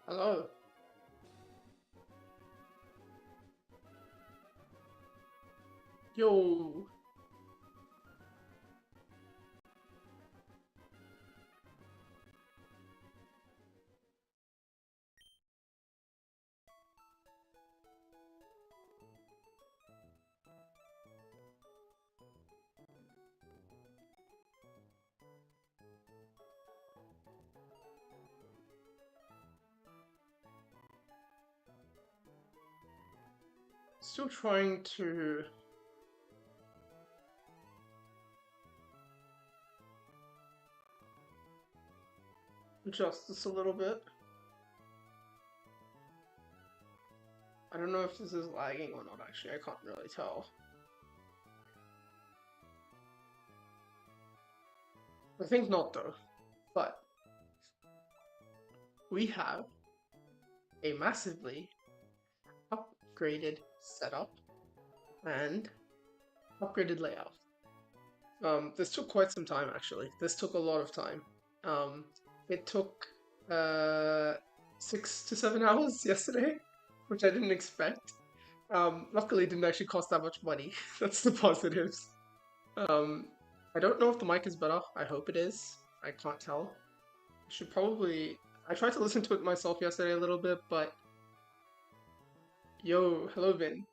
Hello. Yo. Still trying to adjust this a little bit. I don't know if this is lagging or not, actually. I can't really tell. I think not, though. But we have a massively upgraded setup and upgraded layout. This took quite some time, actually. This took a lot of time. It took 6 to 7 hours yesterday, which I didn't expect. Luckily, it didn't actually cost that much money. That's the positives. I don't know if the mic is better. I hope it is. I can't tell. I should probably... I tried to listen to it myself yesterday a little bit, but... Yo, hello Vin.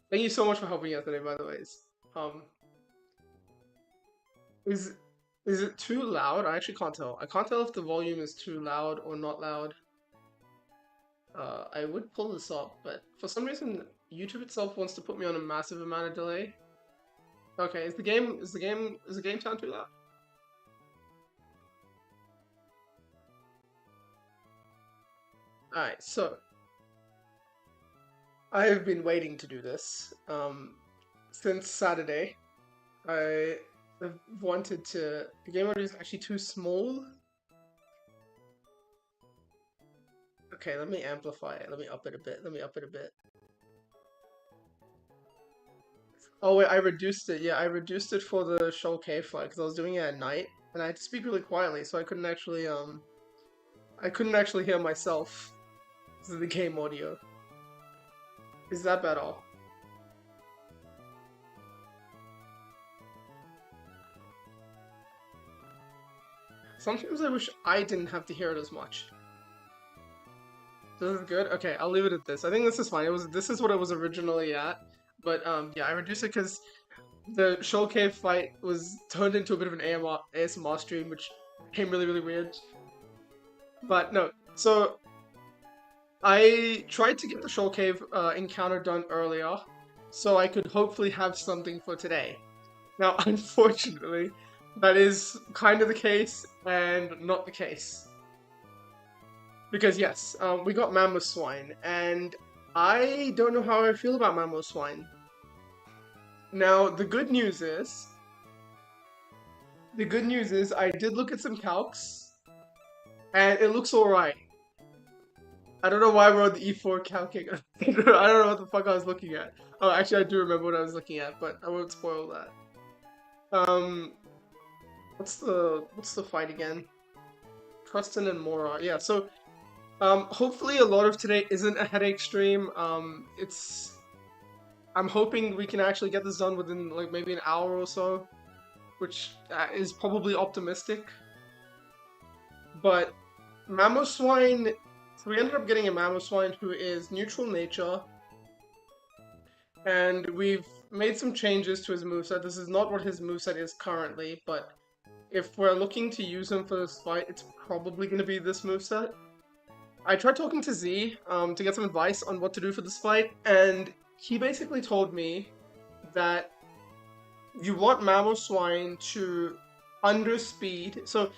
Thank you so much for helping yesterday, by the ways. Um, is is it too loud? I actually can't tell. I can't tell if the volume is too loud or not loud. I would pull this up, but for some reason YouTube itself wants to put me on a massive amount of delay. Okay, is the game sound too loud? Alright, so I have been waiting to do this since Saturday. I have wanted to. The game mode is actually too small. Okay, let me amplify it. Let me up it a bit. Let me up it a bit. Oh wait, I reduced it. Yeah, I reduced it for the Shoal Cave fight because I was doing it at night, and I had to speak really quietly, so I couldn't actually hear myself. This is the game audio. Is that better? Sometimes I wish I didn't have to hear it as much. This is good? Okay, I'll leave it at this. I think this is fine. This is what it was originally at. But yeah, I reduced it because the Shoal Cave fight was turned into a bit of an ASMR stream, which became really, really weird. But no, so I tried to get the Shoal Cave encounter done earlier, so I could hopefully have something for today. Now, unfortunately, that is kind of the case and not the case. Because yes, we got Mammoth Swine, and I don't know how I feel about Mammoth Swine. Now, the good news is I did look at some calcs, and it looks alright. I don't know why we're on the E4 calcing. I don't know what the fuck I was looking at. Oh, actually, I do remember what I was looking at, but I won't spoil that. What's the fight again? Preston and Mora. Yeah, so hopefully a lot of today isn't a headache stream. I'm hoping we can actually get this done within like maybe an hour or so, which is probably optimistic. But Mammoth Swine, so we ended up getting a Mammoth Swine who is neutral nature, and we've made some changes to his moveset. This is not what his moveset is currently, but if we're looking to use him for this fight, it's probably going to be this moveset. I tried talking to Z to get some advice on what to do for this fight, and he basically told me that you want Mammoth Swine to underspeed. So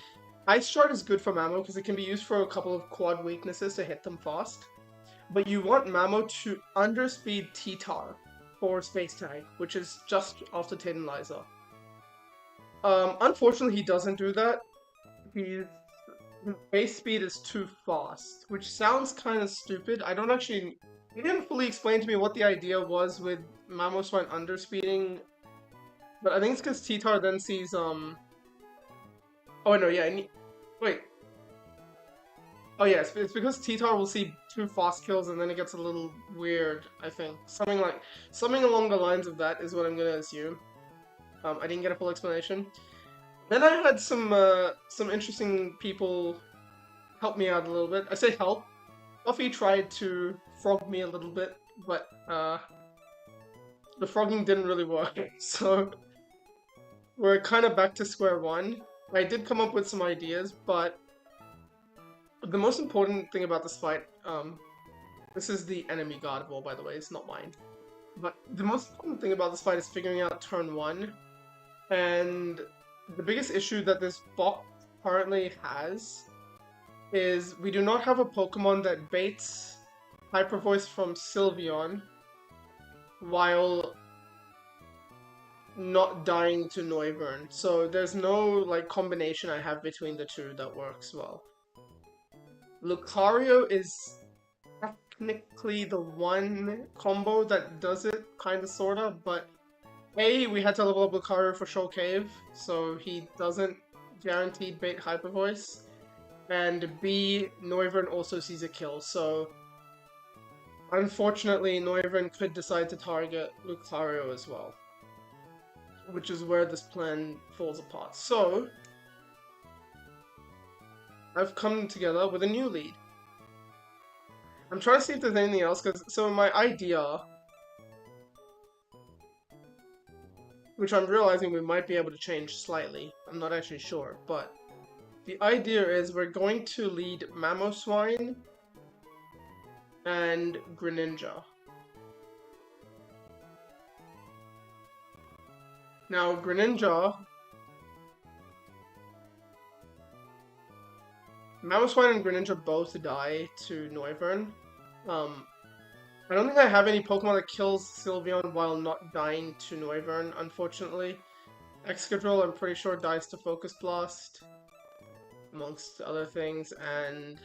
Ice Shard is good for Mammo because it can be used for a couple of quad weaknesses to hit them fast. But you want Mammo to underspeed T-Tar for Space Tag, which is just after Tate and Liza. Unfortunately, he doesn't do that. His base speed is too fast, which sounds kind of stupid. I don't actually... He didn't fully explain to me what the idea was with Mammoth Swine underspeeding, but I think it's because T-Tar then sees, Oh no, yeah, wait. Oh yeah, it's because T-Tar will see two fast kills and then it gets a little weird, I think. Something along the lines of that is what I'm gonna assume. I didn't get a full explanation. Then I had some interesting people help me out a little bit. I say help. Buffy tried to frog me a little bit, but the frogging didn't really work. So we're kind of back to square one. I did come up with some ideas, but the most important thing about this fight, this is the enemy God of War, by the way, it's not mine. But the most important thing about this fight is figuring out turn one, and the biggest issue that this bot currently has is we do not have a Pokemon that baits Hyper Voice from Sylveon while not dying to Noivern. So there's no like combination I have between the two that works well. Lucario is technically the one combo that does it, kinda sorta, but A, we had to level up Lucario for Shoal Cave, so he doesn't guaranteed bait Hyper Voice. And B, Noivern also sees a kill, so unfortunately Noivern could decide to target Lucario as well, which is where this plan falls apart. So, I've come together with a new lead. I'm trying to see if there's anything else, so my idea, which I'm realizing we might be able to change slightly, I'm not actually sure, but the idea is we're going to lead Mamoswine and Greninja. Now, Mamoswine and Greninja both die to Noivern. I don't think I have any Pokemon that kills Sylveon while not dying to Noivern, unfortunately. Excadrill, I'm pretty sure, dies to Focus Blast, amongst other things, and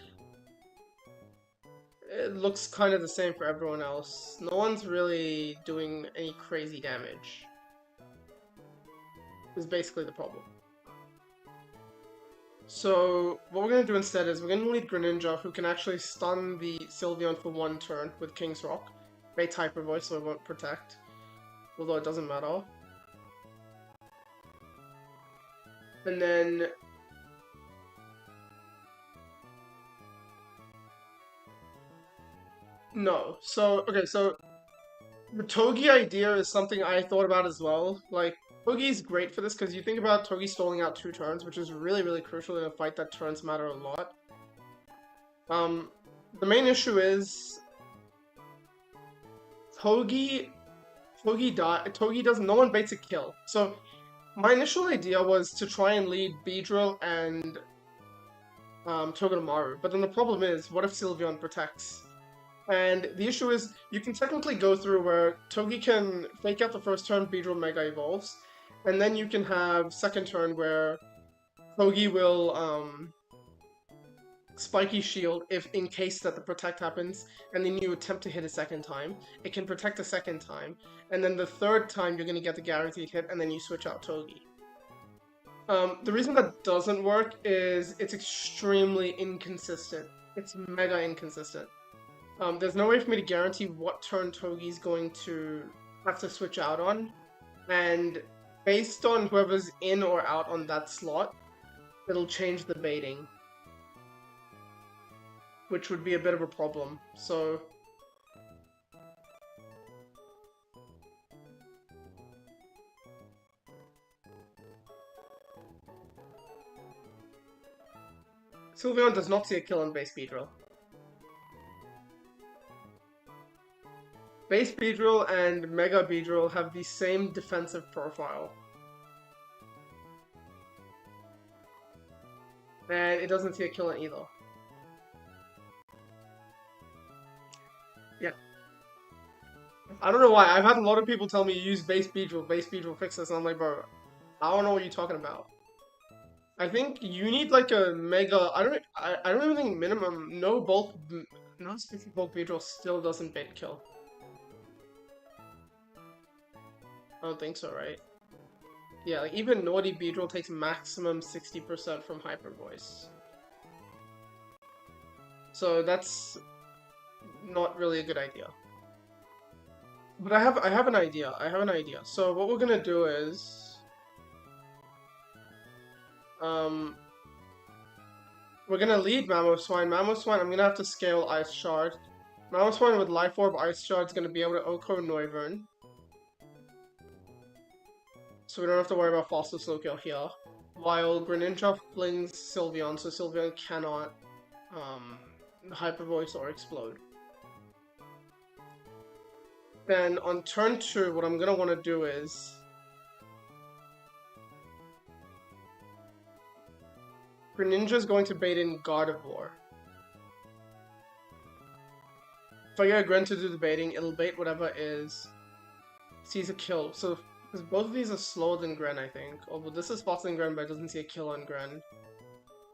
it looks kind of the same for everyone else. No one's really doing any crazy damage, is basically the problem. So, what we're going to do instead is we're going to lead Greninja, who can actually stun the Sylveon for one turn with King's Rock. Bait Hyper Voice, so it won't protect, although it doesn't matter. And then no. So, okay, so the Togi idea is something I thought about as well. Like, Togi's great for this because you think about Togi stalling out 2 turns, which is really, really crucial in a fight that turns matter a lot. The main issue is Togi doesn't, no one baits a kill. So, my initial idea was to try and lead Beedrill and Togedemaru, but then the problem is, what if Sylveon protects? And the issue is, you can technically go through where Togi can fake out the first turn, Beedrill Mega Evolves, and then you can have second turn where Togi will Spiky Shield if in case that the protect happens, and then you attempt to hit a second time. It can protect a second time, and then the third time you're going to get the guaranteed hit, and then you switch out Togi. The reason that doesn't work is it's extremely inconsistent. It's mega inconsistent. There's no way for me to guarantee what turn Togi's going to have to switch out on, and based on whoever's in or out on that slot, it'll change the baiting, which would be a bit of a problem. So Sylveon does not see a kill on base Beedrill. Base Beedrill and Mega Beedrill have the same defensive profile. And it doesn't see a kill on either. Yeah. I don't know why. I've had a lot of people tell me use base Beedrill fix this, and I'm like, bro, I don't know what you're talking about. I think you need like a mega. I don't even think minimum no sticky bulk Beedrill still doesn't bait kill. I don't think so, right? Yeah, like even Naughty Beedrill takes maximum 60% from Hyper Voice. So that's not really a good idea. But I have an idea. I have an idea. So what we're gonna do is um we're gonna lead Mamoswine. Mamoswine, I'm gonna have to scale Ice Shard. Mamoswine with Life Orb Ice Shard is gonna be able to Oko Noivern. So we don't have to worry about Fossil Slow Kill here. While Greninja flings Sylveon, so Sylveon cannot Hyper Voice or Explode. Then on turn 2, what I'm gonna want to do is Greninja is going to bait in Gardevoir. If I get a Gren to do the baiting, it'll bait whatever sees a kill. So because both of these are slower than Gren, I think. Although this is faster than Gren, but it doesn't see a kill on Gren.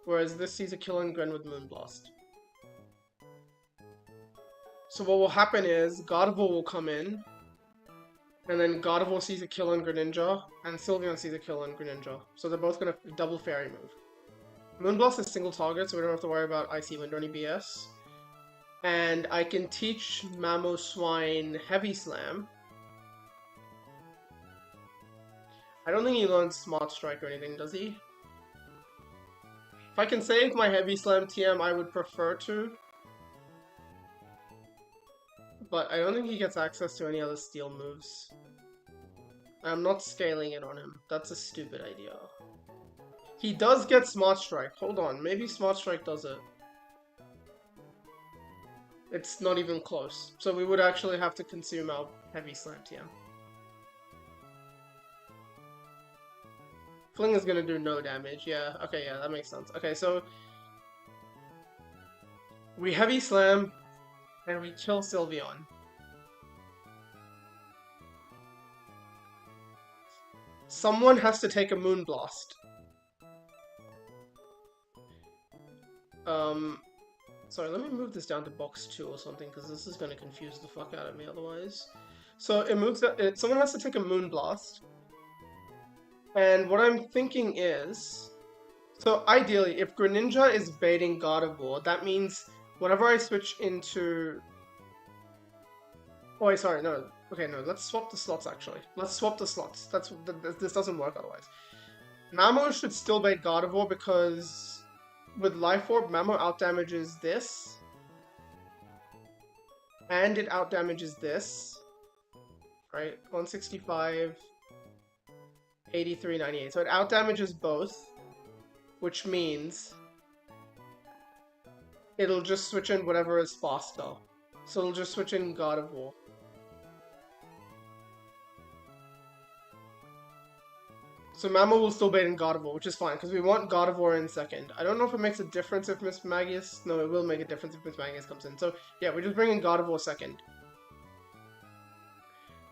Whereas this sees a kill on Gren with Moonblast. So what will happen is Gardevoir will come in, and then Gardevoir sees a kill on Greninja, and Sylveon sees a kill on Greninja. So they're both gonna double Fairy move. Moonblast is single target, so we don't have to worry about Icy Wind or any BS. And I can teach Mamoswine Heavy Slam. I don't think he learns Smart Strike or anything, does he? If I can save my Heavy Slam TM, I would prefer to. But I don't think he gets access to any other steel moves. I'm not scaling it on him. That's a stupid idea. He does get Smart Strike. Hold on, maybe Smart Strike does it. It's not even close. So we would actually have to consume our Heavy Slam TM. Fling is gonna do no damage, yeah. Okay, yeah, that makes sense. Okay, so we Heavy Slam, and we kill Sylveon. Someone has to take a Moonblast. Sorry, let me move this down to box 2 or something, because this is going to confuse the fuck out of me otherwise. So it moves someone has to take a Moonblast. And what I'm thinking is, so ideally, if Greninja is baiting Gardevoir, that means whenever I switch into... Oh wait, sorry, no. Okay, no, let's swap the slots actually. Let's swap the slots. This doesn't work otherwise. Mamo should still bait Gardevoir because with Life Orb, Mamo outdamages this. And it outdamages this. Right? 165, 83, 98. So it outdamages both. Which means it'll just switch in whatever is faster. So it'll just switch in Gardevoir. So Mamo will still bait in Gardevoir, which is fine, because we want Gardevoir in second. I don't know if it makes a difference if Miss Magius... No, it will make a difference if Miss Magius comes in. So, yeah, we just bring in Gardevoir second.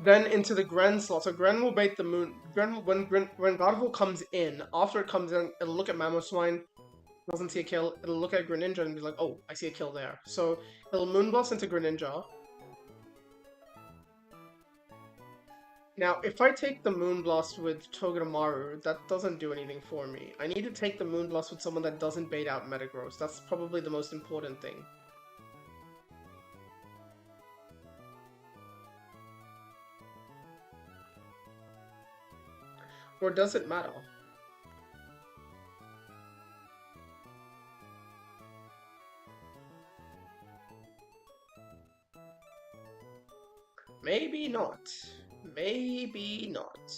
Then into the Gren slot. So Gren will bait the Moon... When Gardevoir comes in, after it comes in, it'll look at Mamoswine, doesn't see a kill, it'll look at Greninja and be like, oh, I see a kill there. So it'll Moonblast into Greninja. Now, if I take the Moonblast with Togedemaru, that doesn't do anything for me. I need to take the Moonblast with someone that doesn't bait out Metagross. That's probably the most important thing. Or does it matter? Maybe not. Maybe not.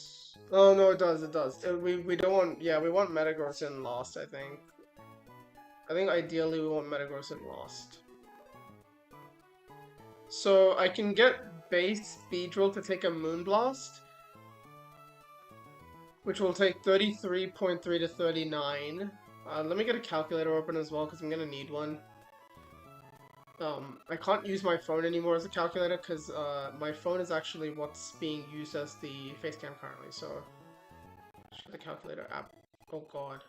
Oh no, it does, it does. We don't want, yeah, we want Metagross in Lost, I think. I think ideally we want Metagross in Lost. So I can get base Beedrill to take a Moonblast, which will take 33.3 to 39. Let me get a calculator open as well, because I'm gonna need one. I can't use my phone anymore as a calculator because my phone is actually what's being used as the facecam currently, so the calculator app. Oh god.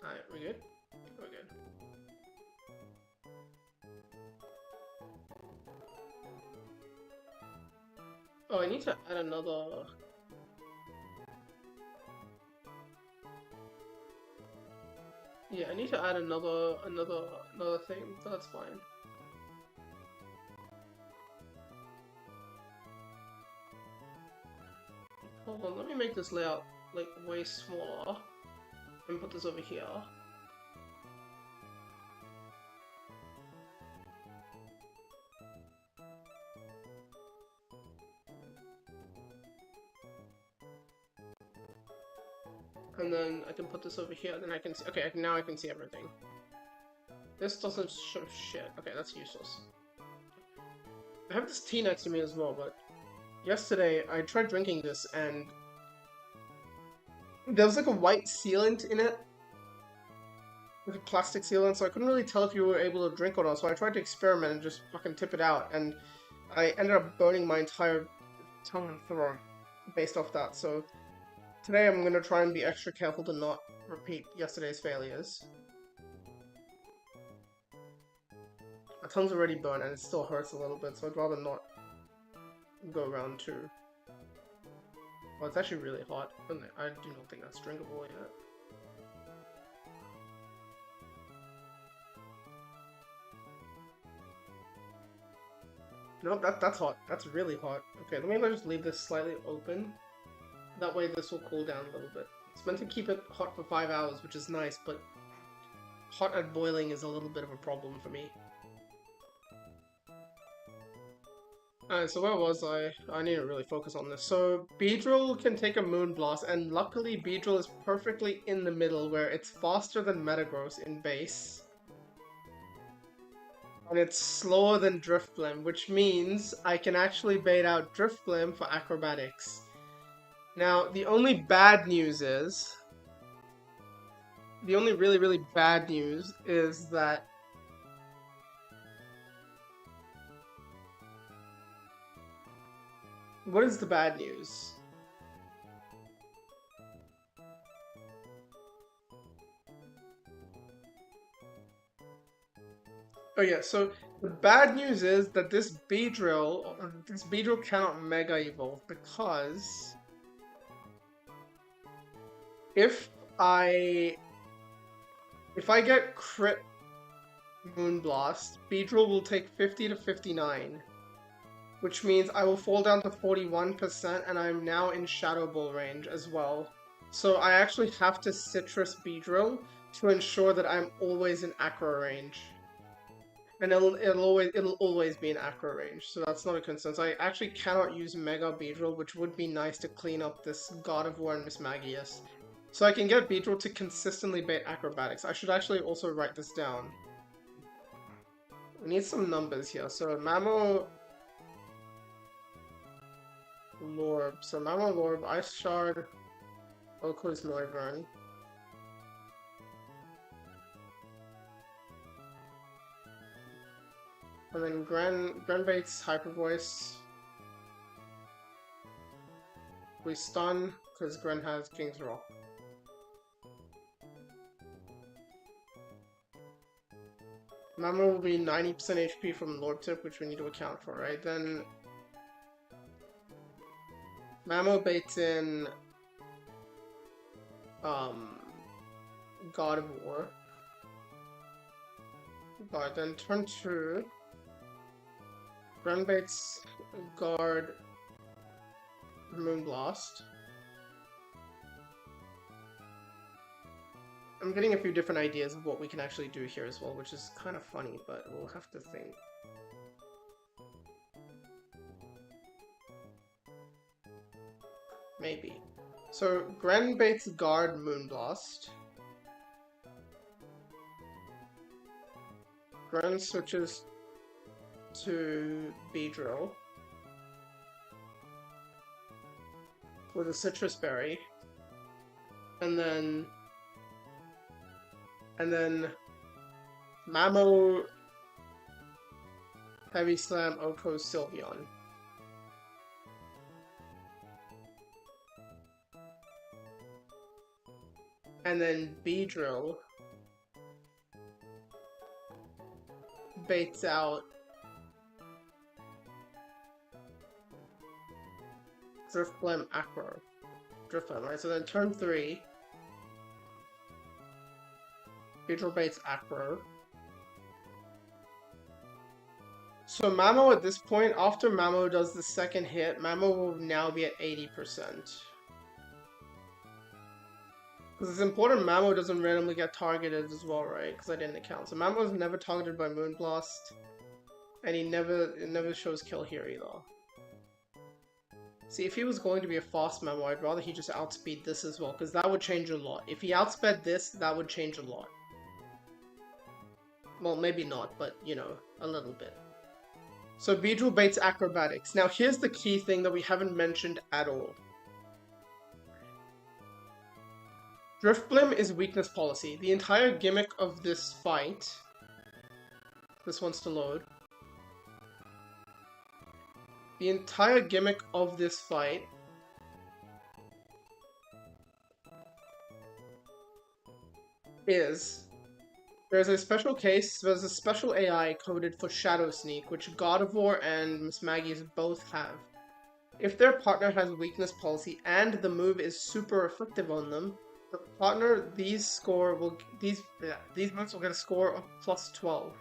Alright, we good? We're good. Oh, I need to add another... Yeah, I need to add another thing, but that's fine. Hold on, let me make this layout like way smaller and put this over here. And then I can put this over here, then I can see, okay, now I can see everything. This doesn't show shit. Okay, that's useless. I have this tea next to me as well, but yesterday I tried drinking this and there was like a white sealant in it. Like a plastic sealant, so I couldn't really tell if you were able to drink or not, so I tried to experiment and just fucking tip it out, and I ended up burning my entire tongue and throat based off that, so today I'm gonna try and be extra careful to not repeat yesterday's failures. My tongue's already burned and it still hurts a little bit, so I'd rather not go around too. Well, it's actually really hot, and I do not think that's drinkable yet. Nope, that's hot. That's really hot. Okay, let me just leave this slightly open. That way this will cool down a little bit. It's meant to keep it hot for 5 hours, which is nice, but hot at boiling is a little bit of a problem for me. Alright, so where was I? I need to really focus on this. So, Beedrill can take a Moon Blast, and luckily Beedrill is perfectly in the middle, where it's faster than Metagross in base. And it's slower than Drifblim, which means I can actually bait out Drifblim for acrobatics. Now, the only bad news is... The only really bad news is that... What is the bad news? Oh yeah, so the bad news is that this Beedrill cannot Mega Evolve because if I get crit Moonblast, Beedrill will take 50 to 59, which means I will fall down to 41% and I'm now in Shadow Ball range as well. So I actually have to Citrus Beedrill to ensure that I'm always in Acro range. And it'll always be in Acro range, so that's not a concern. So I actually cannot use Mega Beedrill, which would be nice to clean up this Gardevoir and Mismagius. So I can get Beedrill to consistently bait Acrobatics. I should actually also write this down. We need some numbers here. So Mamo... Lorb. So Mamo, Lorb, Ice Shard, Oko's Noivern. And then Grenbait's Hyper Voice. We stun, because Gren has King's Roll. Mamo will be 90% HP from Lord Tip, which we need to account for, right? Then Mamo baits in God of War. But then turn 2. Grenbait's Guard Moonblast. I'm getting a few different ideas of what we can actually do here as well, which is kind of funny, but we'll have to think. Maybe. So, Grenbait's Guard Moonblast. Gren switches to Beedrill with a Citrus Berry, and then Mamo Heavy Slam Oko Sylveon. And then Beedrill baits out Drifblim Acro. Drifblim, right? So then turn 3, Beedrill baits Acro. So Mamo at this point, after Mamo does the second hit, Mamo will now be at 80%. Because it's important Mamo doesn't randomly get targeted as well, right? Because I didn't account. So Mamo is never targeted by Moonblast. And it never shows kill here either. See, if he was going to be a fast Mamo, I'd rather he just outspeed this as well, because that would change a lot. If he outsped this, that would change a lot. Well, maybe not, but, you know, a little bit. So Beedrill baits Acrobatics. Now here's the key thing that we haven't mentioned at all. Driftblim is weakness policy. The entire gimmick of this fight... This wants to load. The entire gimmick of this fight is... There's a special case, there's a special AI coded for Shadow Sneak, which Gardevoir and Miss Maggie's both have. If their partner has weakness policy and the move is super effective on them, the partner, these moves will get a score of plus 12.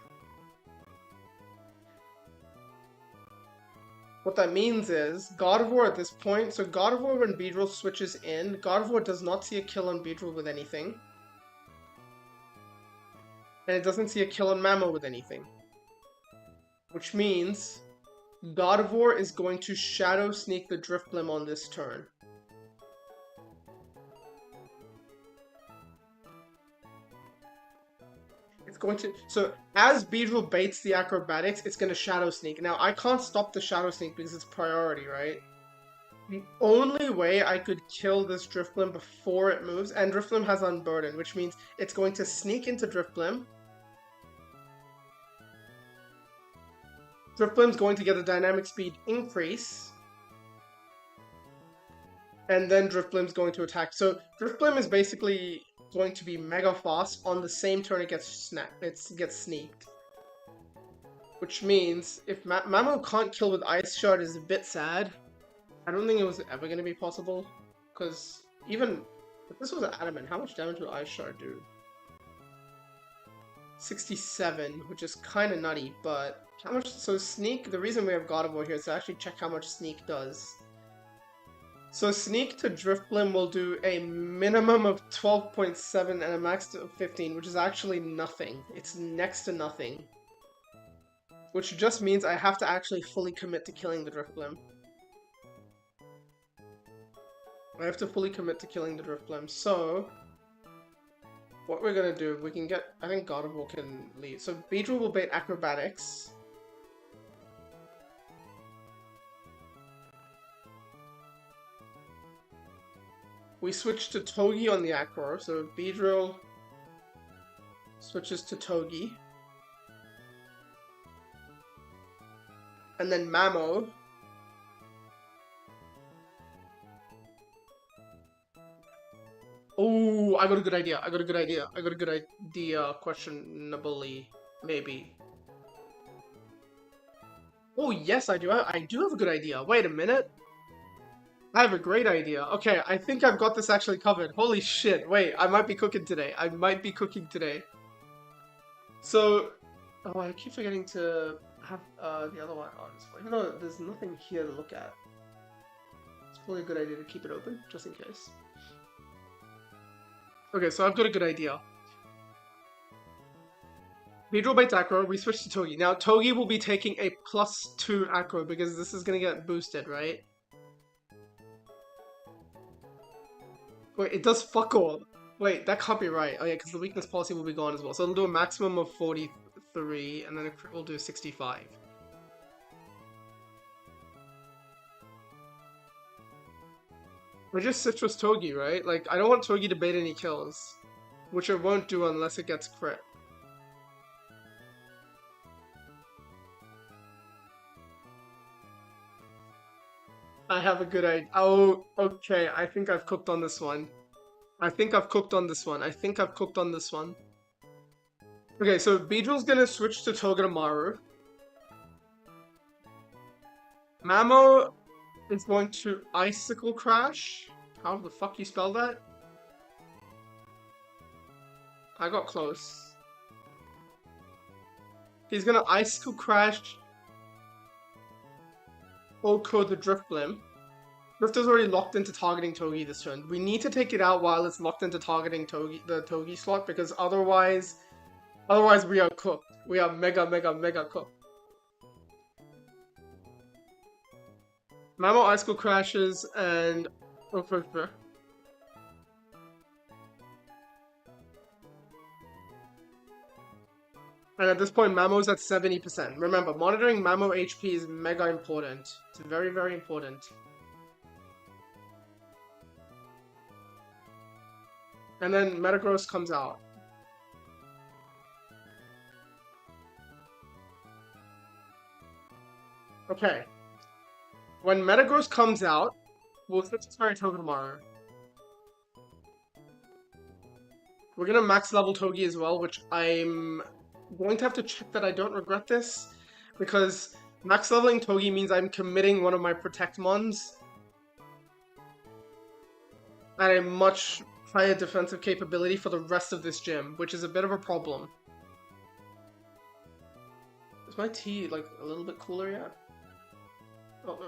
What that means is, Gardevoir at this point, so Gardevoir when Beedrill switches in, Gardevoir does not see a kill on Beedrill with anything. And it doesn't see a kill on Mamo with anything. Which means Gardevoir is going to Shadow Sneak the Driftblim on this turn. It's going to... So, as Beedrill baits the Acrobatics, it's going to Shadow Sneak. Now, I can't stop the Shadow Sneak because it's priority, right? The only way I could kill this Driftblim before it moves, and Driftblim has Unburden, which means it's going to sneak into Driftblim. Driftblim's going to get a dynamic speed increase. And then Driftblim's going to attack. So Driftblim is basically going to be mega fast on the same turn it gets sneaked. Which means if Mamo can't kill with Ice Shard is a bit sad. I don't think it was ever going to be possible, because even if this was Adamant, how much damage would Ice Shard do? 67, which is kind of nutty, but how much? So Sneak, the reason we have Gardevoir here is to actually check how much Sneak does. So Sneak to Driftblim will do a minimum of 12.7 and a max of 15, which is actually nothing. It's next to nothing. Which just means I have to actually fully commit to killing the Driftblim. I have to fully commit to killing the Driftblim, so... What we're gonna do, we can get... I think Gardevoir can lead. So Beedrill will bait Acrobatics. We switch to Togi on the Acro, so Beedrill switches to Togi. And then Mamo. Oh, I got a good idea. I got a good idea. Questionably, maybe. Oh, yes, I do. I do have a good idea. Wait a minute. I have a great idea. Okay, I think I've got this actually covered. Holy shit. Wait, I might be cooking today. So, oh, I keep forgetting to have the other one on. Even though there's nothing here to look at. It's probably a good idea to keep it open, just in case. Okay, so I've got a good idea. Beedrill baits Acro, we switch to Togi. Now, Togi will be taking a +2 Acro because this is gonna get boosted, right? Wait, it does fuck all. Wait, that can't be right. Oh yeah, because the weakness policy will be gone as well. So it'll do a maximum of 43, and then it will do 65. We're just Citrus Togi, right? Like, I don't want Togi to bait any kills. Which it won't do unless it gets crit. I have a good idea. Oh, okay. I think I've cooked on this one. Okay, so Beedrill's gonna switch to Togedemaru. Mamo is going to Icicle Crash. How the fuck you spell that? I got close. He's gonna Icicle Crash Oko the Drift Blim. Drift is already locked into targeting Togi this turn. We need to take it out while it's locked into targeting the Togi slot, because otherwise we are cooked. We are mega cooked. Mamo Icicle crashes and and at this point, Mamo's at 70%. Remember, monitoring Mamo HP is mega important. It's very important. And then Metagross comes out. Okay. When Metagross comes out, we'll switch to Fairy Togedemaru. We're gonna max level Togi as well, which I'm going to have to check that I don't regret this, because max leveling Togi means I'm committing one of my Protect Mons at a much higher defensive capability for the rest of this gym, which is a bit of a problem. Is my tea like a little bit cooler yet? Oh, no.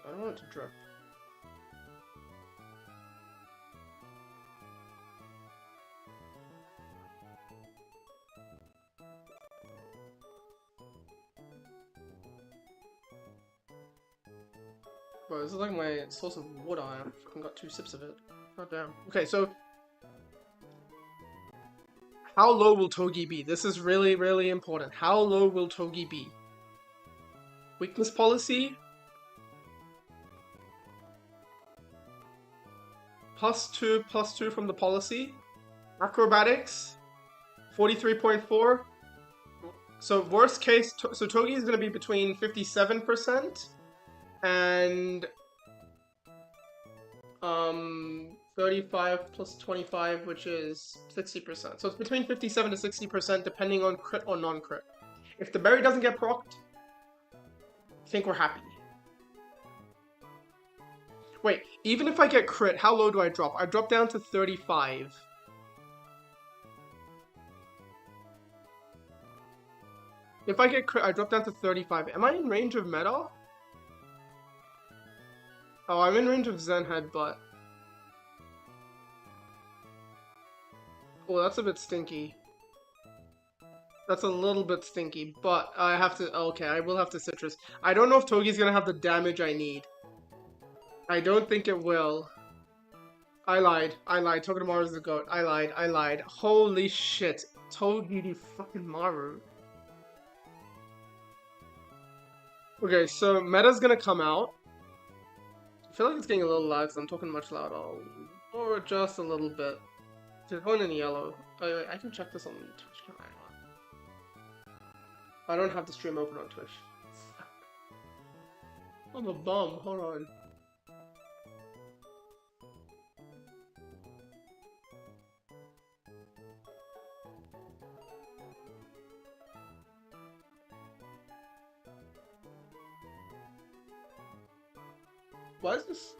I don't want it to drip. Bro, this is like my source of water. I fucking got 2 sips of it. God damn. Okay, so how low will Togi be? This is really important. How low will Togi be? Weakness policy. +2 from the policy. Acrobatics. 43.4. So worst case, so Togi is going to be between 57% and 35 plus 25, which is 60%. So it's between 57 to 60% depending on crit or non-crit. If the berry doesn't get procced, I think we're happy. Wait, even if I get crit, how low do I drop? I drop down to 35. If I get crit, I drop down to 35. Am I in range of meta? Oh, I'm in range of Zen Headbutt. Oh, that's a bit stinky. That's a little bit stinky, but I have to... Okay, I will have to Citrus. I don't know if Togi's gonna have the damage I need. I don't think it will. I lied. Togedemaru's the GOAT. I lied. Holy shit. Togi the fucking Maru. Okay, so Meta's gonna come out. I feel like it's getting a little loud because I'm talking much louder. Or just a little bit. It's going in yellow. Oh, wait, I can check this on Twitch. Can I don't have the stream open on Twitch. I'm a bum. Hold on. What is this?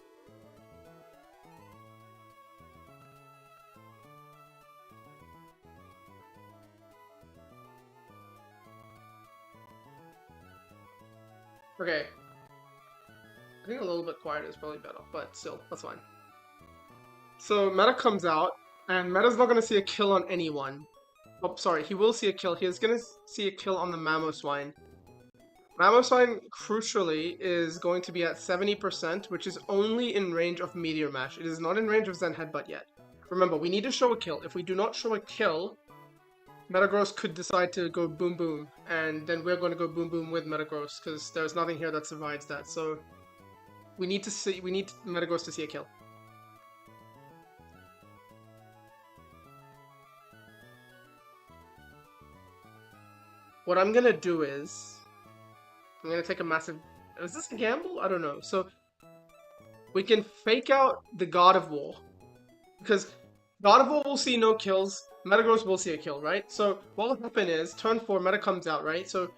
Okay. I think a little bit quieter is probably better, but still, that's fine. So Meta comes out, and Meta's not going to see a kill on anyone. Oh, sorry, he will see a kill. He is going to see a kill on the Mamoswine. Mamoswine, crucially, is going to be at 70%, which is only in range of Meteor Mash. It is not in range of Zen Headbutt yet. Remember, we need to show a kill. If we do not show a kill, Metagross could decide to go boom boom, and then we're going to go boom boom with Metagross, because there's nothing here that survives that. So we need Metagross to see a kill. What I'm gonna do is I'm gonna take a massive... Is this a gamble? I don't know. So we can fake out the God of War, because God of War will see no kills. Metagross will see a kill, right? So what will happen is, turn 4, Meta comes out, right? So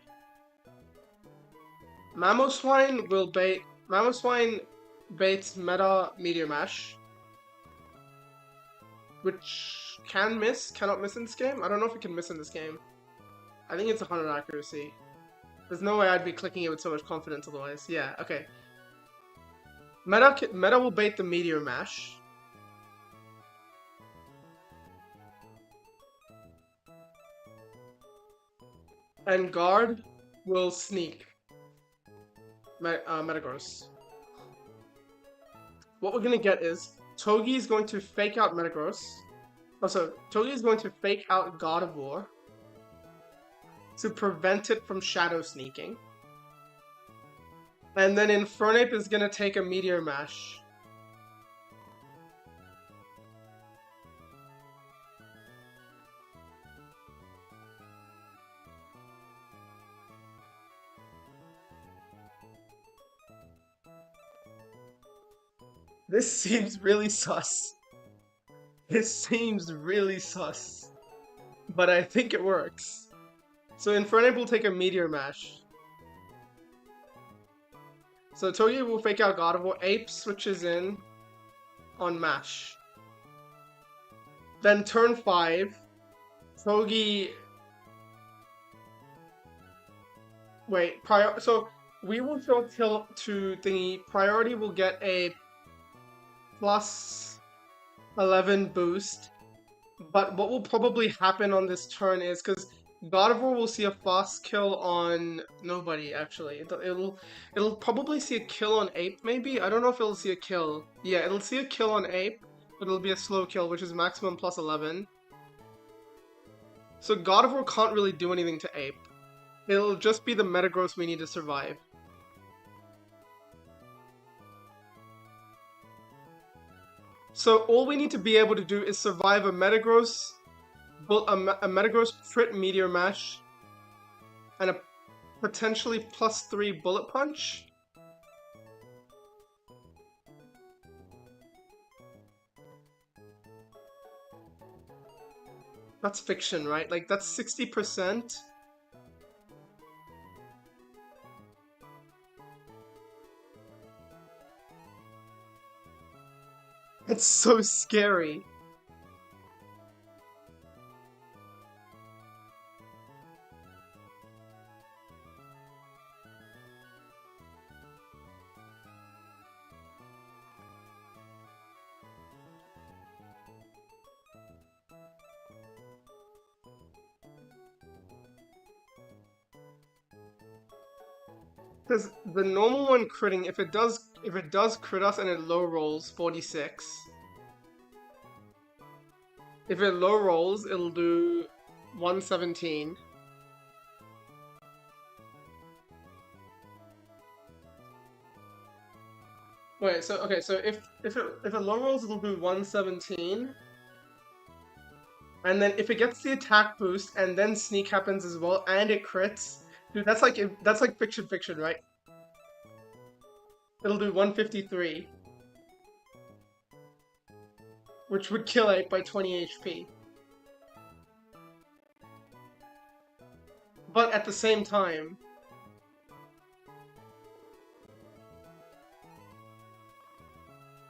Mamoswine will bait... Mamoswine baits Meta Meteor Mash. which can miss, cannot miss in this game. I don't know if it can miss in this game. I think it's 100 accuracy. There's no way I'd be clicking it with so much confidence otherwise. Yeah, okay. Meta will bait the Meteor Mash. And Guard will sneak Metagross. What we're gonna get is Togi is going to fake out Metagross. Oh, so Togi is going to fake out Gardevoir to prevent it from Shadow Sneaking. And then Infernape is gonna take a Meteor Mash. This seems really sus. This seems really sus. But I think it works. So Infernape will take a Meteor Mash. So Togi will fake out Gardevoir. Ape switches in on Mash. Then turn 5, Togi... Wait, so we will show tilt to thingy. Priority will get a plus 11 boost. But what will probably happen on this turn is, because Gardevoir will see a fast kill on nobody, actually. It'll probably see a kill on Ape, maybe? I don't know if it'll see a kill. Yeah, it'll see a kill on Ape, but it'll be a slow kill, which is maximum plus 11. So Gardevoir can't really do anything to Ape. It'll just be the Metagross we need to survive. So all we need to be able to do is survive a Metagross crit Meteor Mash and a potentially +3 Bullet Punch. That's fiction, right? Like, that's 60%. It's so scary. Because the normal one critting, if it does crit us and it low rolls 46. If it low rolls, it'll do 117. Wait, so okay, so if it low rolls, it'll do 117. And then if it gets the attack boost and then sneak happens as well and it crits, dude, that's like fiction, right? It'll do 153. Which would kill it by 20 HP. But at the same time...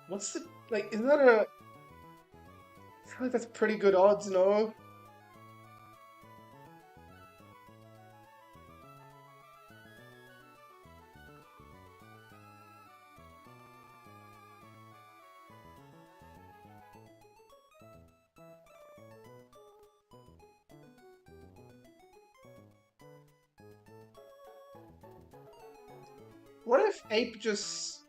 What's the... Like, isn't that a... I feel like that's pretty good odds, no? What if Ape just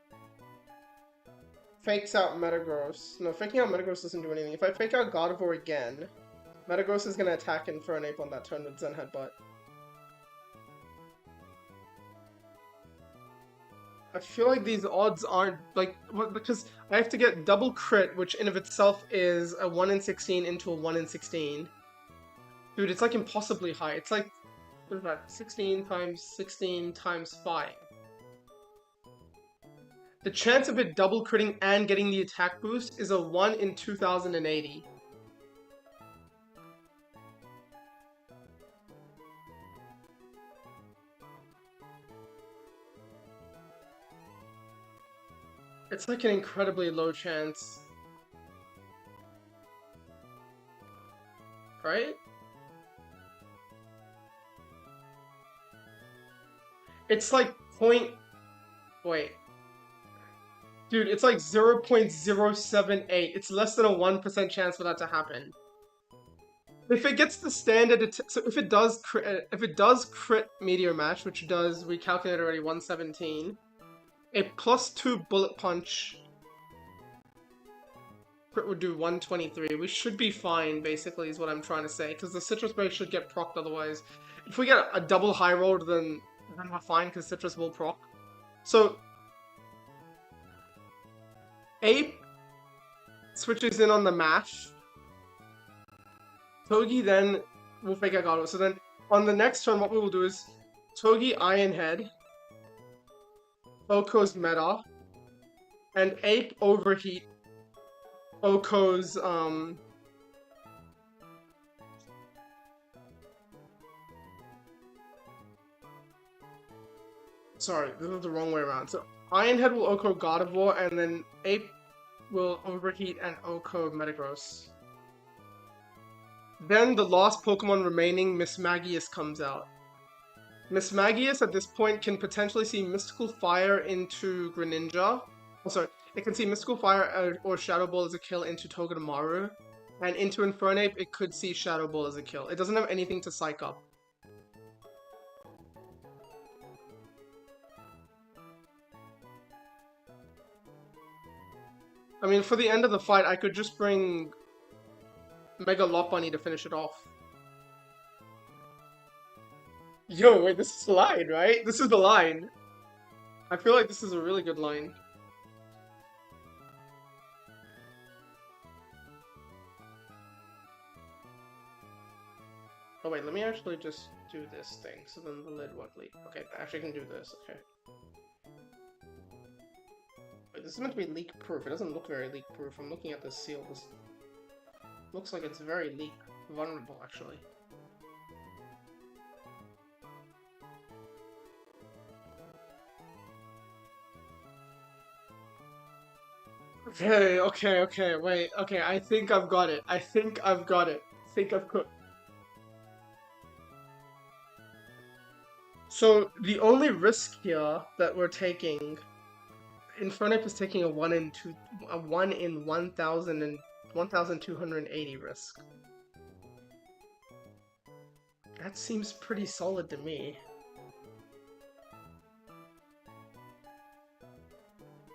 fakes out Metagross? No, faking out Metagross doesn't do anything. If I fake out Gardevoir again, Metagross is gonna attack Infernape on that turn with Zen Headbutt. I feel like these odds aren't, like, because I have to get double crit, which in of itself is a 1 in 16 into a 1 in 16. Dude, it's like impossibly high. It's like, what is that? 16 times 16 times 5. The chance of it double critting and getting the attack boost is a 1 in 2080. It's like an incredibly low chance. right? It's like point... Wait. Dude, it's like 0.078. It's less than a 1% chance for that to happen. If it gets the standard, so if it does crit meteor match, which it does, we calculated already 117. A +2 bullet punch crit would do 123. We should be fine, basically, is what I'm trying to say, because the citrus break should get procced otherwise. If we get a double high roll, then we're fine, because citrus will proc. So Ape switches in on the mash. Togi then will fake out Gato. So then on the next turn, what we will do is Togi Iron Head, Oko's Meta, and Ape Overheat Oko's sorry, this is the wrong way around. So Iron Head will Oko God of War, and then Ape will Overheat and Oko Metagross. Then the last Pokemon remaining, Miss Magius, comes out. Miss Magius at this point can potentially see Mystical Fire into Greninja. Oh, sorry, it can see Mystical Fire or Shadow Ball as a kill into Togedemaru. And into Infernape, it could see Shadow Ball as a kill. It doesn't have anything to psych up. I mean, for the end of the fight, I could just bring Mega Lopunny to finish it off. Yo, wait, this is the line, right? This is the line. I feel like this is a really good line. Oh wait, let me actually just do this thing, so then the lid won't leak. Okay, I actually can do this, okay. Wait, this is meant to be leak-proof. It doesn't look very leak-proof. I'm looking at the seal. This looks like it's very leak-vulnerable, actually. Okay, wait, okay, I think I've got it. I think I've got it. I think I've got... So, the only risk here that we're taking... Infernape is taking a 1 in 1,000 and 1,280 risk. That seems pretty solid to me.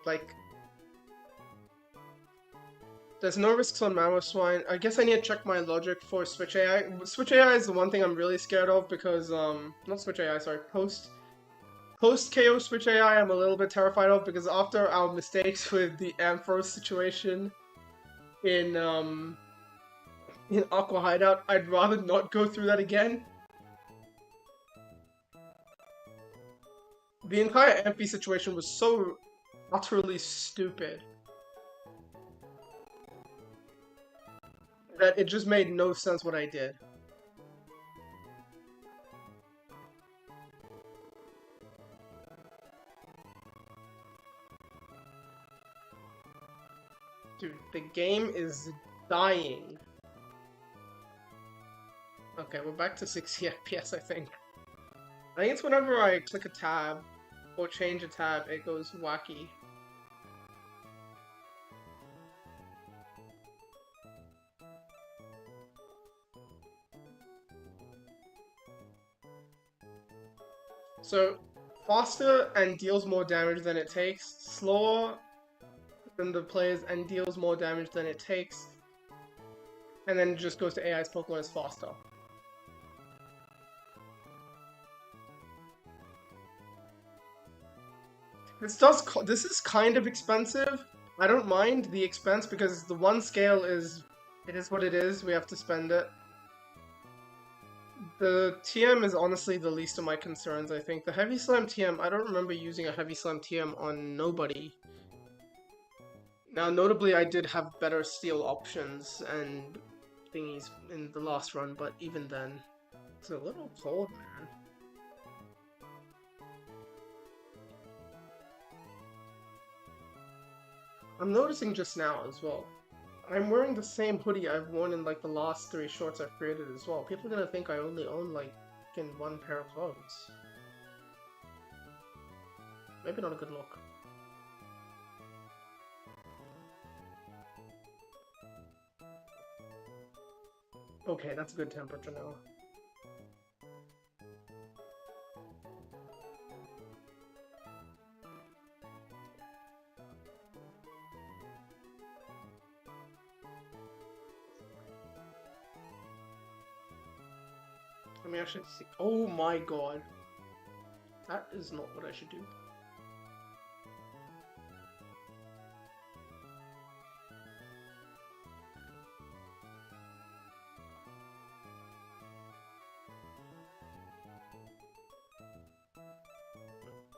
Like... There's no risks on Mamoswine. I guess I need to check my logic for Switch AI. Switch AI is the one thing I'm really scared of because, not Switch AI, sorry, post-KO Switch AI I'm a little bit terrified of because after our mistakes with the Ampharos situation in Aqua Hideout, I'd rather not go through that again. The entire Amphy situation was so utterly stupid that it just made no sense what I did. Dude, the game is dying. Okay, we're back to 60 FPS, I think. I think it's whenever I click a tab or change a tab, it goes wacky. So, faster and deals more damage than it takes, slower than the players and deals more damage than it takes, and then it just goes to AI's Pokemon is faster. This is kind of expensive. I don't mind the expense because the one scale is, it is what it is, we have to spend it. The TM is honestly the least of my concerns, I think. The Heavy Slam TM, I don't remember using a Heavy Slam TM on nobody. Now, notably, I did have better steel options and thingies in the last run, but even then, it's a little cold, man. I'm noticing just now as well. I'm wearing the same hoodie I've worn in like the last 3 shorts I've created as well. People are gonna think I only own like in one pair of clothes. Maybe not a good look. Okay, that's a good temperature now. Let me actually see. Oh my god. That is not what I should do.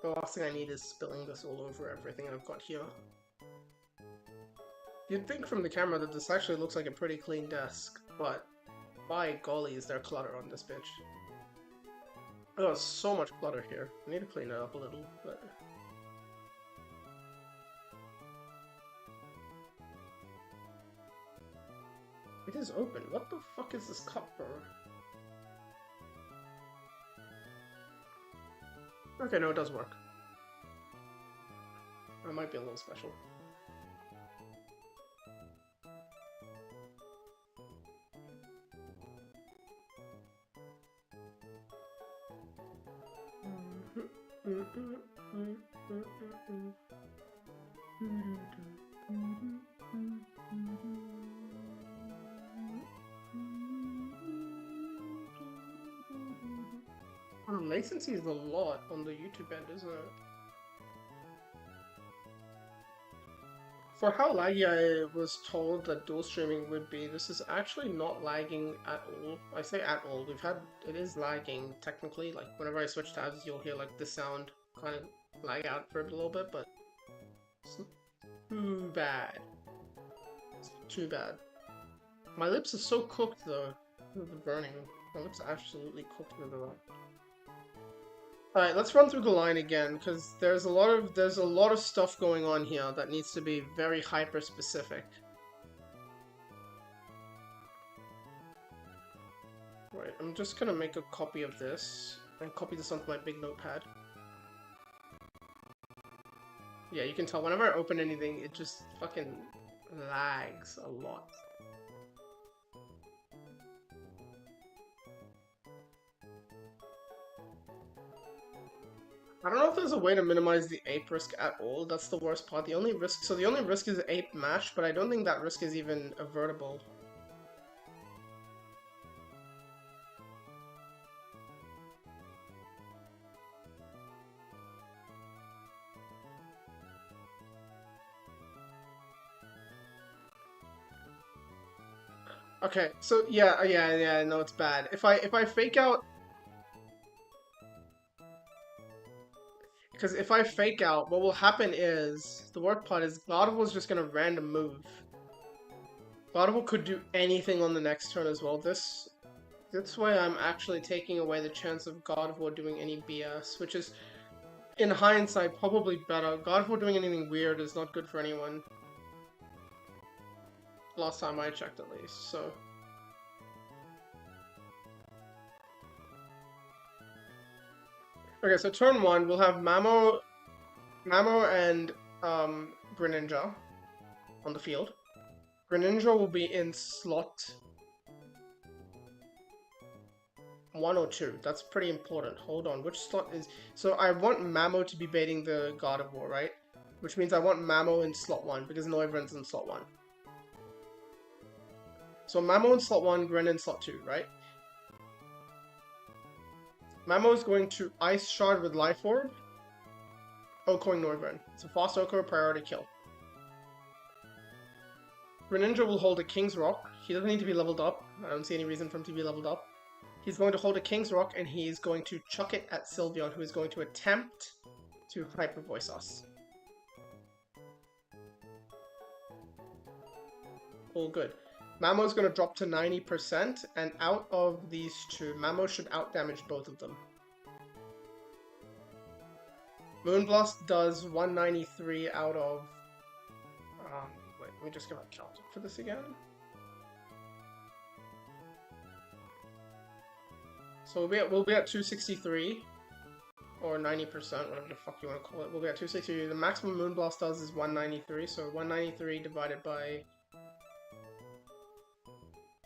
The last thing I need is spilling this all over everything I've got here. You'd think from the camera that this actually looks like a pretty clean desk, but by golly is there clutter on this bitch. Oh, there's so much clutter here. I need to clean it up a little, but... It is open. What the fuck is this cup for? Okay, no, it does work. That might be a little special. Latency is a lot on the YouTube end, isn't it? For how laggy I was told that dual streaming would be, this is actually not lagging at all. I say at all. It is lagging technically. Like whenever I switch tabs, you'll hear like the sound kind of lag out for a little bit, but it's not too bad. It's not too bad. My lips are so cooked though, with the burning. My lips are absolutely cooked with the. Alright, let's run through the line again, because there's a lot of stuff going on here that needs to be very hyper specific. Right, I'm just gonna make a copy of this and copy this onto my big notepad. Yeah, you can tell whenever I open anything, it just fucking lags a lot. I don't know if there's a way to minimize the ape risk at all. That's the worst part. The only risk is ape mash, but I don't think that risk is even avertable. Okay, so yeah, no, it's bad. If I fake out. Because if I fake out, what will happen is, the worst part is, God of War is just going to random move. God of War could do anything on the next turn as well. That's why I'm actually taking away the chance of God of War doing any BS, which is, in hindsight, probably better. God of War doing anything weird is not good for anyone. Last time I checked, at least, so... Okay, so turn 1, we'll have Mamo and Greninja on the field. Greninja will be in slot 1 or 2. That's pretty important. Hold on, which slot is... So I want Mamo to be baiting the God of War, right? Which means I want Mamo in slot 1, because Noivern's in slot 1. So Mamo in slot 1, Gren in slot 2, right? Mamo is going to Ice Shard with Life Orb. Okoing Noivern. It's a fast Oko, priority kill. Greninja will hold a King's Rock. He doesn't need to be leveled up. I don't see any reason for him to be leveled up. He's going to hold a King's Rock and he's going to chuck it at Sylveon, who is going to attempt to Hyper Voice us. All good. Mamo's going to drop to 90%, and out of these two, Mamo should outdamage both of them. Moonblast does 193 out of... wait, Let me just get my count for this again. So we'll be at 263 or 90%, whatever the fuck you want to call it. We'll be at 263. The maximum Moonblast does is 193, so 193 divided by...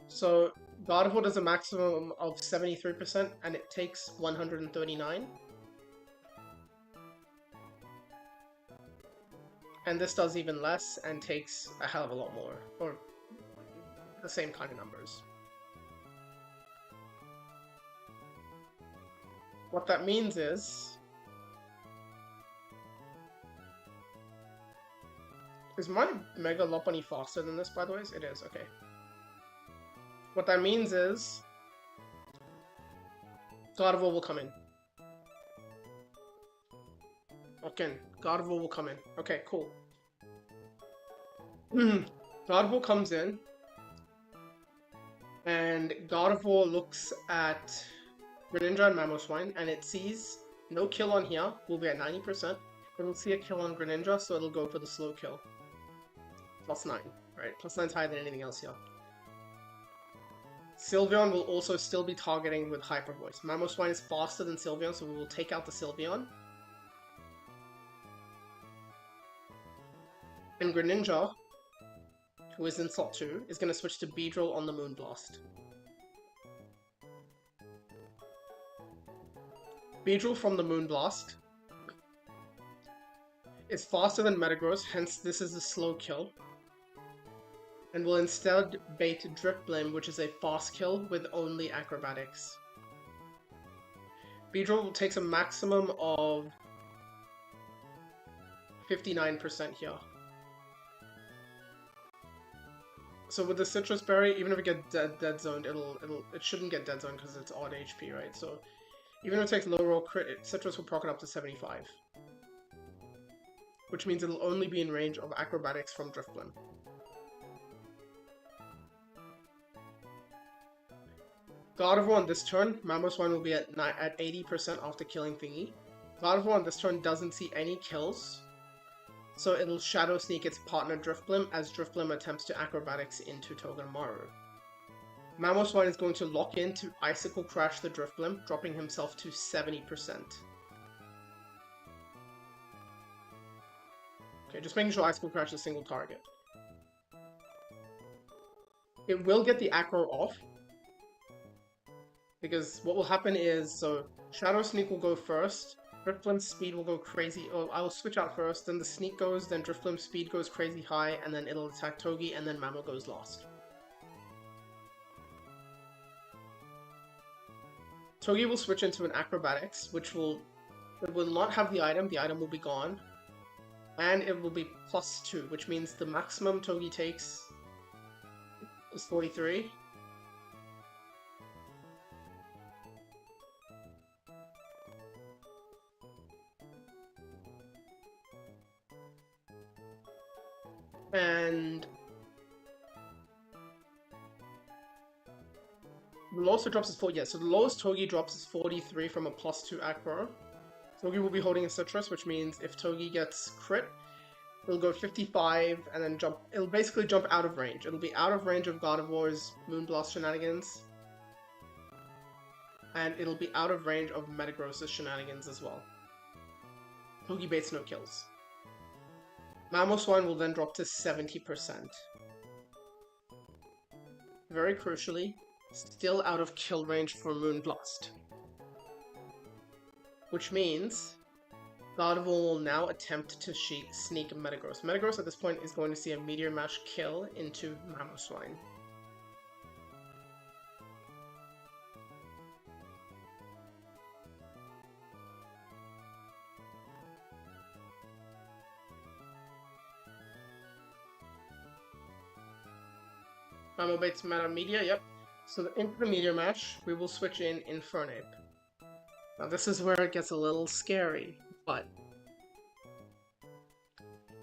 So God of War does a maximum of 73%, and it takes 139. And this does even less and takes a hell of a lot more, or the same kind of numbers. What that means is my Mega Lopunny faster than this, by the way? It is, okay. What that means is God of War will come in. Okay, God of War will come in. Okay, cool. God of War comes in, and God of War looks at Greninja and Mamoswine, and it sees no kill on here, will be at 90%. It'll see a kill on Greninja, so it'll go for the slow kill. +9, right? +9's higher than anything else here. Sylveon will also still be targeting with Hyper Voice. Mamoswine is faster than Sylveon, so we will take out the Sylveon. And Greninja, who is in slot 2, is going to switch to Beedrill on the Moonblast. Beedrill from the Moonblast is faster than Metagross, hence this is a slow kill. And will instead bait Drifblim, which is a fast kill with only acrobatics. Beedrill takes a maximum of 59% here. So with the Citrus Berry, even if it gets dead zoned, it shouldn't get dead zoned because it's odd HP, right? So even if it takes low roll crit, Citrus will proc it up to 75. Which means it'll only be in range of acrobatics from Drifblim. God of War on this turn, Mamoswine will be at 80% after killing Thingy. God of War on this turn doesn't see any kills, so it'll Shadow Sneak its partner Drifblim as Drifblim attempts to acrobatics into Togedemaru. Mamoswine is going to lock in to Icicle Crash the Drifblim, dropping himself to 70%. Okay, just making sure Icicle Crash is a single target. It will get the aggro off, because what will happen is, so Shadow Sneak will go first, Drifblim's speed will go crazy, oh, I will switch out first, then the Sneak goes, then Drifblim's speed goes crazy high, and then it'll attack Togi, and then Mamo goes last. Togi will switch into an Acrobatics, which will not have the item will be gone, and it will be +2, which means the maximum Togi takes is 43. And the lowest it drops is 4. Yeah, so the lowest Togi drops is 43 from a +2 Acro. Togi will be holding a Citrus, which means if Togi gets crit, it'll go 55 and then jump. It'll basically jump out of range. It'll be out of range of God of War's Moonblast shenanigans. And it'll be out of range of Metagross's shenanigans as well. Togi baits no kills. Mamoswine will then drop to 70%. Very crucially, still out of kill range for Moonblast. Which means God of War will now attempt to sneak Metagross. Metagross at this point is going to see a Meteor Mash kill into Mamoswine. Mamo baits Meta Meteor, yep. So into the Meteor Mash, we will switch in Infernape. Now this is where it gets a little scary, but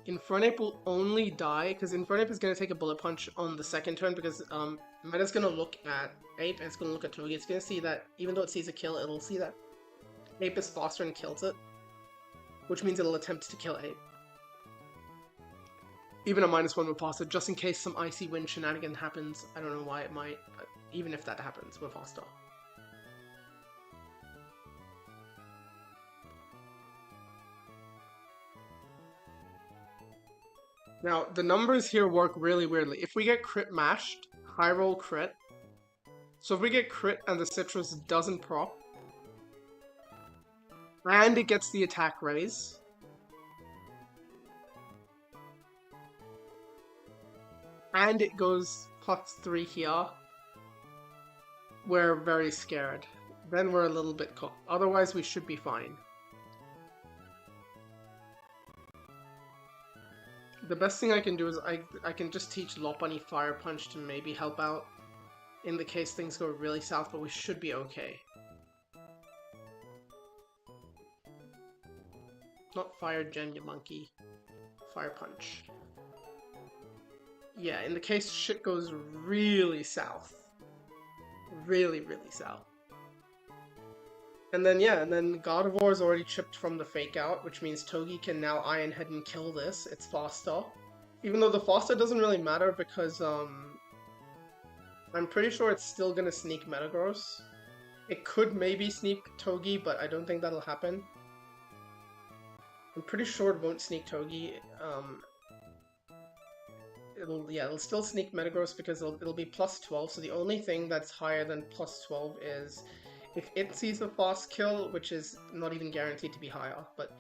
Infernape will only die, because Infernape is going to take a Bullet Punch on the second turn, because Meta's going to look at Ape, and it's going to look at Togi. It's going to see that, even though it sees a kill, it'll see that Ape is faster and kills it, which means it'll attempt to kill Ape. even a -1 with faster, just in case some icy wind shenanigan happens. I don't know why it might, but even if that happens, we're faster. Now, the numbers here work really weirdly. If we get crit mashed, high roll crit. So if we get crit and the citrus doesn't prop, and it gets the attack raise, and it goes +3 here, we're very scared. Then we're a little bit cooked. Otherwise, we should be fine. The best thing I can do is I can just teach Lopunny Fire Punch to maybe help out in the case things go really south, but we should be okay. Not Fire Gen, you monkey. Fire Punch. Yeah, in the case shit goes really south. Really, really south. And then, yeah, and then Gardevoir is already chipped from the Fake Out, which means Togi can now Iron Head and kill this. It's faster. Even though the faster doesn't really matter because, I'm pretty sure it's still gonna sneak Metagross. It could maybe sneak Togi, but I don't think that'll happen. I'm pretty sure it won't sneak Togi. It'll still sneak Metagross because it'll be +12, so the only thing that's higher than +12 is if it sees a fast kill, which is not even guaranteed to be higher, but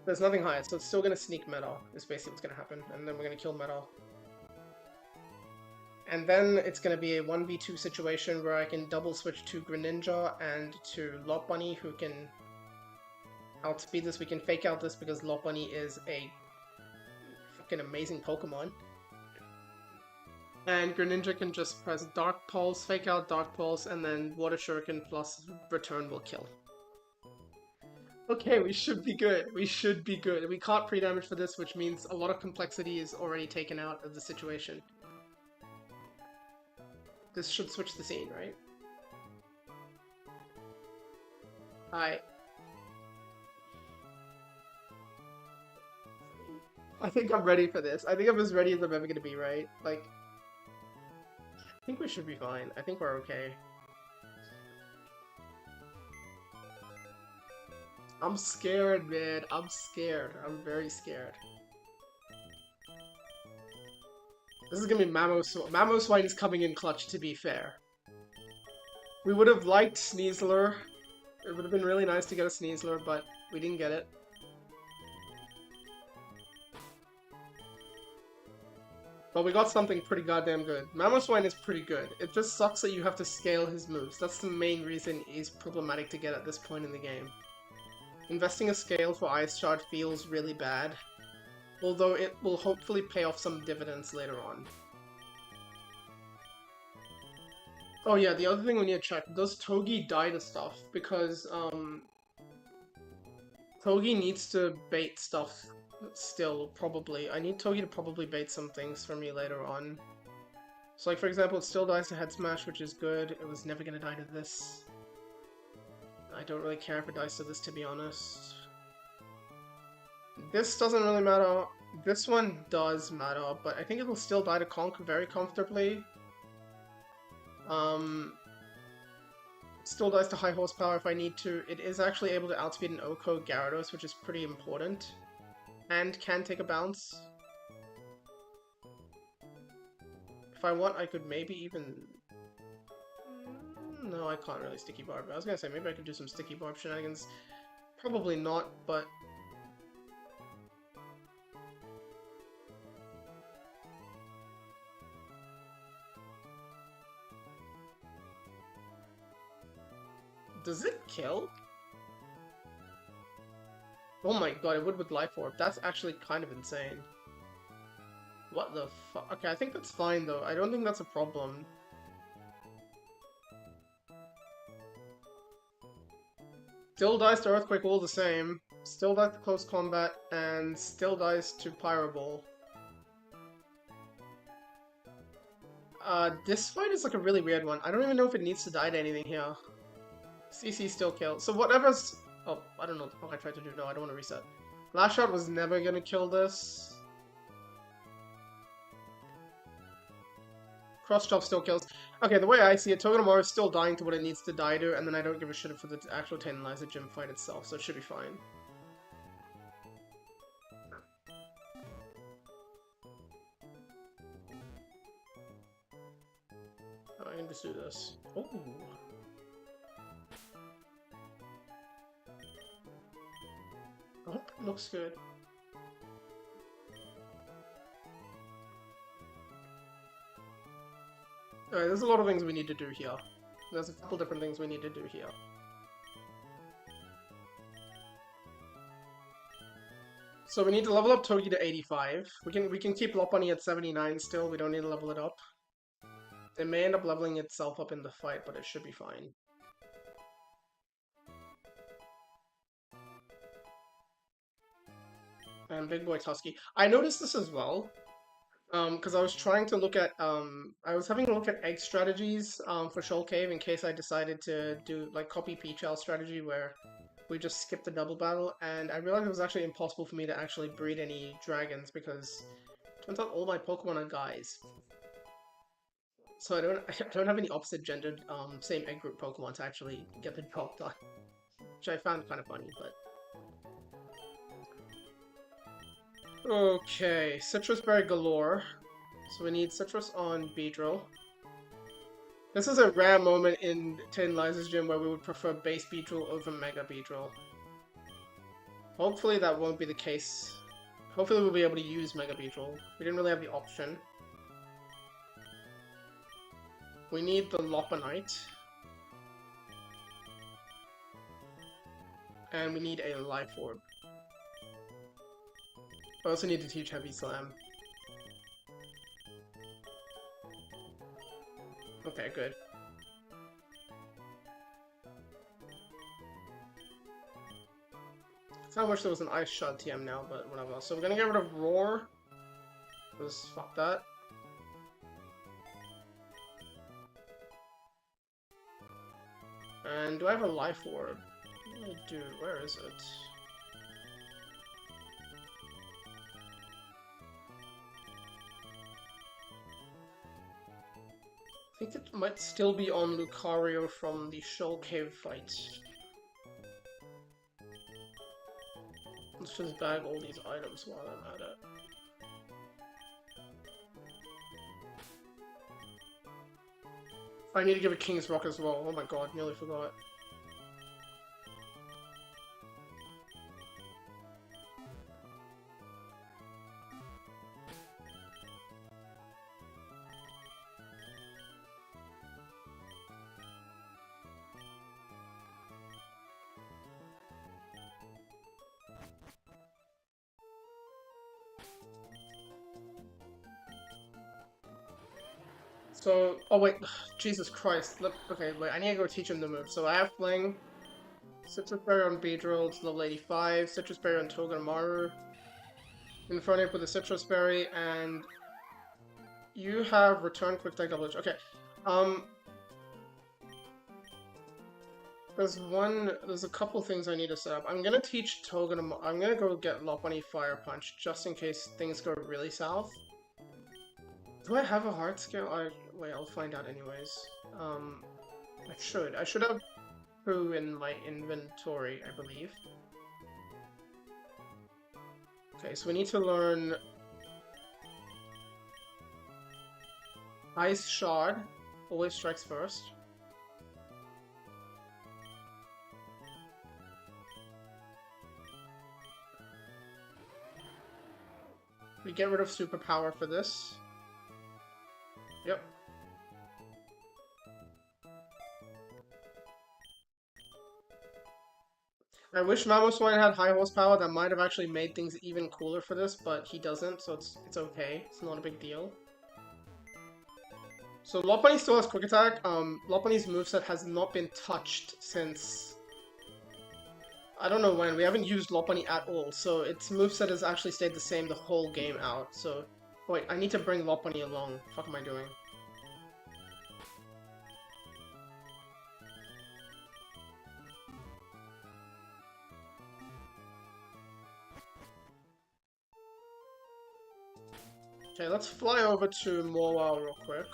there's nothing higher, so it's still gonna sneak Meta, is basically what's gonna happen, and then we're gonna kill Meta. And then it's gonna be a 1v2 situation where I can double switch to Greninja and to Lopunny, who can outspeed this. We can fake out this because Lopunny is a fucking amazing Pokemon. And Greninja can just press Dark Pulse, fake out Dark Pulse, and then Water Shuriken plus Return will kill. Okay, we should be good. We should be good. We caught pre-damage for this, which means a lot of complexity is already taken out of the situation. This should switch the scene, right? I think I'm ready for this. I think I'm as ready as I'm ever gonna be, right? Like, I think we should be fine. I think we're okay. I'm scared, man. I'm scared. I'm very scared. This is gonna be Mamoswine. Mamoswine is coming in clutch, to be fair. We would have liked Sneasler. It would have been really nice to get a Sneasler, but we didn't get it. But we got something pretty goddamn good. Mamoswine is pretty good. It just sucks that you have to scale his moves. That's the main reason he's problematic to get at this point in the game. Investing a scale for Ice Shard feels really bad, although it will hopefully pay off some dividends later on. Oh yeah, the other thing we need to check, does Togi die to stuff? Because, Togi needs to bait stuff still, probably. I need Togi to probably bait some things for me later on. So like, for example, it still dies to Head Smash, which is good. It was never gonna die to this. I don't really care if it dies to this, to be honest. This doesn't really matter. This one does matter, but I think it will still die to Conk very comfortably. Still dies to high horsepower if I need to. It is actually able to outspeed an Oko Gyarados, which is pretty important. And can take a bounce. If I want, I could maybe even... No, I can't really Sticky Barb. I was gonna say, maybe I could do some Sticky Barb shenanigans. Probably not, but... Does it kill? Oh my god, it would with Life Orb. That's actually kind of insane. What the fuck? Okay, I think that's fine though. I don't think that's a problem. Still dies to Earthquake all the same. Still dies to Close Combat, and still dies to Pyro Ball. This fight is like a really weird one. I don't even know if it needs to die to anything here. CC still kills. So whatever's... Oh, I don't know what the fuck I tried to do. No, I don't want to reset. Last Shot was never gonna kill this. cross chop still kills. Okay, the way I see it, Togedemaru is still dying to what it needs to die to, and then I don't give a shit for the actual Tate and Liza gym fight itself, so it should be fine. I can just do this. Oh. Oh, looks good. Alright, there's a lot of things we need to do here. There's a couple different things we need to do here. So we need to level up Togi to 85. We can keep Lopunny at 79 still, we don't need to level it up. It may end up leveling itself up in the fight, but it should be fine. And Big Boy Tusky. I noticed this as well. Because I was trying to look at, I was having a look at egg strategies, for Shoal Cave in case I decided to do, like, copy Peachal strategy where we just skip the double battle, and I realized it was actually impossible for me to actually breed any dragons because it turns out all my Pokemon are guys. So I don't have any opposite gendered, same egg group Pokemon to actually get the job done. Which I found kind of funny, but... Okay, Citrus Berry galore. So we need Citrus on Beedrill. This is a rare moment in Tate and Liza's gym where we would prefer base Beedrill over Mega Beedrill. Hopefully that won't be the case. Hopefully we'll be able to use Mega Beedrill. We didn't really have the option. We need the Lopunite. And we need a Life Orb. I also need to teach Heavy Slam. Okay, good. I kinda wish there was an Ice Shot TM now, but whatever. So we're gonna get rid of Roar. Because fuck that. And do I have a Life Orb? I do. Where is it? I think it might still be on Lucario from the Shoal Cave fight. Let's just bag all these items while I'm at it. I need to give a King's Rock as well. Oh my god, nearly forgot. So, oh wait, Jesus Christ. Look, okay, wait, I need to go teach him the move. So I have Fling, Citrus Berry on Beedrill, it's level 85, Citrus Berry on Togedemaru, Infernape with a Citrus Berry, and you have Return Quick Attack Double Edge. Okay, there's a couple things I need to set up. I'm gonna teach Togedemaru, I'm gonna go get Lopunny Fire Punch, just in case things go really south. Do I have a heart scale? Wait, I'll find out anyways. I should have two in my inventory, I believe. Okay, so we need to learn Ice Shard, always strikes first. We get rid of Superpower for this. Yep. I wish Mamoswine had high horsepower. That might have actually made things even cooler for this, but he doesn't, so it's okay. It's not a big deal. So Lopunny still has Quick Attack. Lopunny's moveset has not been touched since... I don't know when. We haven't used Lopunny at all, so its moveset has actually stayed the same the whole game out, so... Wait, I need to bring Lopunny along. What the fuck am I doing? Okay, let's fly over to Morwell real quick.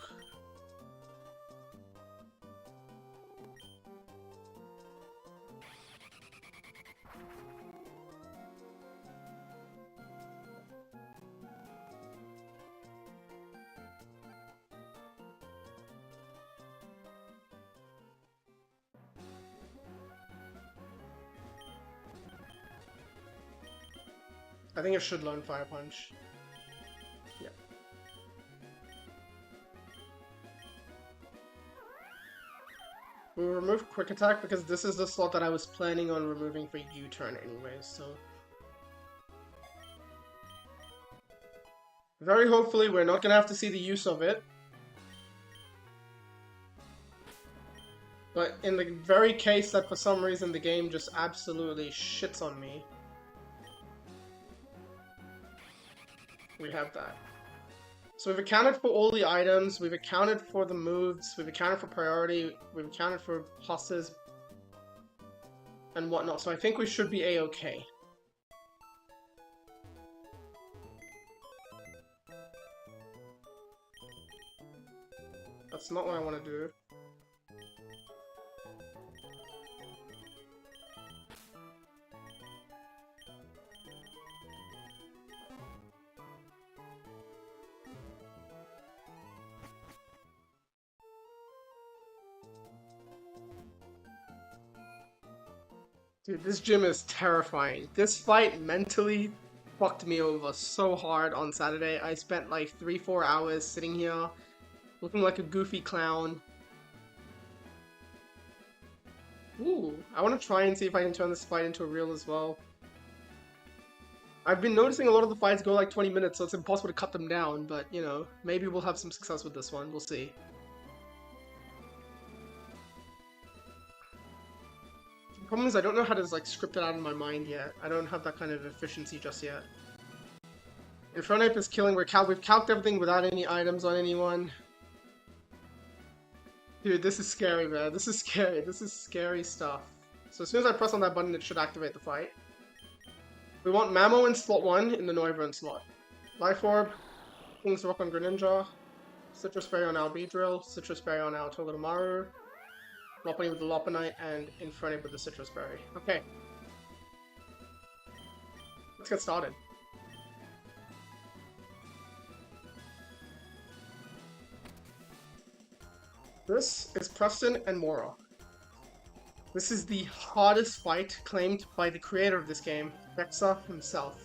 I think it should learn Fire Punch. Yeah. We'll remove Quick Attack because this is the slot that I was planning on removing for U-turn anyways, so... Very hopefully we're not gonna have to see the use of it. But in the very case that for some reason the game just absolutely shits on me, we have that. So we've accounted for all the items, we've accounted for the moves, we've accounted for priority, we've accounted for pluses and whatnot, so I think we should be a-okay. That's not what I want to do. Dude, this gym is terrifying. This fight mentally fucked me over so hard on Saturday. I spent like 3-4 hours sitting here, looking like a goofy clown. Ooh, I want to try and see if I can turn this fight into a reel as well. I've been noticing a lot of the fights go like 20 minutes, so it's impossible to cut them down, but, you know, maybe we'll have some success with this one. We'll see. The problem is I don't know how to like script it out in my mind yet. I don't have that kind of efficiency just yet. Infernape is killing. We've calced everything without any items on anyone. Dude, this is scary, man. This is scary. This is scary stuff. So as soon as I press on that button, it should activate the fight. We want Mamo in slot 1 in the Noivern slot. Life Orb, King's Rock on Greninja, Citrus Berry on Albedril, Citrus Berry on Togedemaru, Lopunny with the Lopunite, and Infernape with the Citrus Berry. Okay. Let's get started. This is Preston and Mora. This is the hardest fight claimed by the creator of this game, Vexa himself.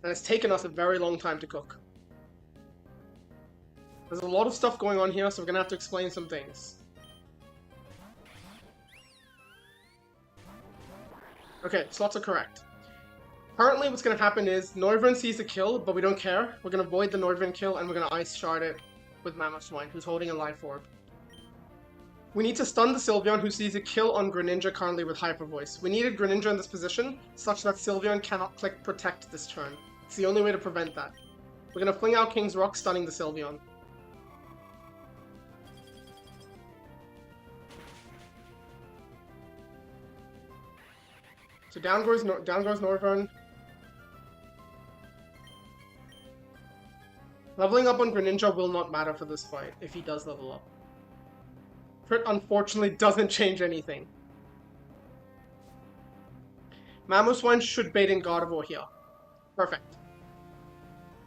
And it's taken us a very long time to cook. There's a lot of stuff going on here, so we're gonna have to explain some things. Okay, slots are correct. Currently what's gonna happen is Noivern sees a kill, but we don't care. We're gonna void the Noivern kill and we're gonna Ice Shard it with Mamoswine, who's holding a Life Orb. We need to stun the Sylveon, who sees a kill on Greninja currently with Hyper Voice. We needed Greninja in this position, such that Sylveon cannot click Protect this turn. It's the only way to prevent that. We're gonna fling out King's Rock, stunning the Sylveon. So down goes Noivern. Leveling up on Greninja will not matter for this fight, if he does level up. Crit, unfortunately, doesn't change anything. Mamoswine should bait in Gardevoir here. Perfect.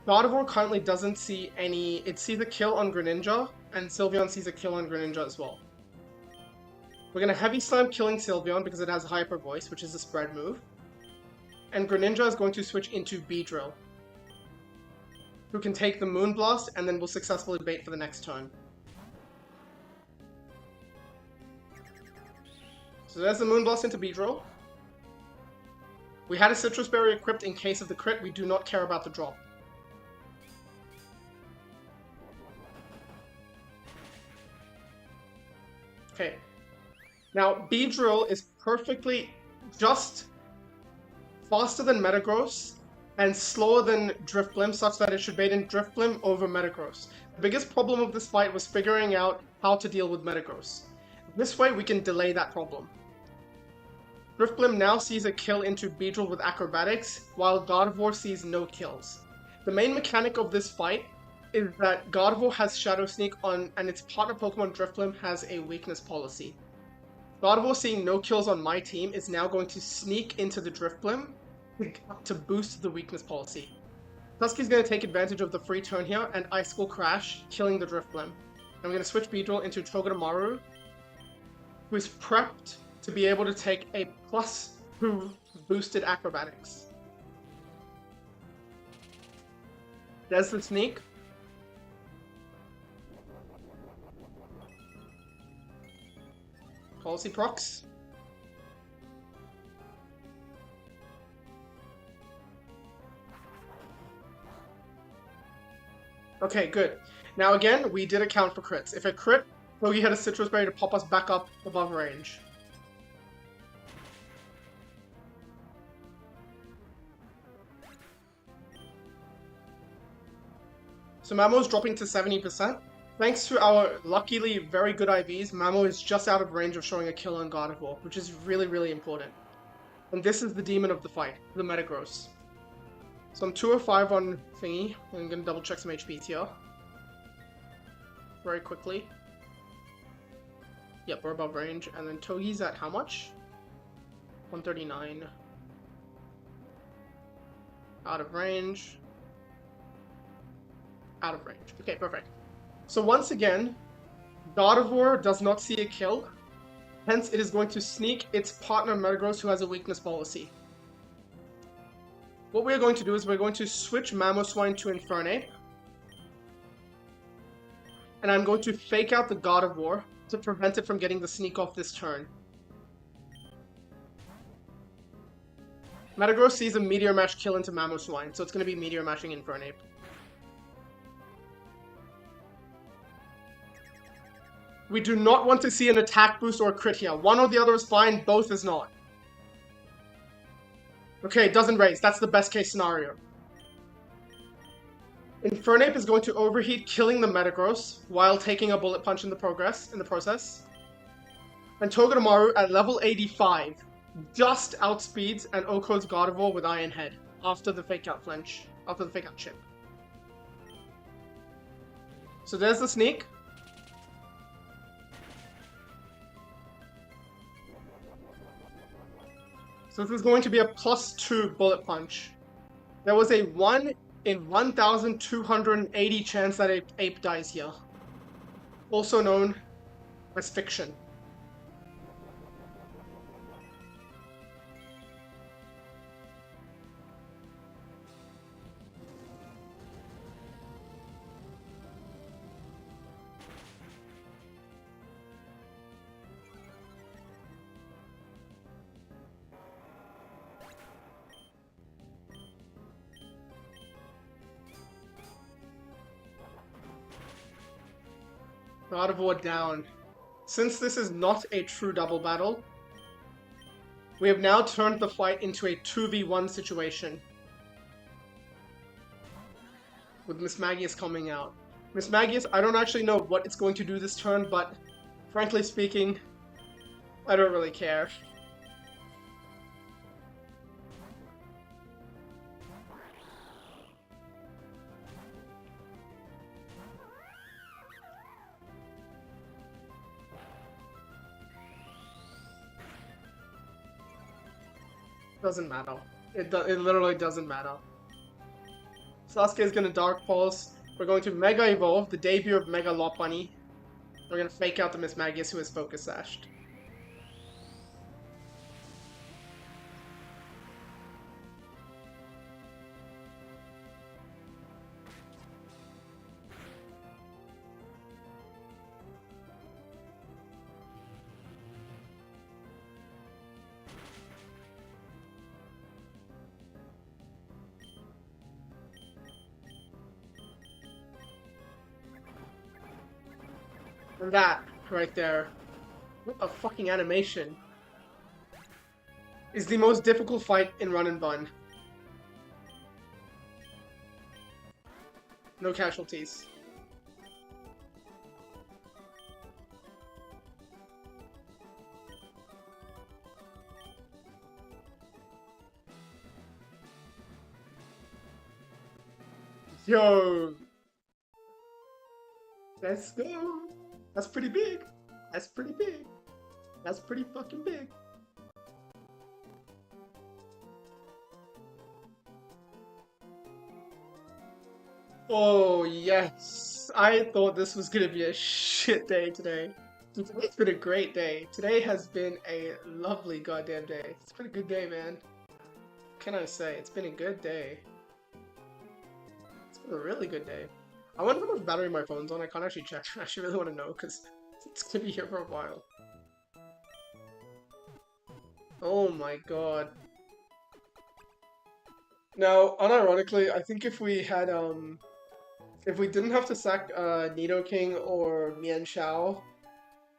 Gardevoir currently doesn't see any... It sees a kill on Greninja, and Sylveon sees a kill on Greninja as well. We're gonna Heavy Slam killing Sylveon because it has Hyper Voice, which is a spread move. And Greninja is going to switch into Beedrill, who can take the Moonblast and then will successfully bait for the next turn. So there's the Moonblast into Beedrill. We had a Citrus Berry equipped in case of the crit. We do not care about the drop. Okay. Now, Beedrill is perfectly just faster than Metagross and slower than Drifblim, such that it should bait in Drifblim over Metagross. The biggest problem of this fight was figuring out how to deal with Metagross. This way we can delay that problem. Drifblim now sees a kill into Beedrill with Acrobatics, while Gardevoir sees no kills. The main mechanic of this fight is that Gardevoir has Shadow Sneak on, and its partner Pokemon Drifblim has a weakness policy. Gardevoir seeing no kills on my team is now going to sneak into the Drifblim to boost the weakness policy. Tusky's going to take advantage of the free turn here and Icicle Crash, killing the Drifblim. And we're going to switch Beedrill into Togedemaru, who is prepped to be able to take a +2 boosted Acrobatics. There's the sneak. Policy procs. Okay, good. Now again, we did account for crits. If a crit, Togi had a citrus berry to pop us back up above range. So Mamo's dropping to 70%. Thanks to our luckily very good IVs, Mamo is just out of range of showing a kill on Gardevoir, which is really, really important. And this is the demon of the fight, the Metagross. So I'm 205 on thingy. I'm gonna double check some HPs here. Very quickly. Yep, we're above range. And then Togi's at how much? 139. Out of range. Out of range. Okay, perfect. So once again, Gardevoir does not see a kill. Hence, it is going to sneak its partner Metagross, who has a weakness policy. What we're going to do is we're going to switch Mamoswine to Infernape. And I'm going to fake out the Gardevoir to prevent it from getting the sneak off this turn. Metagross sees a Meteor Mash kill into Mamoswine, so it's going to be Meteor Mashing Infernape. We do not want to see an attack boost or a crit here. One or the other is fine, both is not. Okay, it doesn't raise. That's the best case scenario. Infernape is going to overheat, killing the Metagross while taking a bullet punch in the process. And Togedemaru at level 85 just outspeeds and OHKO's Gardevoir with Iron Head after the fake out flinch, after the fake out chip. So there's the sneak. So this is going to be a +2 bullet punch. There was a 1 in 1,280 chance that ape dies here. Also known as fiction. Gardevoir down. Since this is not a true double battle, we have now turned the fight into a 2v1 situation. With Mismagius coming out. Mismagius, I don't actually know what it's going to do this turn, but frankly speaking, I don't really care. Doesn't matter. It literally doesn't matter. Sasuke is going to Dark Pulse. We're going to Mega Evolve, the debut of Mega Lopunny. We're going to fake out the Mismagius who is Focus Sashed. And that, right there, what a fucking animation, is the most difficult fight in Run and Bun. No casualties. Yo! Let's go! That's pretty big. That's pretty big. That's pretty fucking big. Oh, yes. I thought this was gonna be a shit day today. Today's been a great day. Today has been a lovely goddamn day. It's been a good day, man. What can I say? It's been a good day. It's A really good day. I wonder how much battery my phone's on. I can't actually check. I actually really want to know because it's gonna be here for a while. Oh my god. Now, unironically, I think if we had if we didn't have to sack Nidoking or Mian Xiao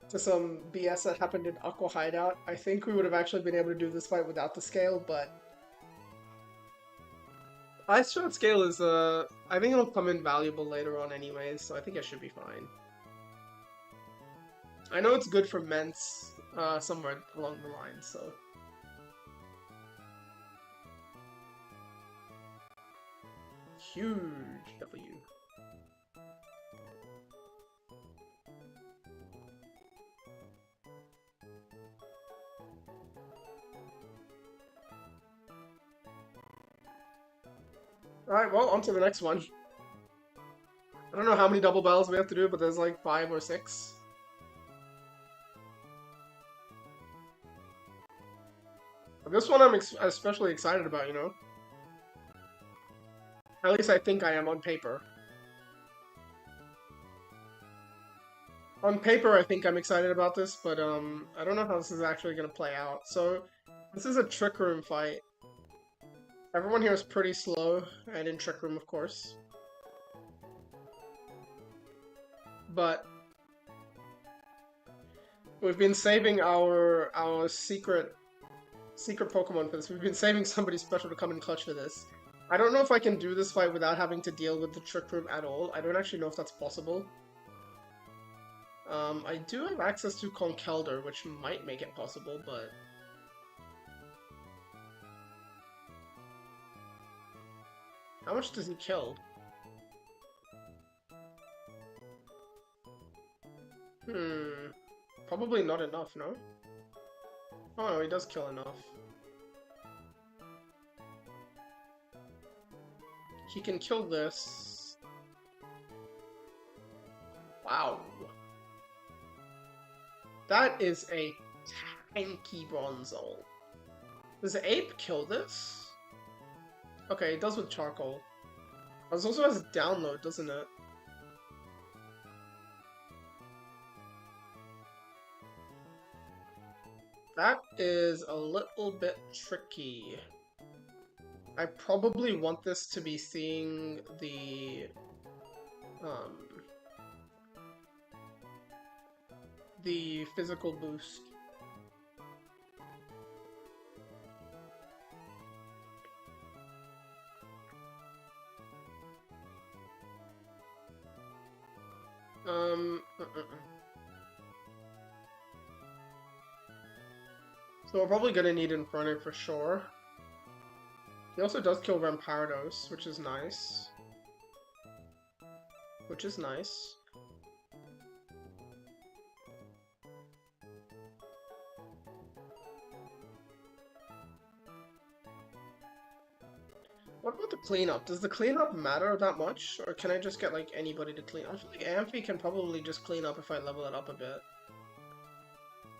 to some BS that happened in Aqua Hideout, I think we would have actually been able to do this fight without the scale, but Ice Shot scale is I think it'll come in valuable later on anyways, so I think it should be fine. I know it's good for Ments somewhere along the line, so. Huge W. Alright, well, on to the next one. I don't know how many double battles we have to do, but there's like 5 or 6. This one I'm especially excited about, you know? At least I think I am on paper. On paper, I think I'm excited about this, but I don't know how this is actually going to play out. So, this is a Trick Room fight. Everyone here is pretty slow, and in Trick Room, of course. But we've been saving our secret Pokemon for this. We've been saving somebody special to come in clutch for this. I don't know if I can do this fight without having to deal with the Trick Room at all. I don't actually know if that's possible. I do have access to Conkeldurr, which might make it possible, but... How much does he kill? Probably not enough, no? Oh no, he does kill enough. He can kill this. Wow. That is a tanky Bronzor. Does the ape kill this? Okay, it does with charcoal. It also has download, doesn't it? That is a little bit tricky. I probably want this to be seeing the physical boost. So we're probably gonna need Inferno for sure. He also does kill Rampardos, which is nice. Which is nice. What about the cleanup? Does the cleanup matter that much? Or can I just get like anybody to clean up? I feel like Amphi can probably just clean up if I level it up a bit.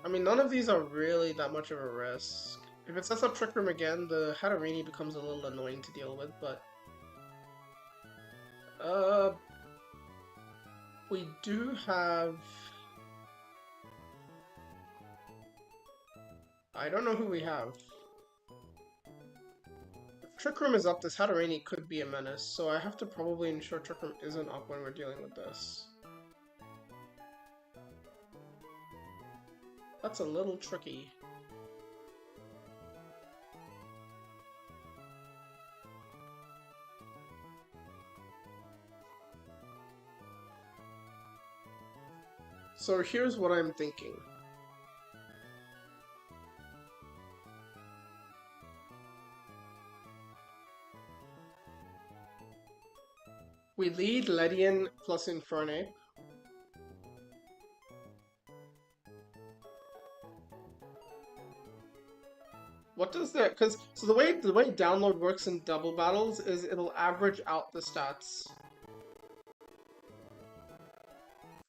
I mean, none of these are really that much of a risk. If it sets up Trick Room again, the Hatterene becomes a little annoying to deal with, but... we do have... I don't know who we have. If Trick Room is up, this Hatterene could be a menace, so I have to probably ensure Trick Room isn't up when we're dealing with this. That's a little tricky. So here's what I'm thinking. We lead Ledian plus Infernape. What does that? Because so the way download works in double battles is it'll average out the stats.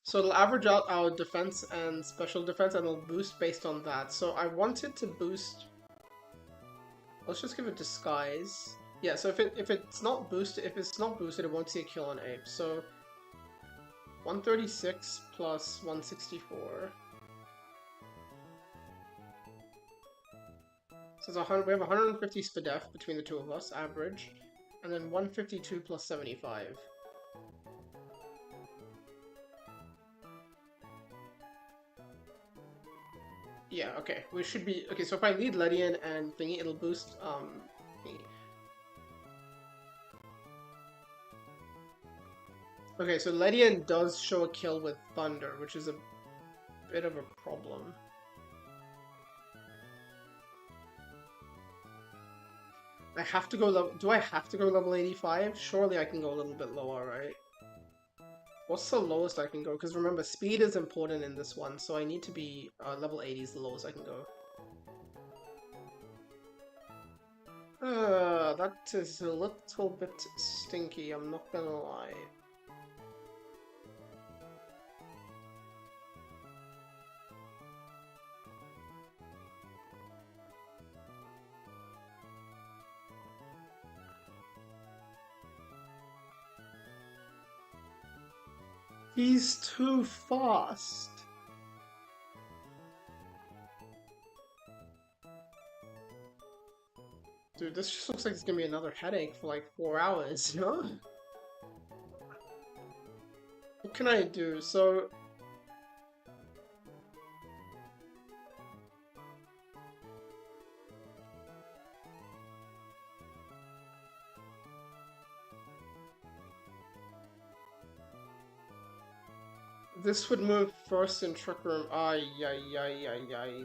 So it'll average out our defense and special defense, and it'll boost based on that. So I wanted to boost. Let's just give it Disguise. Yeah, so if it's not boosted, it won't see a kill on Ape. So 136 plus 164. So it's 100, we have 150 SPDEF between the two of us, average. And then 152 plus 75. Yeah, okay. We should be... Okay, so if I lead Ledian and thingy, it'll boost, thingy. Okay, so Ledian does show a kill with Thunder, which is a bit of a problem. I have to go level... Do I have to go level 85? Surely I can go a little bit lower, right? What's the lowest I can go? Because remember, speed is important in this one, so I need to be... level 80 is the lowest I can go. That is a little bit stinky, I'm not gonna lie. He's too fast. Dude, this just looks like it's gonna be another headache for like 4 hours, you know? What can I do? So... This would move first in Trick Room. Ay,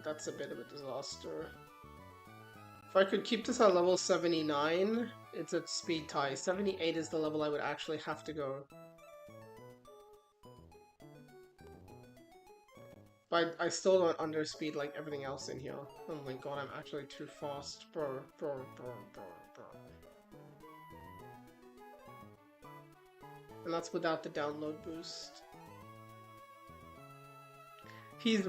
that's a bit of a disaster. If I could keep this at level 79, it's a speed tie. 78 is the level I would actually have to go. But I still don't underspeed like everything else in here. Oh my god, I'm actually too fast. Bro. And that's without the download boost. He's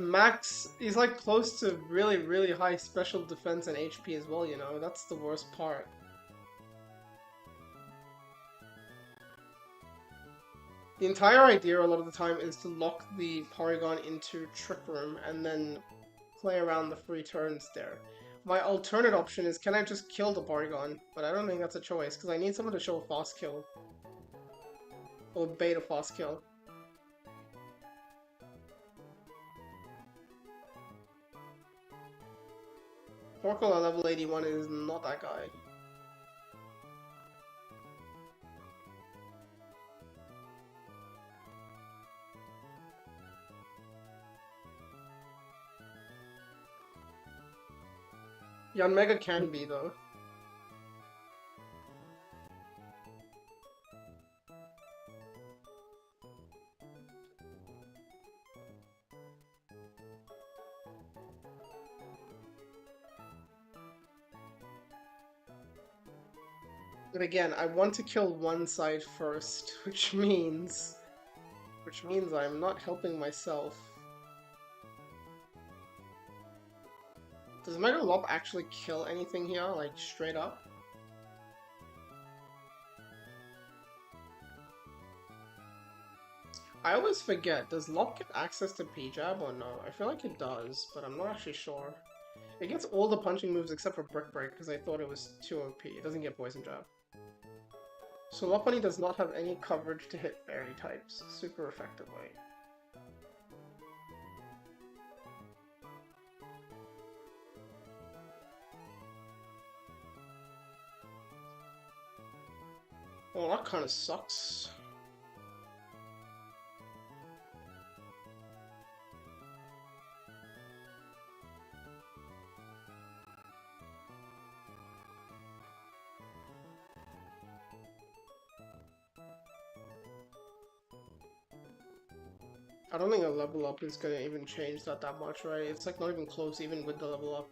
like close to really, really high special defense and HP as well, you know? That's the worst part. The entire idea a lot of the time is to lock the Porygon into Trick Room and then play around the free turns there. My alternate option is, can I just kill the Porygon? But I don't think that's a choice, because I need someone to show a fast kill. Or beta fast kill. Torkoal at level 81 is not that guy. Yanmega can be, though. But again, I want to kill one side first, which means I'm not helping myself. Does Mega Lop actually kill anything here, like straight up? I always forget, does Lop get access to P-Jab or no? I feel like it does, but I'm not actually sure. It gets all the punching moves except for Brick Break, because I thought it was too OP. It doesn't get Poison Jab. So Lopunny does not have any coverage to hit fairy types super effectively. Well, that kind of sucks. I don't think a level up is gonna even change that much, right? It's like not even close even with the level up.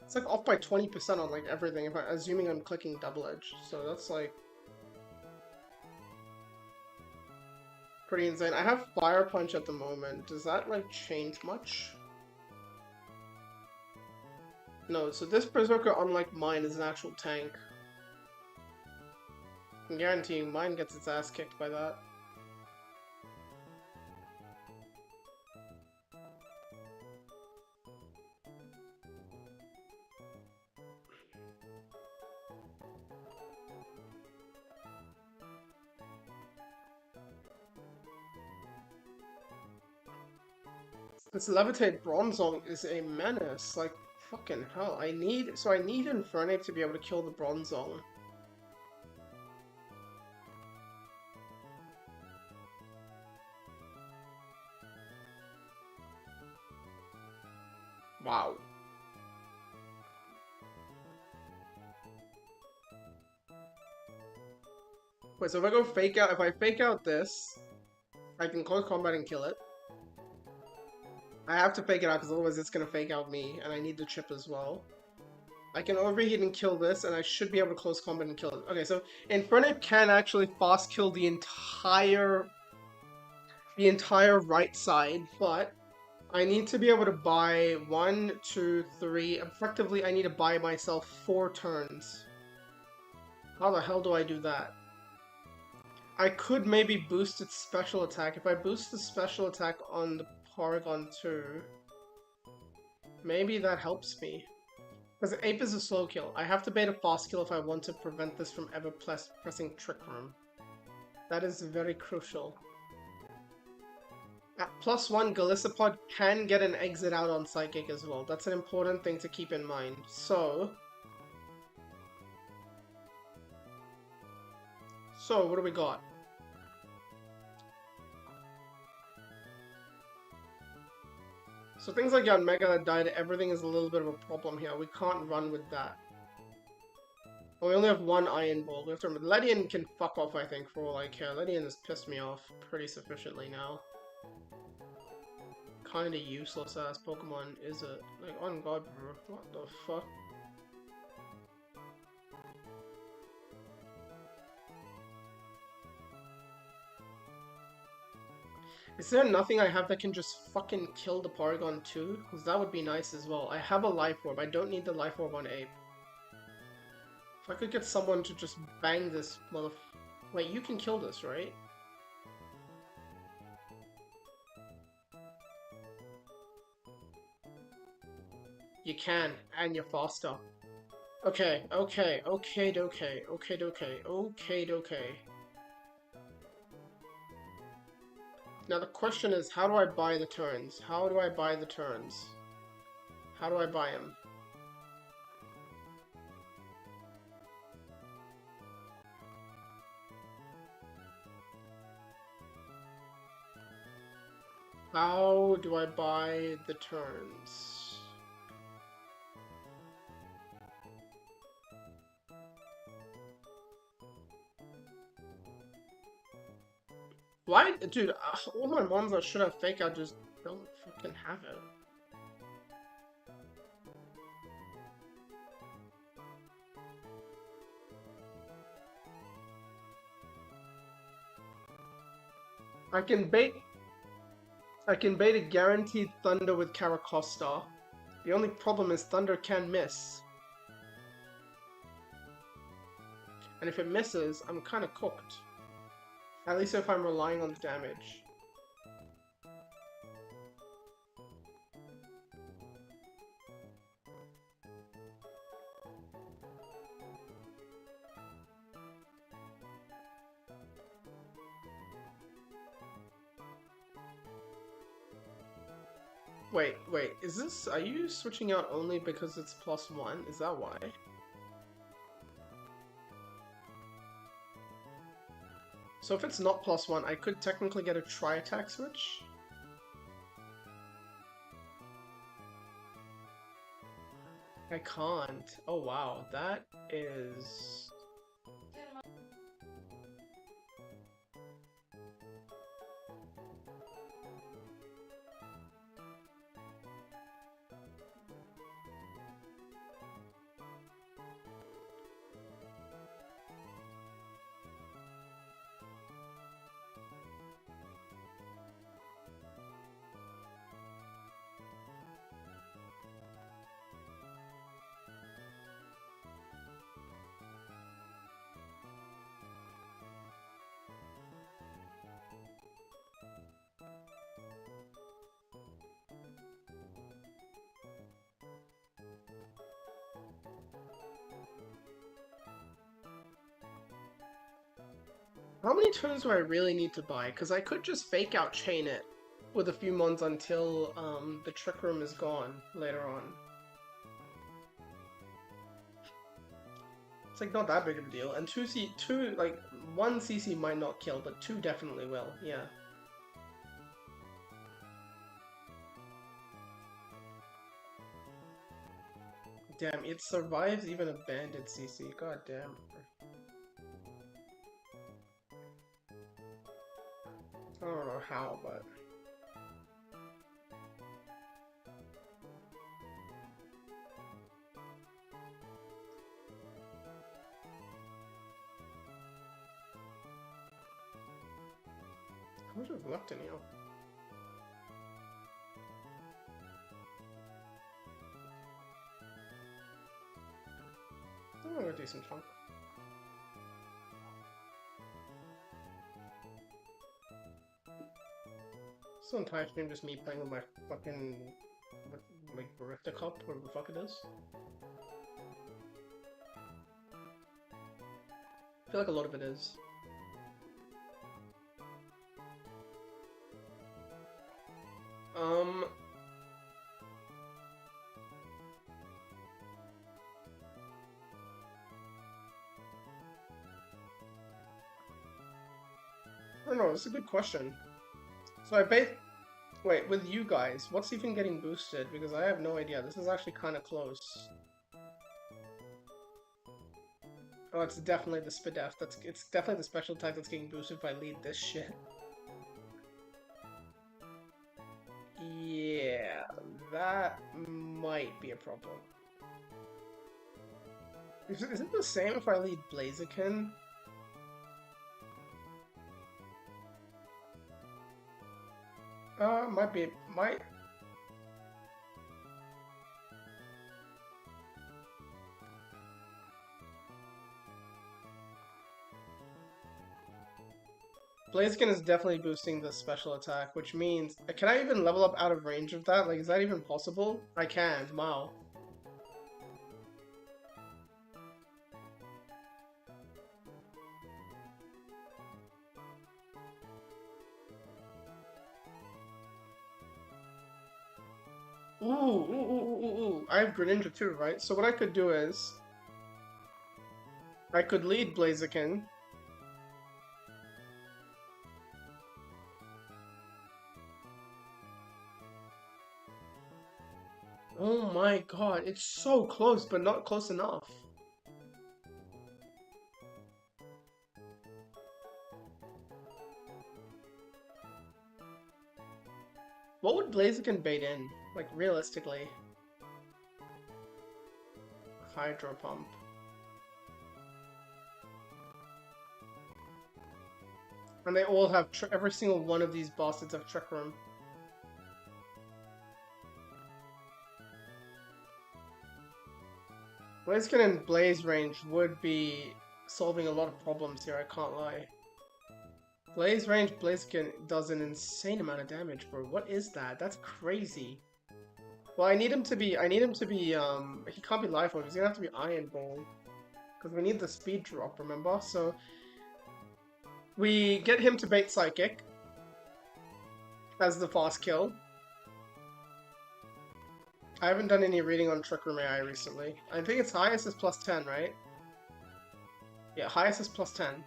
It's like off by 20% on like everything, if assuming I'm clicking double edge, so that's like pretty insane. I have Fire Punch at the moment. Does that like change much? No, so this Berserker, unlike mine, is an actual tank. I'm guaranteeing mine gets its ass kicked by that. This Levitate Bronzong is a menace, like, fucking hell. I need Infernape to be able to kill the Bronzong. Wow. Wait, so if I go fake out, if I fake out this, I can close combat and kill it. I have to fake it out because otherwise it's gonna fake out me, and I need the chip as well. I can overheat and kill this, and I should be able to close combat and kill it. Okay, so Infernape can actually fast kill the entire right side, but I need to be able to buy 1, 2, 3. Effectively, I need to buy myself 4 turns. How the hell do I do that? I could maybe boost its special attack. If I boost the special attack on the Porygon 2, maybe that helps me. Because Ape is a slow kill. I have to bait a fast kill if I want to prevent this from ever pressing Trick Room. That is very crucial. At +1, Golisopod can get an exit out on Psychic as well. That's an important thing to keep in mind. So what do we got? So things like Yanmega that died, everything is a little bit of a problem here. We can't run with that. Well, we only have 1 Iron Ball. We have to remember, Ledian can fuck off, I think, for all I care. Ledian has pissed me off pretty sufficiently now. Kinda useless ass Pokemon, is it? Like, on God, bro. What the fuck? Is there nothing I have that can just fucking kill the Porygon too? Because that would be nice as well. I have a Life Orb. I don't need the Life Orb on Ape. If I could get someone to just bang this Wait, you can kill this, right? You can, and you're faster. Okay. Now the question is, how do I buy the turns? How do I buy the turns? How do I buy them? How do I buy the turns? Why? Dude, all my ones that should have fake out just don't fucking have it. I can bait a guaranteed Thunder with Caracosta. The only problem is Thunder can miss. And if it misses, I'm kinda cooked. At least if I'm relying on the damage. Wait, is this, are you switching out only because it's +1? Is that why? So if it's not +1, I could technically get a Tri-Attack switch? I can't. Oh wow, that is... How many turns do I really need to buy? Because I could just fake out chain it with a few mons until the trick room is gone later on. It's like not that big of a deal. And like 1 CC might not kill, but 2 definitely will. Yeah. Damn, it survives even a banded CC. God damn. I don't know how, but how much is left in you? Oh, a decent chunk. This entire stream just me playing with my fucking like Barista cup, whatever the fuck it is. I feel like a lot of it is. I don't know, it's a good question. So I bet. Wait, with you guys, what's even getting boosted? Because I have no idea. This is actually kind of close. Oh, it's definitely the Spidef. It's definitely the special type that's getting boosted if I lead this shit. Yeah, that might be a problem. Is it the same if I lead Blaziken? Might. Blaziken is definitely boosting the special attack, which means... Can I even level up out of range of that? Like, is that even possible? I can, wow. Ooh. I have Greninja too, right? So what I could do is... I could lead Blaziken. Oh my god, it's so close, but not close enough. What would Blaziken bait in? Like, realistically? Hydro Pump. And they all have... Every single one of these bosses have Trick Room. Blaziken and Blaze range would be solving a lot of problems here, I can't lie. Blaze range Blaziken does an insane amount of damage, bro. What is that? That's crazy. Well, I need him to be, he can't be Life Orb, he's gonna have to be Iron Ball. Because we need the speed drop, remember? So, we get him to bait Psychic as the fast kill. I haven't done any reading on Trick Room AI recently. I think its highest is plus 10, right? Yeah, highest is plus 10.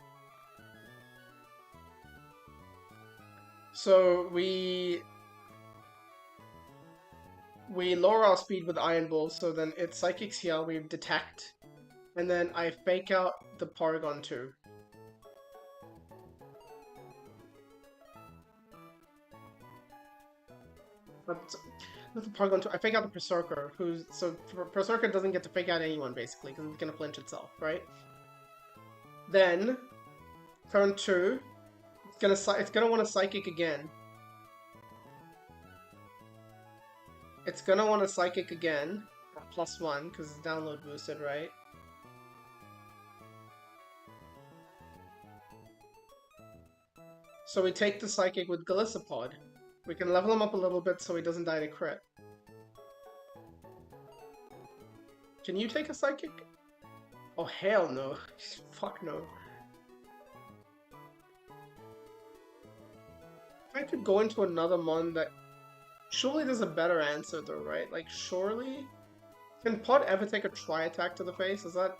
So we lower our speed with Iron Ball, so then its Psychic's here, we detect, and then I fake out the Porygon too. Not the Porygon 2, I fake out the Berserker, so Berserker doesn't get to fake out anyone, basically, because it's gonna flinch itself, right? Then, turn 2, it's gonna want to Psychic again. It's gonna want to Psychic again, at +1, because it's download boosted, right? So we take the Psychic with Golisopod. We can level him up a little bit so he doesn't die to crit. Can you take a Psychic? Oh, hell no. Fuck no. I could go into another mon that... Surely there's a better answer though, right? Like, surely... Can Pod ever take a tri-attack to the face? Is that...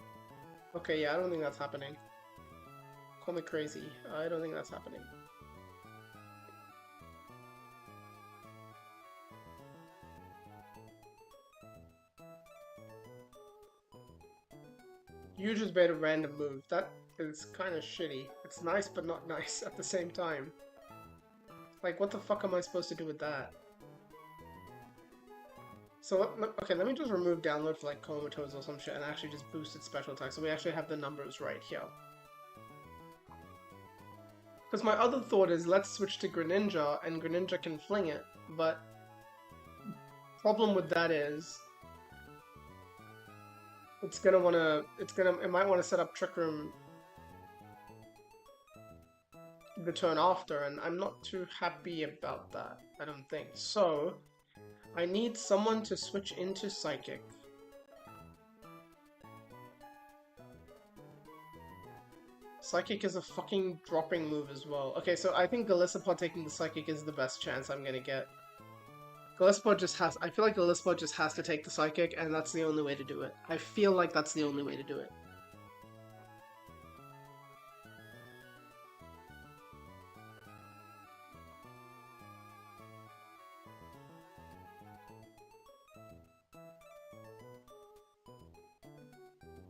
Okay, yeah, I don't think that's happening. Call me crazy. I don't think that's happening. You just made a random move. That is kind of shitty. It's nice, but not nice at the same time. Like, what the fuck am I supposed to do with that? So, okay, let me just remove download for, like, Comatose or some shit and actually just boost its special attack, so we actually have the numbers right here. Because my other thought is, let's switch to Greninja, and Greninja can fling it, but... Problem with that is... It might want to set up Trick Room the turn after, and I'm not too happy about that, I don't think. So, I need someone to switch into Psychic. Psychic is a fucking dropping move as well. Okay, so I think Golisopod taking the Psychic is the best chance I'm gonna get. Golisopod just has... I feel like Golisopod just has to take the Psychic, and that's the only way to do it. I feel like that's the only way to do it.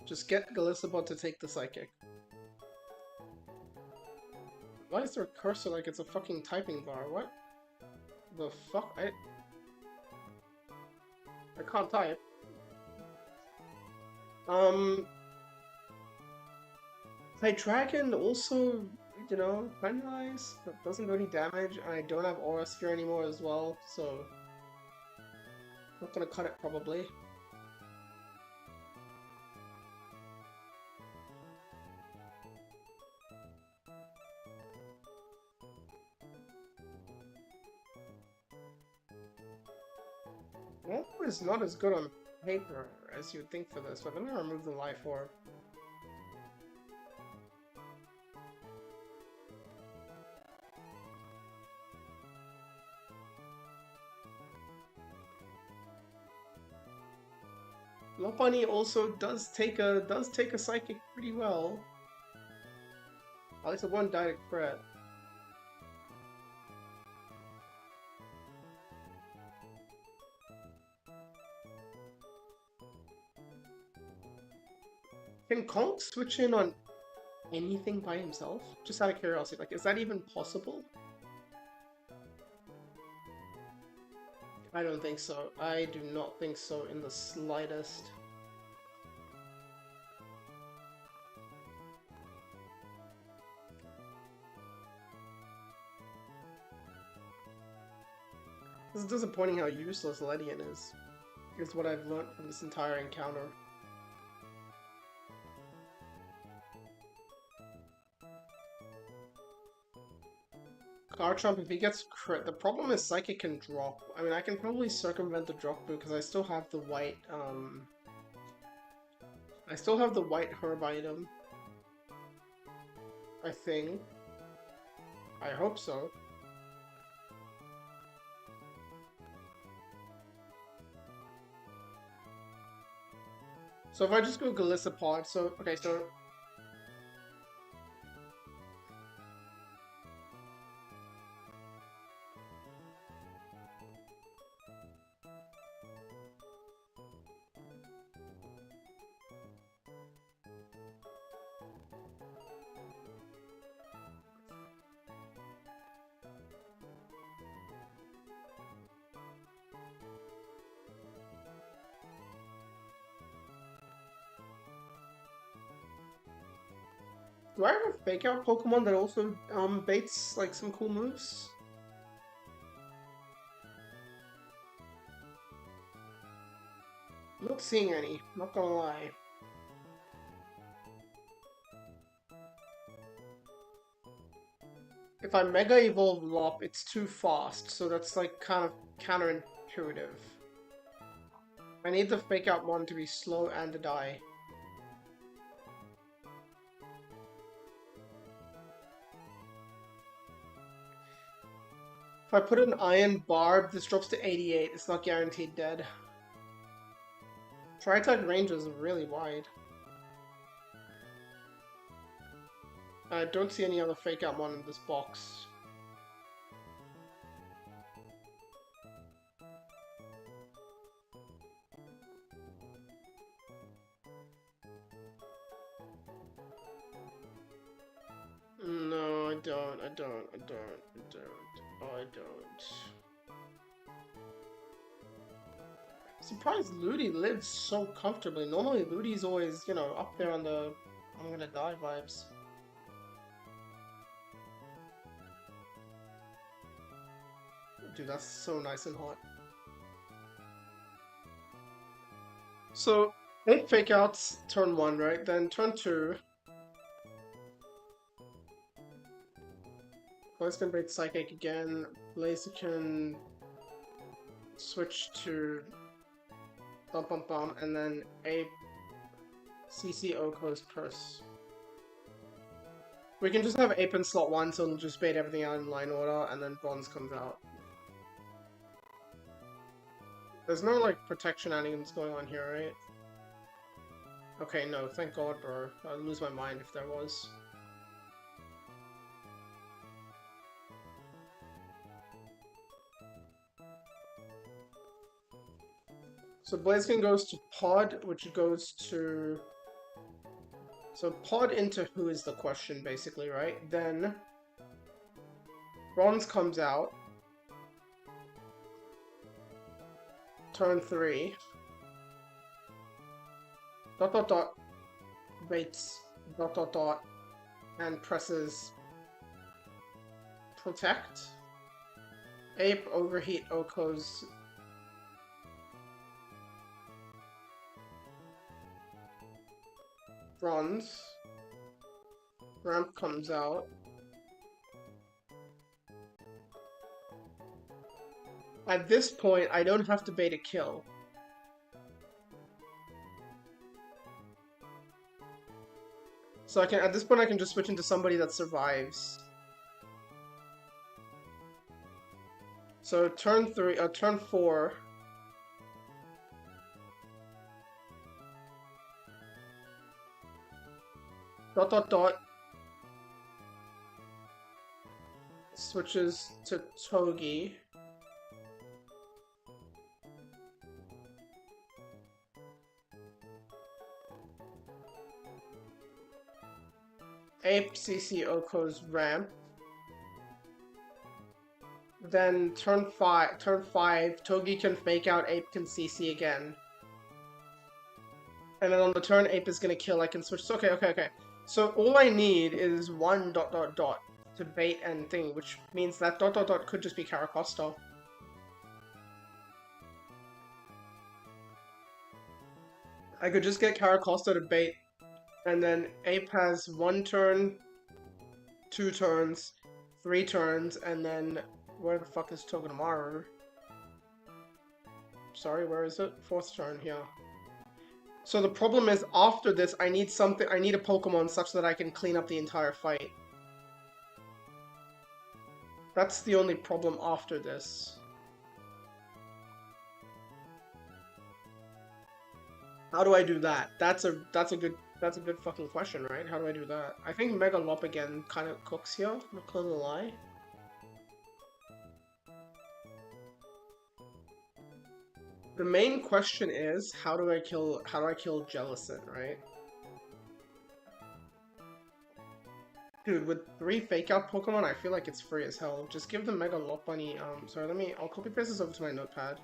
Just get Golisopod to take the Psychic. Why is there a cursor like it's a fucking typing bar? What the fuck? I can't type. Dragon also, you know, penalize, but doesn't do any damage, and I don't have Aura Sphere anymore as well, so not gonna cut it probably. Walmart is not as good on paper as you'd think for this, but let me remove the Life Orb. Lopunny also does take a Psychic pretty well. At least it one direct threat. Can Conk switch in on anything by himself? Just out of curiosity, like, is that even possible? I don't think so. I do not think so in the slightest. This is disappointing how useless Ledian is what I've learned from this entire encounter. Garchomp, if he gets crit, the problem is Psychic can drop. I mean, I can probably circumvent the drop because I still have the white, I still have the white herb item. I think. I hope so. So if I just go Golisopod, so, okay, so... Do I have a fake out Pokemon that also baits like some cool moves? I'm not seeing any, not gonna lie. If I Mega Evolve Lop, it's too fast, so that's like kind of counterintuitive. I need the fake out one to be slow and to die. If I put an iron barb, this drops to 88. It's not guaranteed dead. Tri-attack range is really wide. I don't see any other fake out one in this box. No, I don't. Oh, I don't. Surprised Ludi lives so comfortably. Normally Ludi's always, you know, up there on the I'm gonna die vibes. Dude, that's so nice and hot. So, 8 fake outs turn 1, right? Then turn 2. Blaze can bait Psychic again. Blaze can switch to Bum Bum Bum, and then Ape CC Oko's Curse. We can just have Ape in slot 1, so it'll just bait everything out in line order, and then Bronze comes out. There's no, like, protection shenanigans going on here, right? Okay, no, thank God, bro. I'd lose my mind if there was. So Blaziken goes to Pod, which goes to... So Pod into who is the question, basically, right? Then Bronze comes out. Turn 3. ... Waits ... and presses Protect. Ape overheat Oko's Bronze. Ramp comes out. At this point, I don't have to bait a kill. So I can, at this point, I can just switch into somebody that survives. So turn 4. Switches to Togi. Ape CC Oko's Ramp. Then turn 5, Togi can fake out, Ape can CC again. And then on the turn Ape is gonna kill, I can switch. So, okay. So all I need is one ... to bait and thing, which means that ... could just be Caracosta. I could just get Caracosta to bait, and then Ape has 1 turn, 2 turns, 3 turns, and then where the fuck is Togedemaru? Sorry, where is it? 4th turn here. So the problem is, after this, I need a Pokemon such that I can clean up the entire fight. That's the only problem after this. How do I do that? That's a good fucking question, right? How do I do that? I think Mega Lop again kind of cooks here, not gonna lie. The main question is, how do I kill Jellicent, right? Dude, with 3 fake out Pokemon, I feel like it's free as hell. Just give the Mega Lopunny, sorry, I'll copy paste this over to my notepad.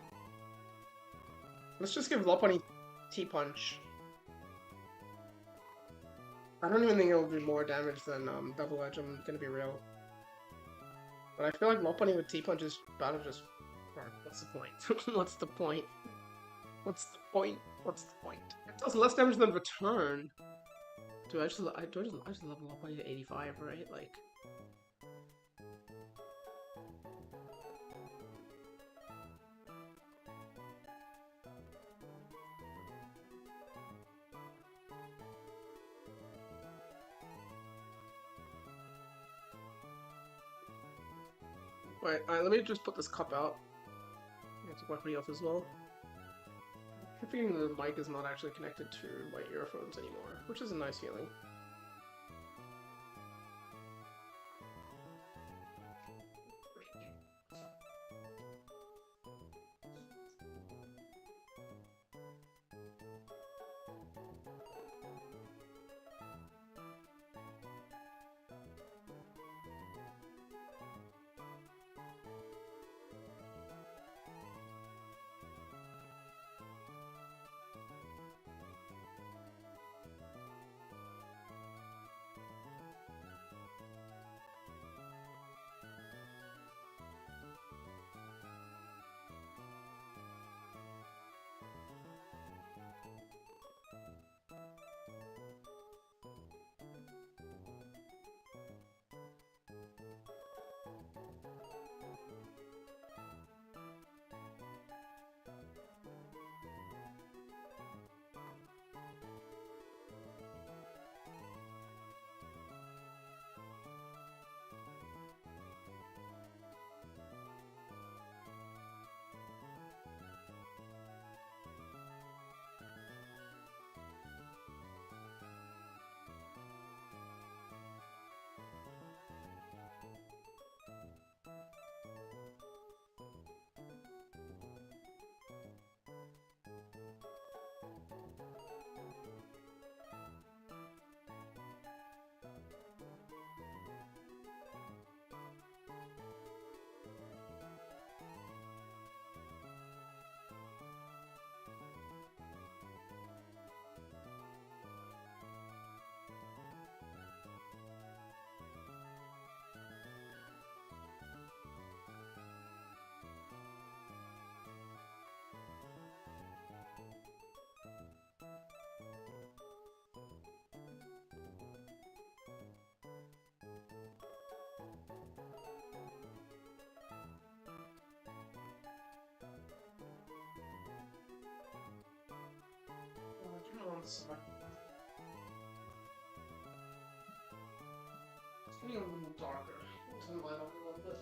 Let's just give Lopunny T-Punch. I don't even think it'll do more damage than Double Edge, I'm gonna be real. But I feel like Lopunny with T-Punch is about to just... What's the point? What's the point? What's the point? What's the point? It does less damage than Return. Dude, I just level up to 85, right? Like... Wait, let me just put this cup out. I have to wipe it off as well. I keep thinking the mic is not actually connected to my earphones anymore, which is a nice feeling. It's getting a little darker. Turn the light on a little bit.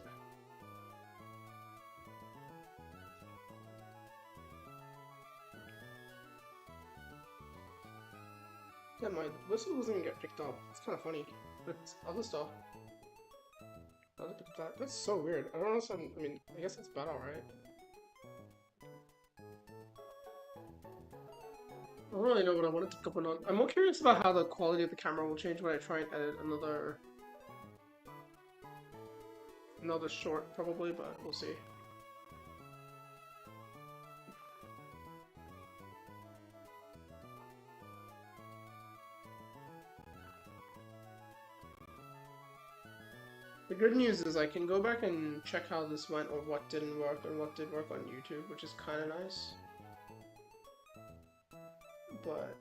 Yeah, my whistle doesn't even get picked up. It's kind of funny. But other stuff. Other pick up that. That's so weird. I don't understand. I mean, I guess it's better, right? I don't really know what I wanted to pick up on. I'm more curious about how the quality of the camera will change when I try and edit another short, probably, but we'll see. The good news is I can go back and check how this went or what didn't work and what did work on YouTube, which is kind of nice. But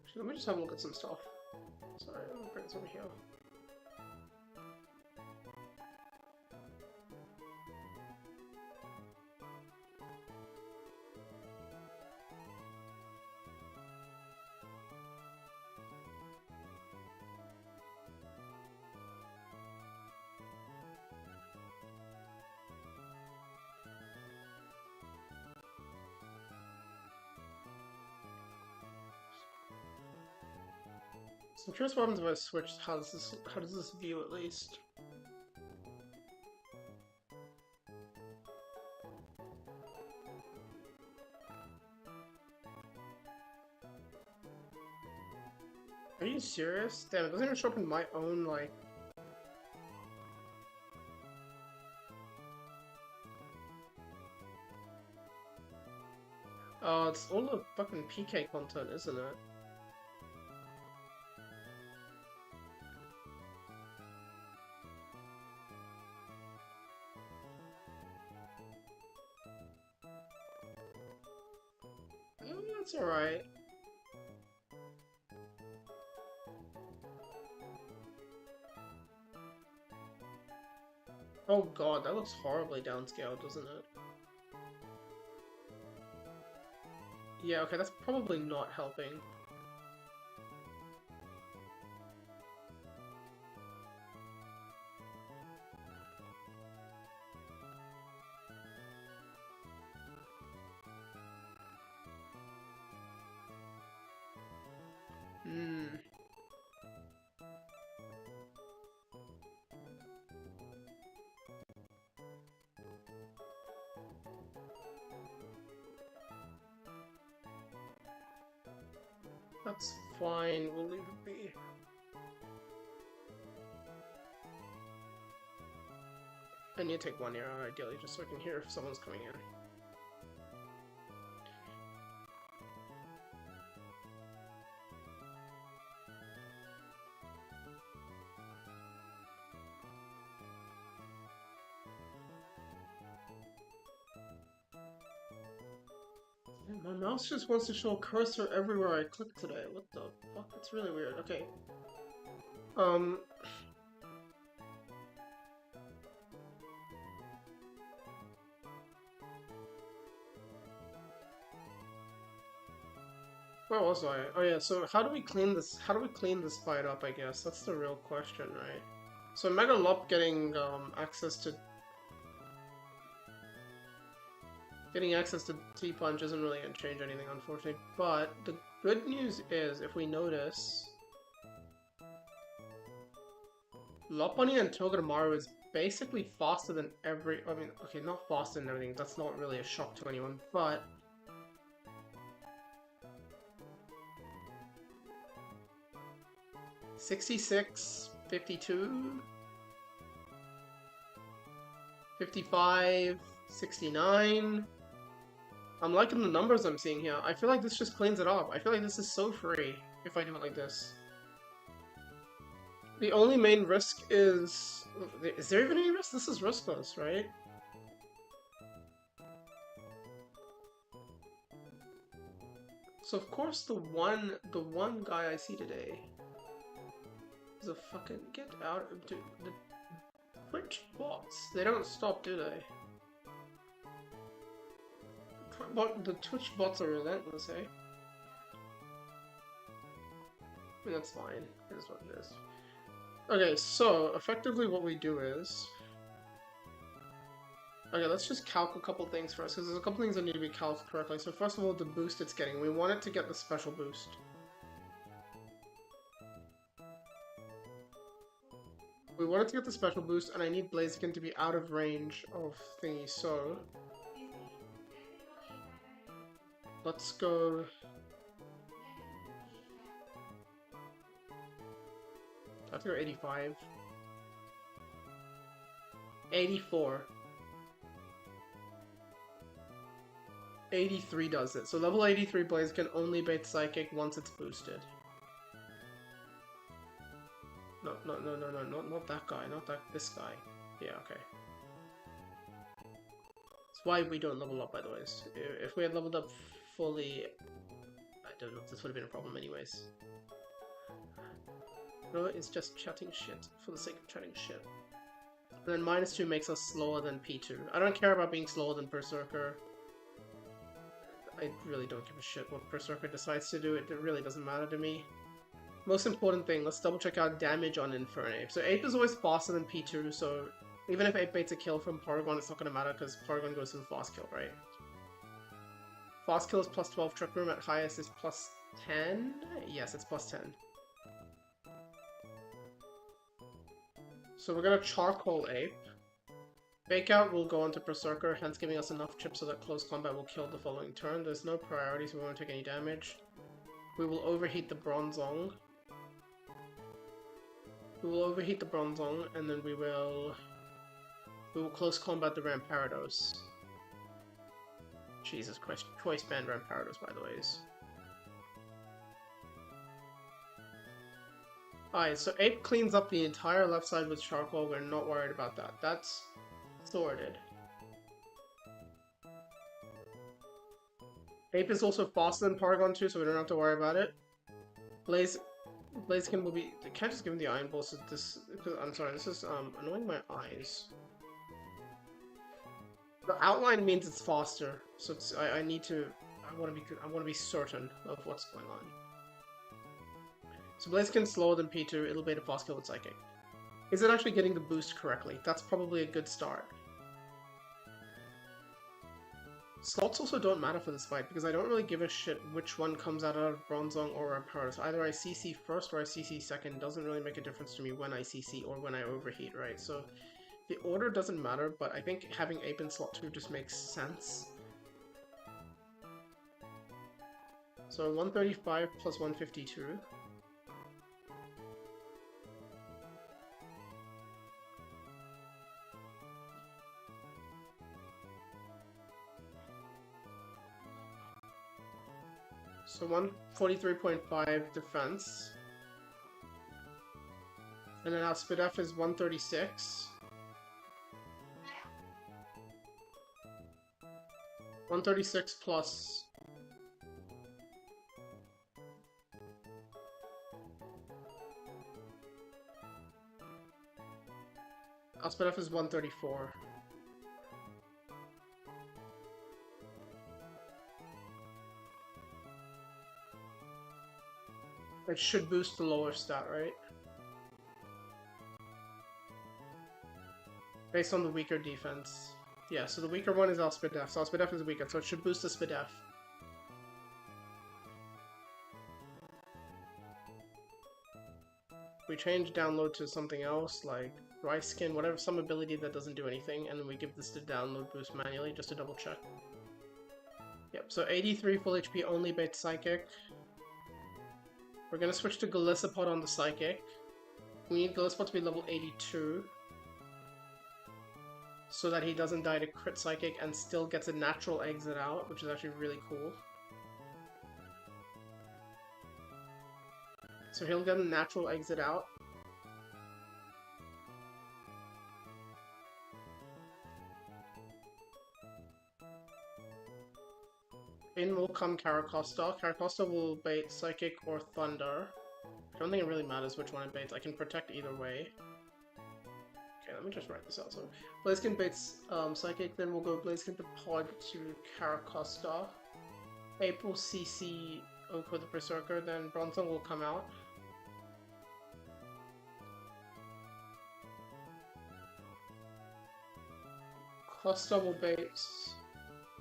actually, let me just have a look at some stuff. Sorry, I'm gonna bring this over here. So I'm curious what happens if I switch. How does this view at least? Are you serious? Damn, it doesn't even show up in my own, like... Oh, it's all the fucking PK content, isn't it? That's alright. Oh god, that looks horribly downscaled, doesn't it? Yeah, okay, that's probably not helping. That's fine, we'll leave it be. I need to take 1 year out, ideally, just so I can hear if someone's coming in. My mouse just wants to show a cursor everywhere I click today. What the fuck? It's really weird. Okay. Where was I? Oh yeah, so how do we clean this? How do we clean this fight up, I guess? That's the real question, right? So Mega Lop getting access to T-Punch isn't really gonna change anything, unfortunately. But the good news is, if we notice, Lopunny and Togedemaru is basically faster than I mean, okay, not faster than everything, that's not really a shock to anyone, but... $66, $52, $55, $69... I'm liking the numbers I'm seeing here. I feel like this just cleans it up. I feel like this is so free if I do it like this. The only main risk is... Is there even any risk? This is riskless, right? So of course the one guy I see today is a fucking... Get out of... Dude, the Twitch bots, they don't stop, do they? But the Twitch bots are relentless, eh? I mean, that's fine. It is what it is. Okay, so effectively what we do is... Okay, let's just calc a couple things first, because there's a couple things that need to be calced correctly. So first of all, the boost it's getting. We want it to get the special boost. We want it to get the special boost, and I need Blaziken to be out of range of thingy, so... Let's go... I have to go 85. 84. 83 does it. So level 83 Blaziken only bait Psychic once it's boosted. No, not that guy, not this guy. Yeah, okay. That's why we don't level up, by the way. If we had leveled up fully, I don't know if this would have been a problem anyways. No, it's just chatting shit for the sake of chatting shit. And then -2 makes us slower than P2. I don't care about being slower than Berserker. I really don't give a shit what Berserker decides to do. It really doesn't matter to me. Most important thing, let's double check out damage on Infernape. So Ape is always faster than P2, so even if Ape baits a kill from Porygon, it's not going to matter because Porygon goes to the fast kill, right? Fast kill is plus 12, Trick Room at highest is plus 10? Yes, it's plus 10. So we're going to Charcoal Ape. Fake Out will go onto Berserker, hence giving us enough chips so that close combat will kill the following turn. There's no priority, so we won't take any damage. We will overheat the Bronzong. And then we will close combat the Ramparados. Jesus Christ, choice band Ramparados, by the ways. Alright, so Ape cleans up the entire left side with Charcoal. We're not worried about that. That's sorted. Ape is also faster than Porygon too, so we don't have to worry about it. Blaziken will be... I can't just give him the Iron Ball, so this... I'm sorry, this is annoying my eyes. The outline means it's faster, so it's, I need to... I want to be certain of what's going on. So Blaziken's slower than P2, it'll bait a fast kill with Psychic. Is it actually getting the boost correctly? That's probably a good start. Slots also don't matter for this fight, because I don't really give a shit which one comes out of Bronzong or Rampardos. Either I CC first or I CC second doesn't really make a difference to me when I CC or when I overheat, right? So the order doesn't matter, but I think having Ape in slot 2 just makes sense. So 135 plus 152. So 143.5 defense. And then our speed F is 136. 136 plus... Our speed F is 134. It should boost the lower stat, right? Based on the weaker defense. Yeah, so the weaker one is Alspidef. So Alspidef is weaker, so it should boost the Spidef. We change download to something else, like Rice Skin, whatever, some ability that doesn't do anything, and then we give this to download boost manually, just to double check. Yep, so 83 full HP only bait Psychic. We're gonna switch to Galissapod on the Psychic. We need Galissapod to be level 82. So that he doesn't die to crit Psychic and still gets a natural exit out, which is actually really cool. So he'll get a natural exit out. In will come Caracosta. Caracosta will bait Psychic or Thunder. I don't think it really matters which one it baits. I can protect either way. Okay, let me just write this out. So Blaziken baits Psychic, then we'll go Blaziken to Pod to Caracosta. April CC Oko the Berserker, then Bronzong will come out. Costa will bait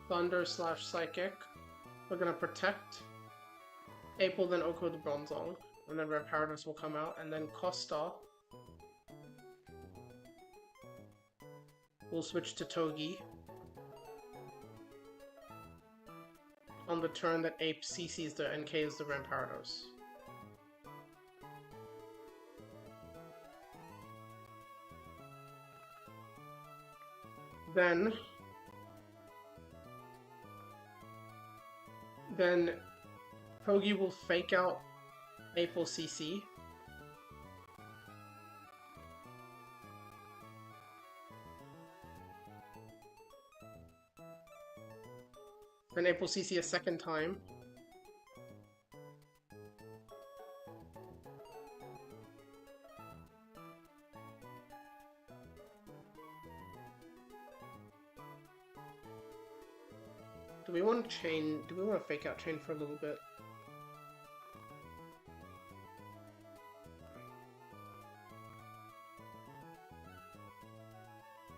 Thunder / Psychic. We're gonna protect April, then Oko the Bronzong. And then Red Paradise will come out, and then Costa will switch to Togi on the turn that Ape CCs the NKs the Ramparados. Then Togi will fake out April CC. Then April CC a second time. Do we want to chain? Do we want to fake out chain for a little bit?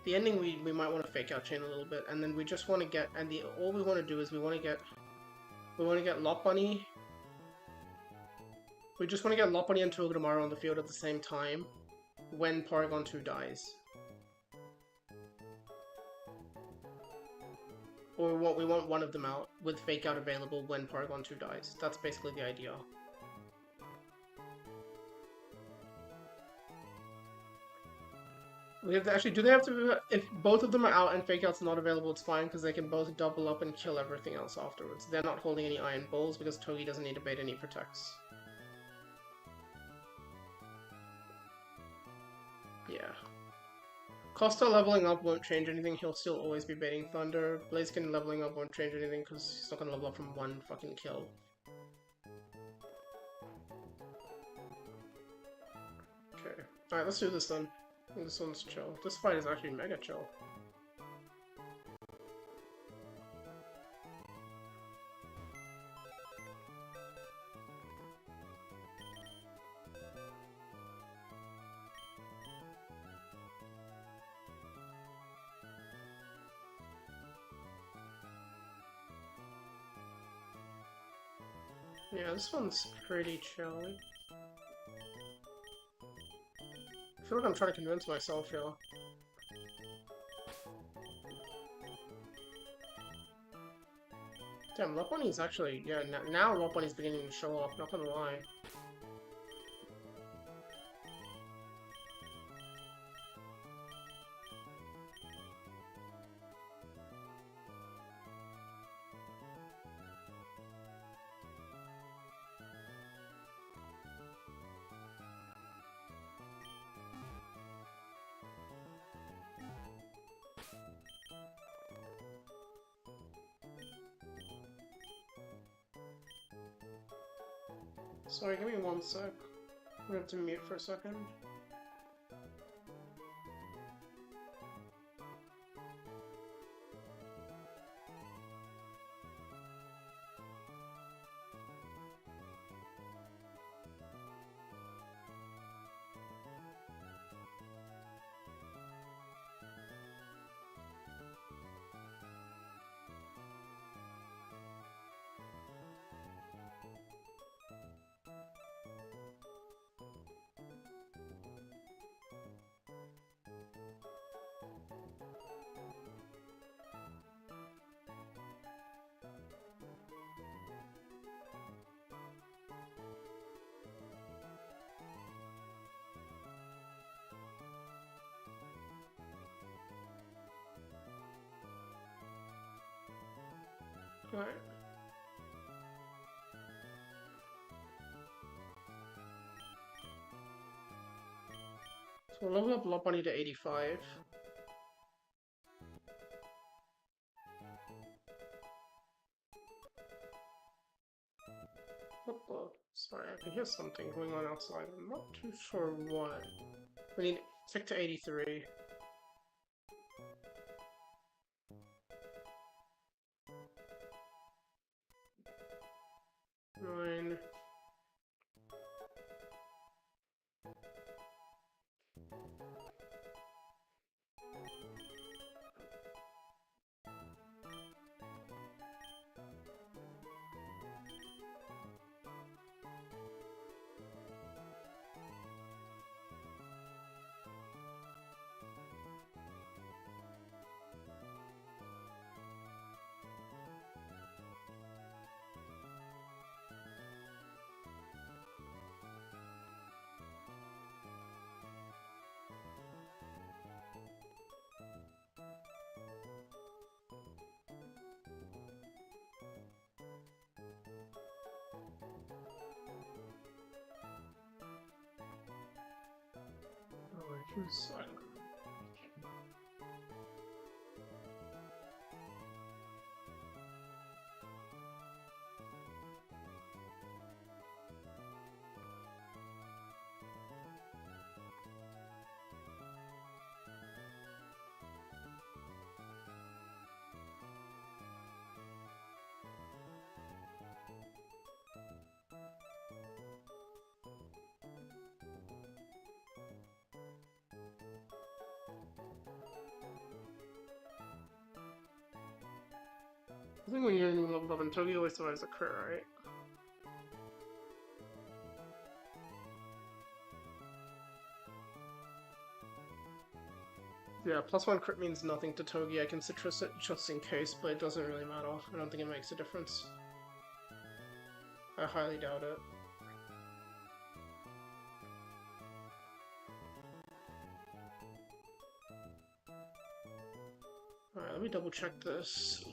The ending we might want to fake out chain a little bit, and then we just want to get, and all we want to do is we want to get Lot Bunny. We just want to get Lot Bunny and Togedemaru on the field at the same time when Paragon 2 dies. Or we want one of them out with fake out available when Paragon 2 dies. That's basically the idea. We have to actually, do they have to, if both of them are out and fake out's not available, it's fine because they can both double up and kill everything else afterwards. They're not holding any Iron Bowls because Togi doesn't need to bait any protects. Yeah. Costa leveling up won't change anything, he'll still always be baiting Thunder. Blaziken leveling up won't change anything because he's not gonna level up from one fucking kill. Okay. Alright, let's do this then. This one's chill. This fight is actually mega chill. Yeah, this one's pretty chill. I feel like I'm trying to convince myself here. Damn, Lopunny's actually, yeah, now Lopunny's beginning to show off, not gonna lie. Sorry, give me one sec. We have to mute for a second. Alright. So we'll level up Lopunny to 85. What the? Sorry, I can hear something going on outside. I'm not too sure what. We need tick to 83. Nine. Oh, wait, sorry. I think when you're in level up in Tokyo, always survives a crit, right? Yeah, +1 crit means nothing to Togi. I can citrus it just in case, but it doesn't really matter. I don't think it makes a difference. I highly doubt it. Alright, let me double check this.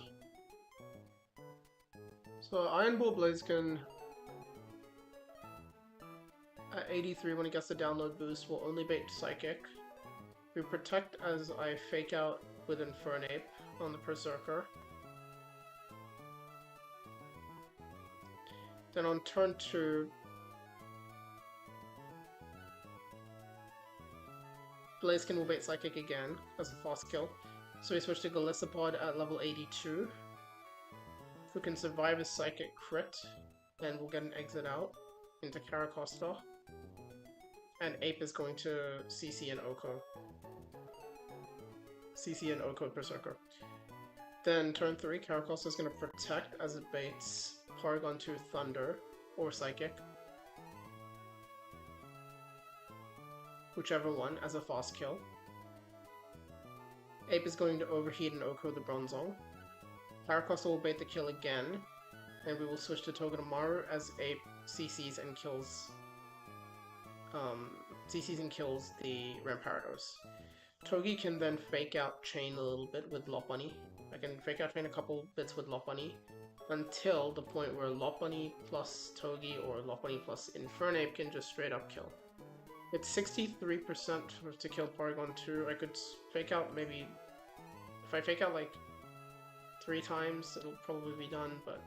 So Iron Ball Blaziken at 83 when it gets the download boost will only bait Psychic. We protect as I fake out with Infernape on the Berserker. Then on turn 2, Blaziken will bait Psychic again as a fast kill. So we switch to Golisopod at level 82. Who can survive a Psychic crit, then we'll get an exit out into Caracosta. And Ape is going to CC and Oko. CC and Oko Berserker. Then turn 3, Caracosta is going to protect as it baits Paragon to Thunder or Psychic. Whichever one as a fast kill. Ape is going to overheat and Oko the Bronzong. Paracosta will bait the kill again, and we will switch to Togedemaru as Ape CCs and kills the Ramparados. Togi can then fake out chain a little bit with Lopunny. I can fake out chain a couple bits with Lopunny until the point where Lopunny plus Togi or Lopunny plus Infernape can just straight up kill. It's 63% to kill Porygon 2. I could fake out maybe... If I fake out like 3 times, it'll probably be done, but...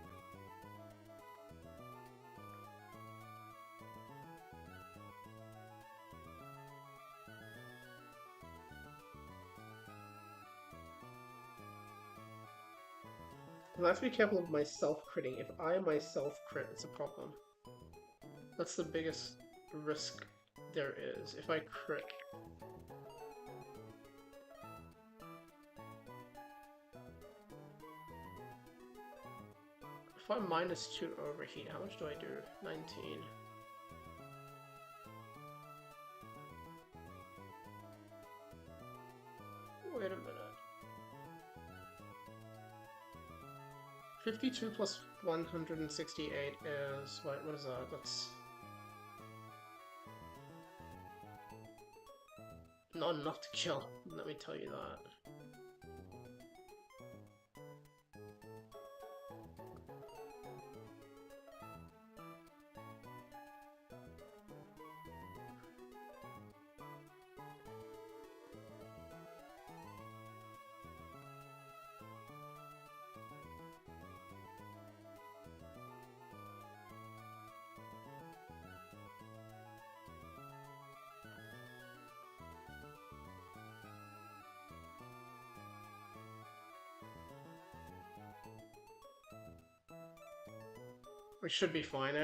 I have to be careful of my self-critting. If I myself crit, it's a problem. That's the biggest risk there is. If I crit. If I'm -2 overheat, how much do I do? 19. Wait a minute. 52 plus 168 is... what is that? That's... not enough to kill, let me tell you that. We should be fine.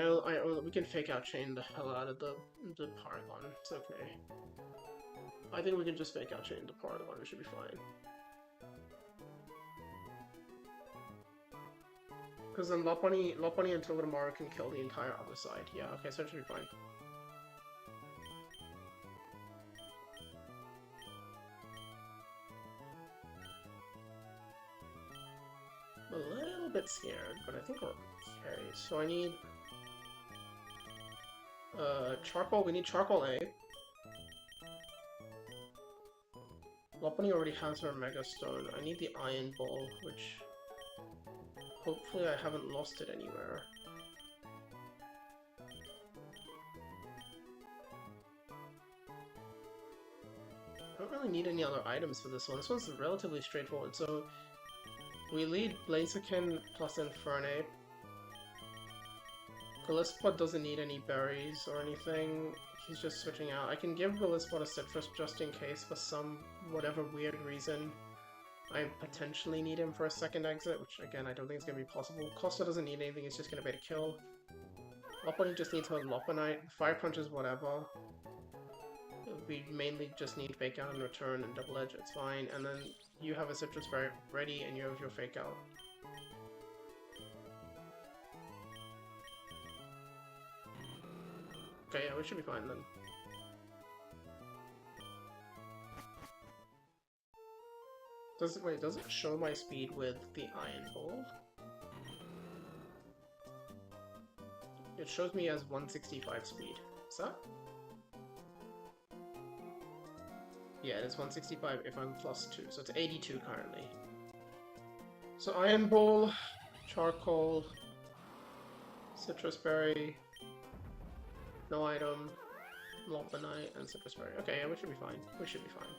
We can fake out chain the hell out of the Porygon. It's okay. I think we can just fake out chain the Porygon. We should be fine. Because then Lopunny and Togedemaru can kill the entire other side. Yeah, okay, so it should be fine. I'm a little bit scared, but I think we're okay. So I need charcoal. We need charcoal A. Lopunny already has her Mega Stone. I need the Iron Ball, which hopefully I haven't lost it anywhere. I don't really need any other items for this one. This one's relatively straightforward. So we lead Blaziken plus Infernape. Gliscod doesn't need any berries or anything. He's just switching out. I can give Gliscod a citrus just in case for some whatever weird reason I potentially need him for a second exit, which again I don't think is going to be possible. Costa doesn't need anything, it's just going to bait a kill. Lopunny just needs her Lopunite. Fire Punch is whatever. We mainly just need Fake Out in return and Double Edge, it's fine. And then you have a Citrus Berry ready and you have your Fake Out. Okay, yeah, we should be fine then. Does it show my speed with the Iron Ball? It shows me as 165 speed. Is that? Yeah, it is 165 if I'm +2, so it's 82 currently. So Iron Ball, Charcoal, Citrus Berry, no item, Lopunite, and Citrus Berry. Okay, yeah, we should be fine. We should be fine.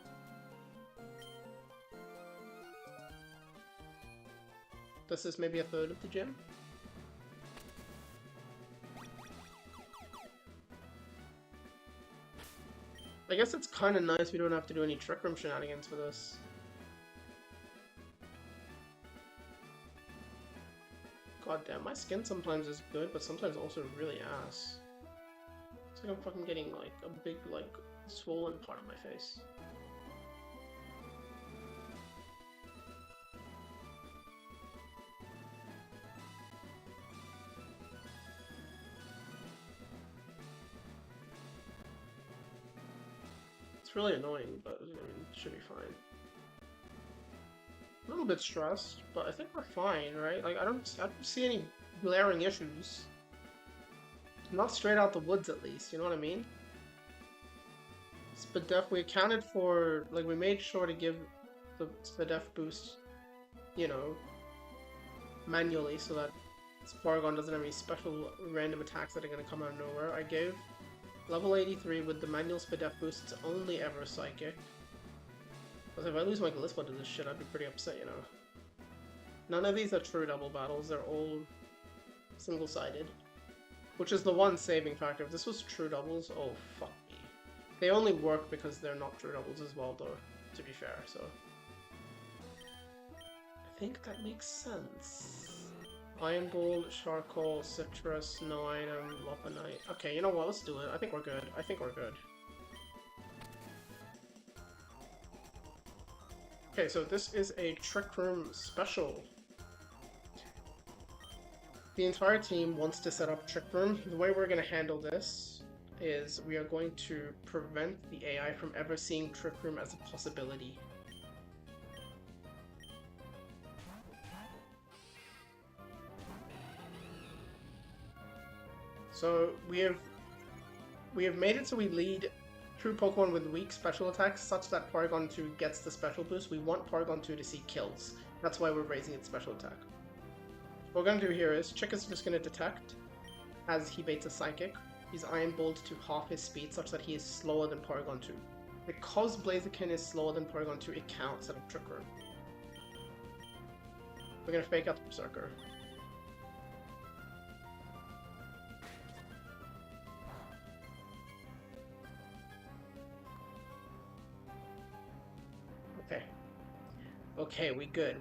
This is maybe a third of the gym? I guess it's kind of nice we don't have to do any Trick Room shenanigans for this. God damn, my skin sometimes is good, but sometimes also really ass. It's like I'm fucking getting like a big, like, swollen part of my face. It's really annoying, but I mean, it should be fine. A little bit stressed, but I think we're fine, right? Like I don't see any glaring issues. Not straight out the woods, at least. You know what I mean? Spadef, we accounted for, like, we made sure to give the Spadef boost, you know, manually, so that Spargon doesn't have any special random attacks that are going to come out of nowhere. I gave level 83 with the manual Spadef boost, it's only ever Psychic. Because if I lose my Glispa to this shit, I'd be pretty upset, you know. None of these are true double battles, they're all single-sided. Which is the one saving factor. If this was true doubles, oh fuck me. They only work because they're not true doubles as well, though, to be fair, so... I think that makes sense. Iron Bolt, Charcoal, Citrus, no item, Lopanite. Okay, you know what, let's do it. I think we're good. I think we're good. Okay, so this is a Trick Room special. The entire team wants to set up Trick Room. The way we're going to handle this is we are going to prevent the AI from ever seeing Trick Room as a possibility. So we have made it so we lead true Pokemon with weak special attacks such that Paragon 2 gets the special boost. We want Paragon 2 to see kills. That's why we're raising its special attack. What we're going to do here is Chick is just going to detect as he baits a Psychic. He's Iron Bolt to half his speed such that he is slower than Paragon 2. Because Blaziken is slower than Paragon 2, it counts at a Trick Room. We're going to fake out the Berserker. Okay, we good.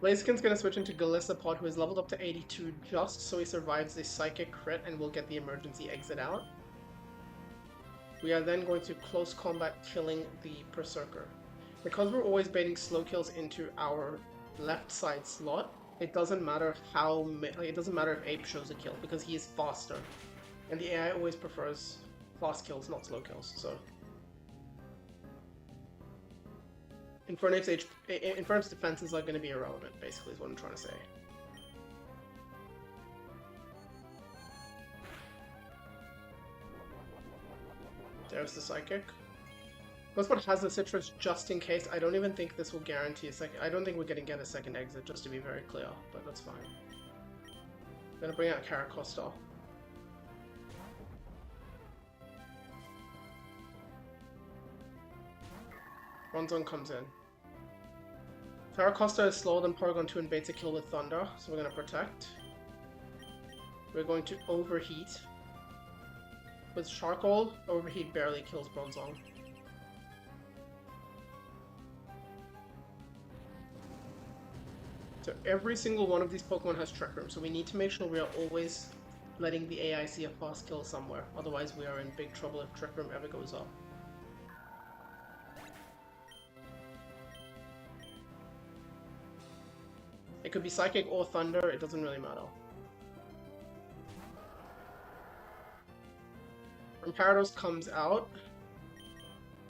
Blaziken's gonna switch into Golisopod, who is leveled up to 82 just so he survives the Psychic crit and will get the emergency exit out. We are then going to close combat killing the Berserker. Because we're always baiting slow kills into our left side slot, it doesn't matter it doesn't matter if Ape shows a kill because he is faster. And the AI always prefers fast kills, not slow kills, so... Infernape's defenses are going to be irrelevant, basically, is what I'm trying to say. There's the Psychic. Glispa has the Citrus just in case. I don't even think this will guarantee a second. I don't think we're going to get a second exit, just to be very clear, but that's fine. I'm going to bring out Caracosta. Bronzong comes in. Caracosta is slower than Paragon 2 and baits a kill with Thunder, so we're going to protect. We're going to Overheat. With Charcoal, Overheat barely kills Bronzong. So every single one of these Pokemon has Trick Room, so we need to make sure we are always letting the AI see a fast kill somewhere, otherwise we are in big trouble if Trick Room ever goes up. It could be Psychic or Thunder, it doesn't really matter. When Parados comes out,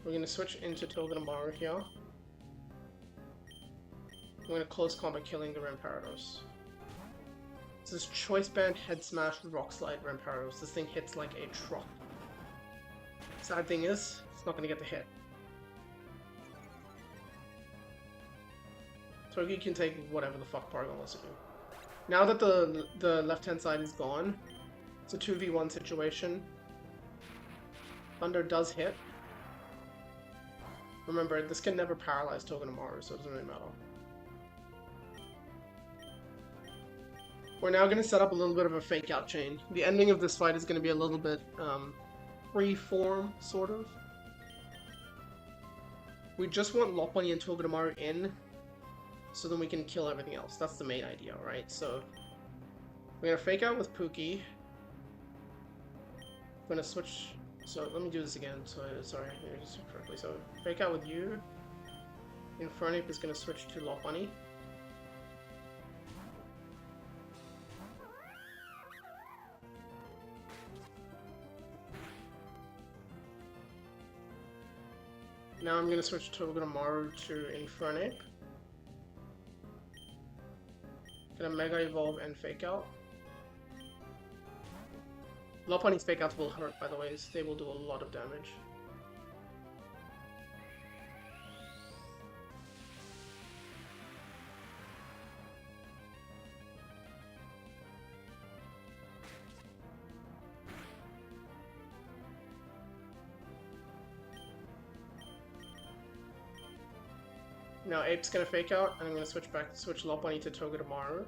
we're going to switch into Togedemaru here. I'm going to close combat killing the Ramparados. This is Choice Band, Head Smash, Rock Slide, Ramparados. This thing hits like a truck. Sad thing is, it's not going to get the hit. Togi can take whatever the fuck Paragon wants to do. Now that the left-hand side is gone, it's a 2v1 situation. Thunder does hit. Remember, this can never paralyze Togedemaru, so it doesn't really matter. We're now going to set up a little bit of a fake-out chain. The ending of this fight is going to be a little bit free-form, sort of. We just want Lopunny and Togedemaru in, so then we can kill everything else. That's the main idea, right? So we're gonna fake out with Pookie. I'm gonna switch. So let me do this again. So sorry, let me just do it correctly. So fake out with you. Infernape is gonna switch to Lopunny. Now I'm gonna switch Togedemaru to Infernape. Gonna Mega Evolve and Fake Out. Lopunny's Fake Outs will hurt, by the way, they will do a lot of damage. Now Ape's gonna Fake Out, and I'm gonna switch Lopunny to Togedemaru.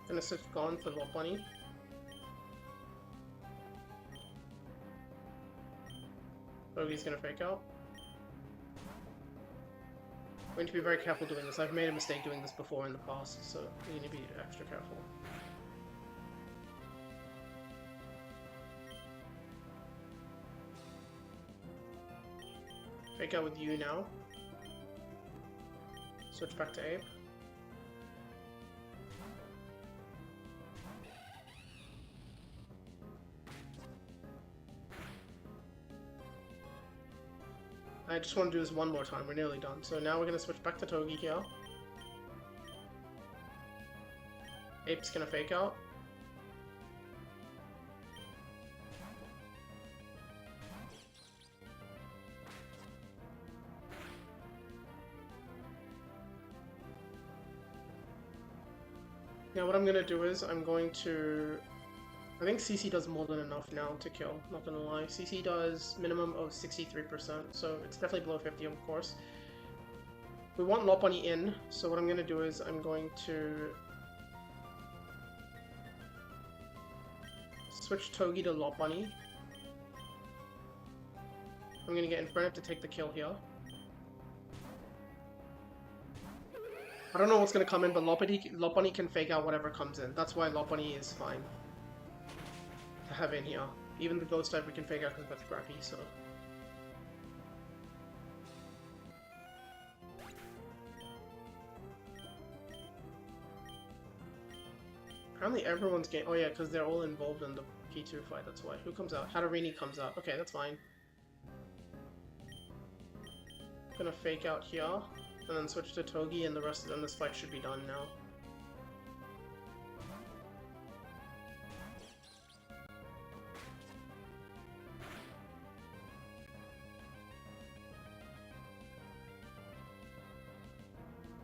Gonna switch Gone for Lopunny. Bogey's gonna Fake Out. I'm going to be very careful doing this. I've made a mistake doing this before in the past, so you need to be extra careful. Fake Out with you now. Switch back to Ape. I just want to do this one more time, we're nearly done. So now we're going to switch back to Togi here. Ape's going to Fake Out. Now what I'm going to do is, I'm going to... I think CC does more than enough now to kill, not gonna lie. CC does minimum of 63%, so it's definitely below 50 of course. We want Lopunny in, so what I'm gonna do is I'm going to switch Togi to Lopunny. I'm gonna get Infernape to take the kill here. I don't know what's gonna come in, but Lopunny can Fake Out whatever comes in. That's why Lopunny is fine to have in here. Even the Ghost type we can Fake Out because that's crappy, so... Apparently everyone's getting... Oh yeah, because they're all involved in the P2 fight, that's why. Who comes out? Hadarini comes out. Okay, that's fine. Gonna Fake Out here, and then switch to Togi, and the rest of them, this fight should be done now.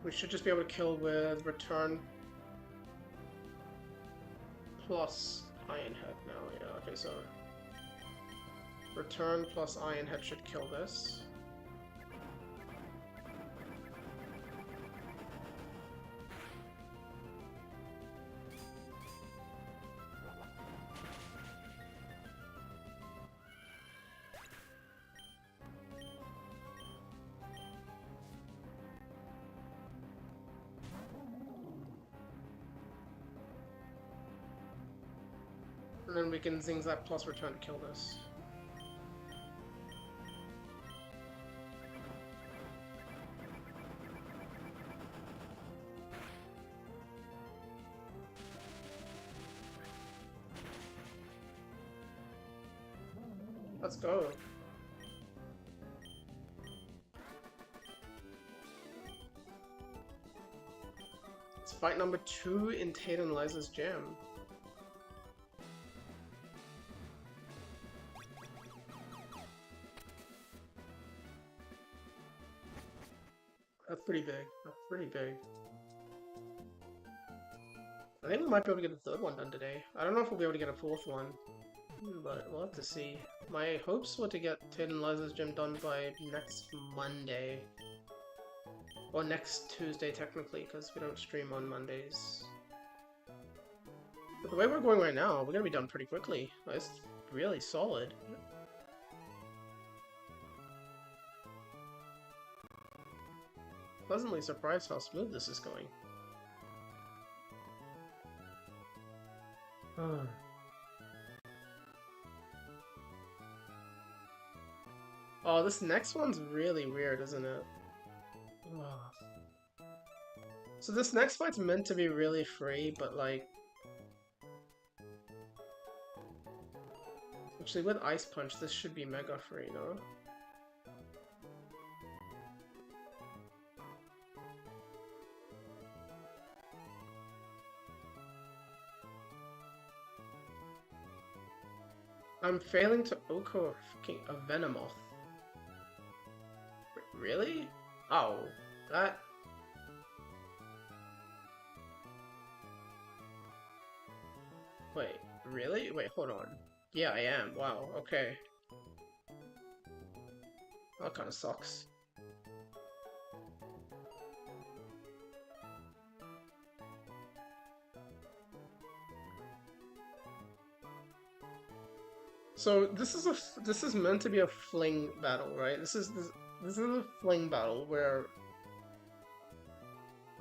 We should just be able to kill with Return plus Iron Head now, yeah, okay, so... Return plus Iron Head should kill this. And then we can Zing Zap plus Return to kill this. Let's go. It's fight number 2 in Tate and Liza's Jam. That's pretty big. That's pretty big. I think we might be able to get a third one done today. I don't know if we'll be able to get a fourth one, but we'll have to see. My hopes were to get Tate and Liza's Gym done by next Monday. Or next Tuesday, technically, because we don't stream on Mondays. But the way we're going right now, we're gonna be done pretty quickly. It's really solid. Pleasantly surprised how smooth this is going. Oh, this next one's really weird, isn't it? So this next fight's meant to be really free, but like... Actually, with Ice Punch, this should be mega free, no? I'm failing to Oko a Venomoth. Really? Oh, that... Wait, really? Wait, hold on. Yeah, I am. Wow, okay. That kind of sucks. So this is meant to be a fling battle, right? This is a fling battle where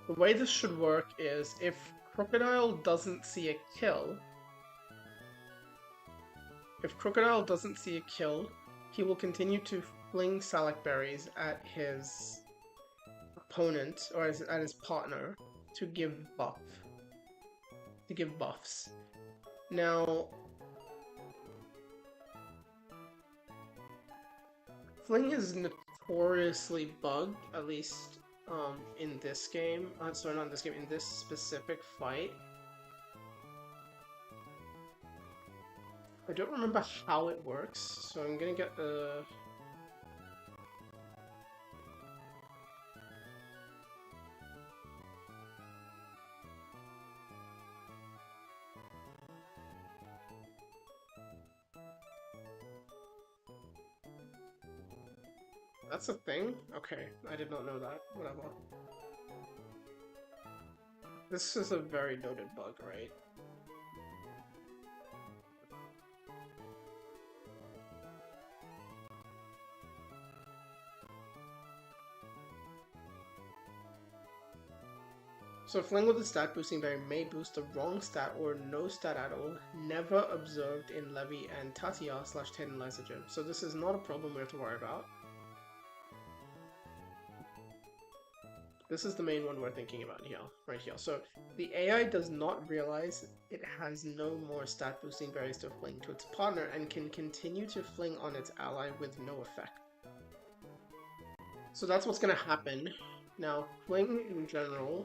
the way this should work is if Crocodile doesn't see a kill, he will continue to fling Salac berries at his opponent or at his partner to give buffs. Now, fling is notoriously bugged, at least in this game. Sorry, not in this game, in this specific fight. I don't remember how it works, so I'm gonna get the... That's a thing? Okay, I did not know that. Whatever. This is a very noted bug, right? So fling with a stat boosting berry may boost the wrong stat or no stat at all, never observed in Levy and Tatia/Tate and Liza Gym. So this is not a problem we have to worry about. This is the main one we're thinking about here, right here. So the AI does not realize it has no more stat boosting berries to fling to its partner and can continue to fling on its ally with no effect. So that's what's going to happen. Now, fling in general...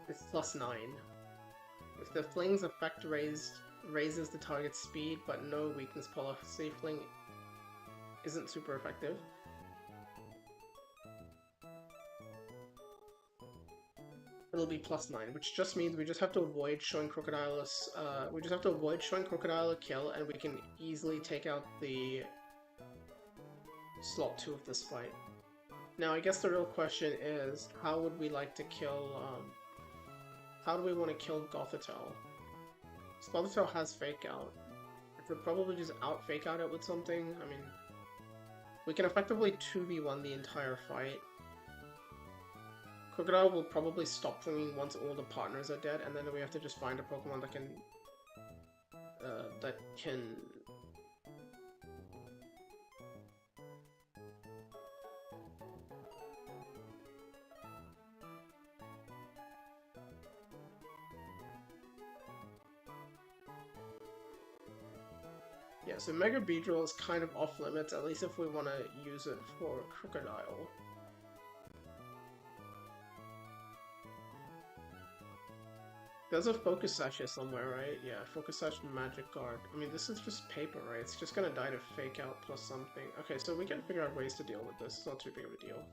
is +9. If the fling's effect raises the target's speed, but no weakness policy, fling isn't super effective. It'll be +9, which just means we just have to avoid showing Crocodile a kill, and we can easily take out the slot 2 of this fight. Now, I guess the real question is, how would we like to kill, how do we want to kill Gothitelle? Gothitelle has Fake Out. I could probably just Fake Out it with something. I mean, we can effectively 2v1 the entire fight. Crocodile will probably stop flinging once all the partners are dead, and then we have to just find a Pokemon that can Yeah, so Mega Beedrill is kind of off limits, at least if we want to use it for Crocodile. There's a Focus Sash here somewhere, right? Yeah, Focus Sash and Magic Guard. I mean, this is just paper, right? It's just gonna die to Fake Out plus something. Okay, so we can figure out ways to deal with this. It's not too big of a deal.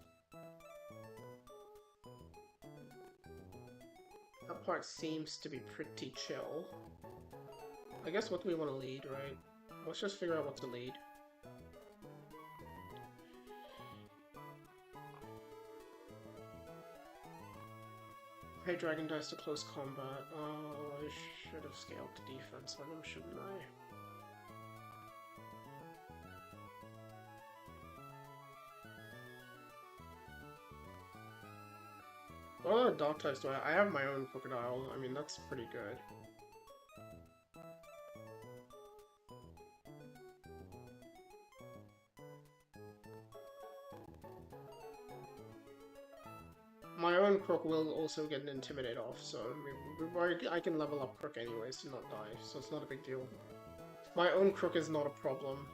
That part seems to be pretty chill. I guess what do we want to lead, right? Let's just figure out what to lead. Hey, Dragon dies to close combat. Oh, I should have scaled to defense on him, shouldn't I? What other dog types do I have my own Crocodile. I mean, that's pretty good. My own crook will also get an Intimidate off, so I can level up crook anyways to not die, so it's not a big deal. My own crook is not a problem.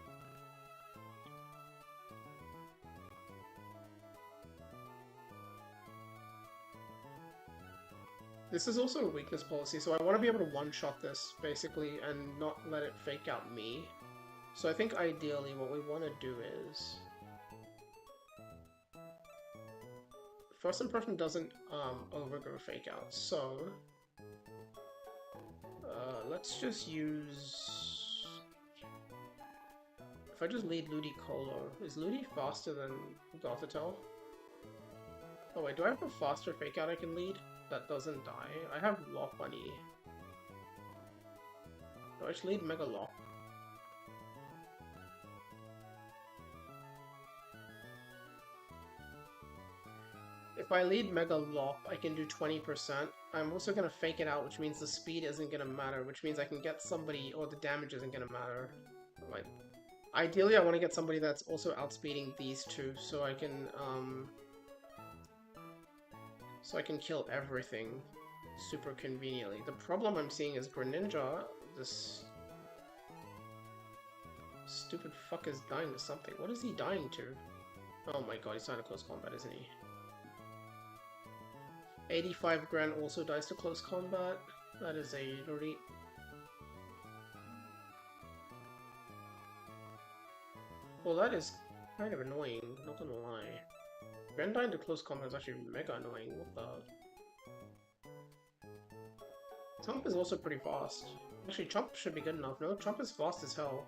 This is also a weakness policy, so I want to be able to one-shot this, basically, and not let it fake out me. So I think ideally what we want to do is... First impression doesn't overgo fake out, so... let's just use... If I just lead Ludi Colo, is Ludi faster than Gothitelle? Oh wait, do I have a faster fake out I can lead? That doesn't die. I have Lock Bunny. Do I just lead Mega Lock? If I lead Mega Lock, I can do 20%. I'm also gonna fake it out, which means the speed isn't gonna matter, which means I can get somebody, or the damage isn't gonna matter. Like, ideally I want to get somebody that's also outspeeding these two, so I can kill everything super conveniently. The problem I'm seeing is Greninja, this stupid fuck is dying to something. What is he dying to? Oh my god, he's dying to close combat, isn't he? 85 Gran also dies to close combat. That is a really... Well, that is kind of annoying, not gonna lie. Gran dying to close combat is actually mega annoying. What the... Chomp is also pretty fast. Actually, Chomp should be good enough. No, Chomp is fast as hell.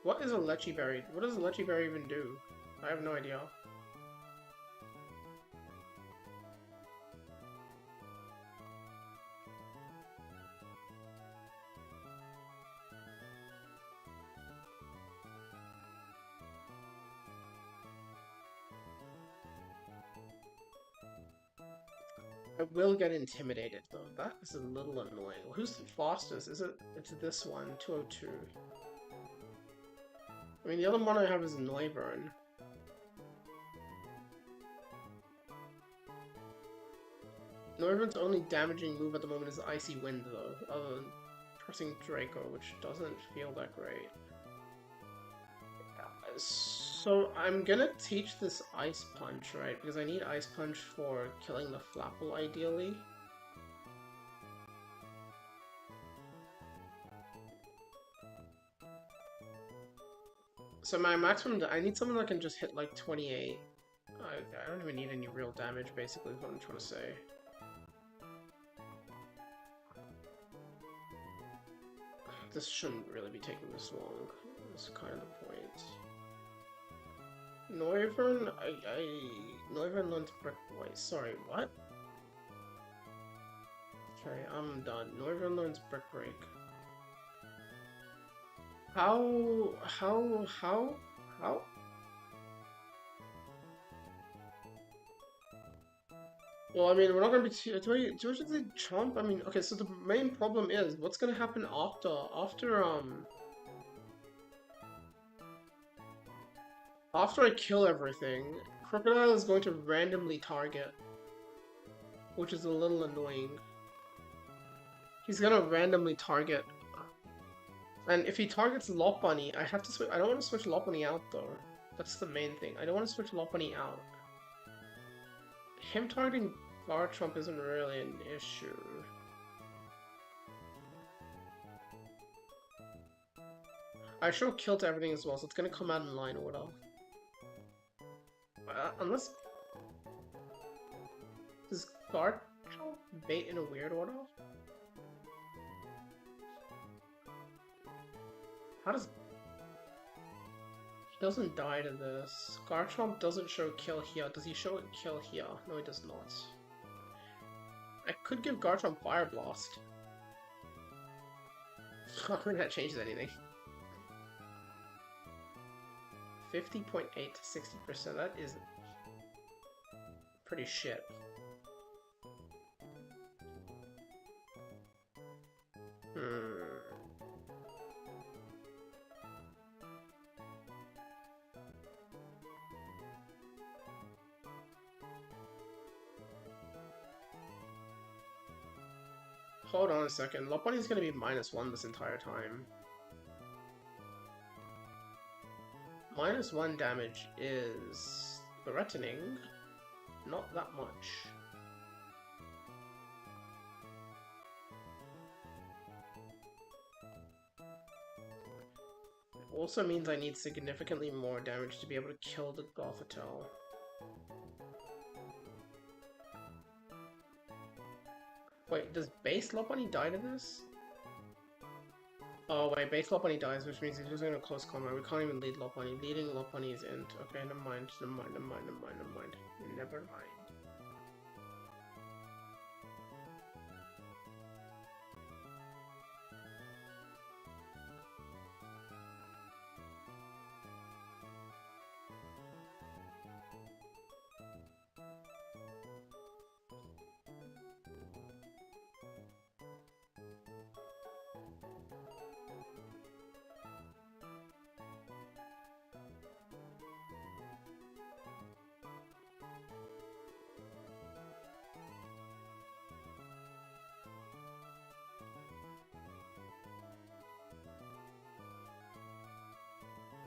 What is a Lechi Berry? What does a Lechi Berry even do? I have no idea. I will get intimidated though. That is a little annoying. Who's the fastest? Is it? It's this one, 202. I mean, the other one I have is Noivern. Noivern's only damaging move at the moment is Icy Wind though, other than pressing Draco, which doesn't feel that great. So I'm gonna teach this Ice Punch, right? Because I need Ice Punch for killing the Flapple, ideally. So my maximum, I need someone that can just hit like 28. I don't even need any real damage, basically, is what I'm trying to say. This shouldn't really be taking this long. That's kind of the point. Noivern, Noivern learned Brick. Wait, sorry, what? Okay, I'm done. Noivern learns Brick Break. How? Well, I mean, we're not gonna be too. Do I just say Chomp? I mean, okay, so the main problem is what's gonna happen after I kill everything, Crocodile is going to randomly target, which is a little annoying. He's gonna randomly target, and if he targets Lopunny, I have to switch. I don't want to switch Lopunny out though. That's the main thing. I don't want to switch Lopunny out. Him targeting Garchomp isn't really an issue. I show kill to everything as well, so it's gonna come out in line order. Unless... Does Garchomp bait in a weird order? How does... He doesn't die to this. Garchomp doesn't show kill here. Does he show kill here? No, he does not. I could give Garchomp Fire Blast. I don't think that changes anything. 50.8 to 60%, that is pretty shit. Hold on a second. Lopunny's gonna be -1 this entire time. -1 damage is threatening. Not that much. Also means I need significantly more damage to be able to kill the Gothitelle. Wait, does base Lopunny die to this? Oh wait, base Lopunny dies, which means he's just in a close combat. We can't even lead Lopunny. Leading Lopunny is int. Okay, never mind, never mind, never mind, never mind, never mind. Never mind.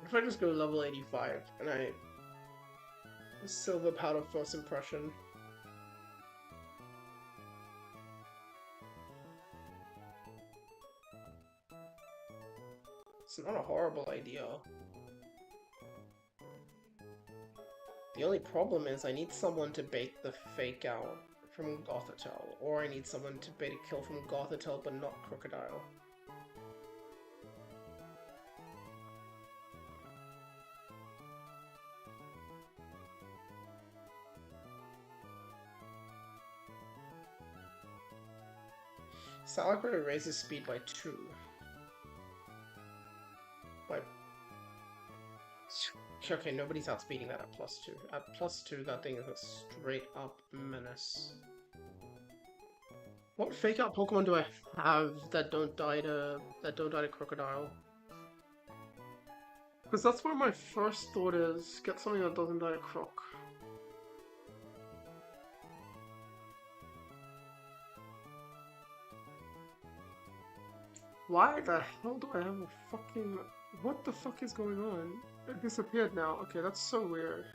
If I just go level 85 and I silver powder first impression. It's not a horrible idea. The only problem is I need someone to bait the fake out from Gothitelle, or I need someone to bait a kill from Gothitelle but not Crocodile. Salacry raises speed by 2. By... Okay, nobody's outspeeding that at +2. At +2, that thing is a straight up menace. What fake out Pokemon do I have that don't die to Crocodile? Because that's where my first thought is. Get something that doesn't die to Croc. Why the hell do I have a fucking... What the fuck is going on? It disappeared now. Okay, that's so weird.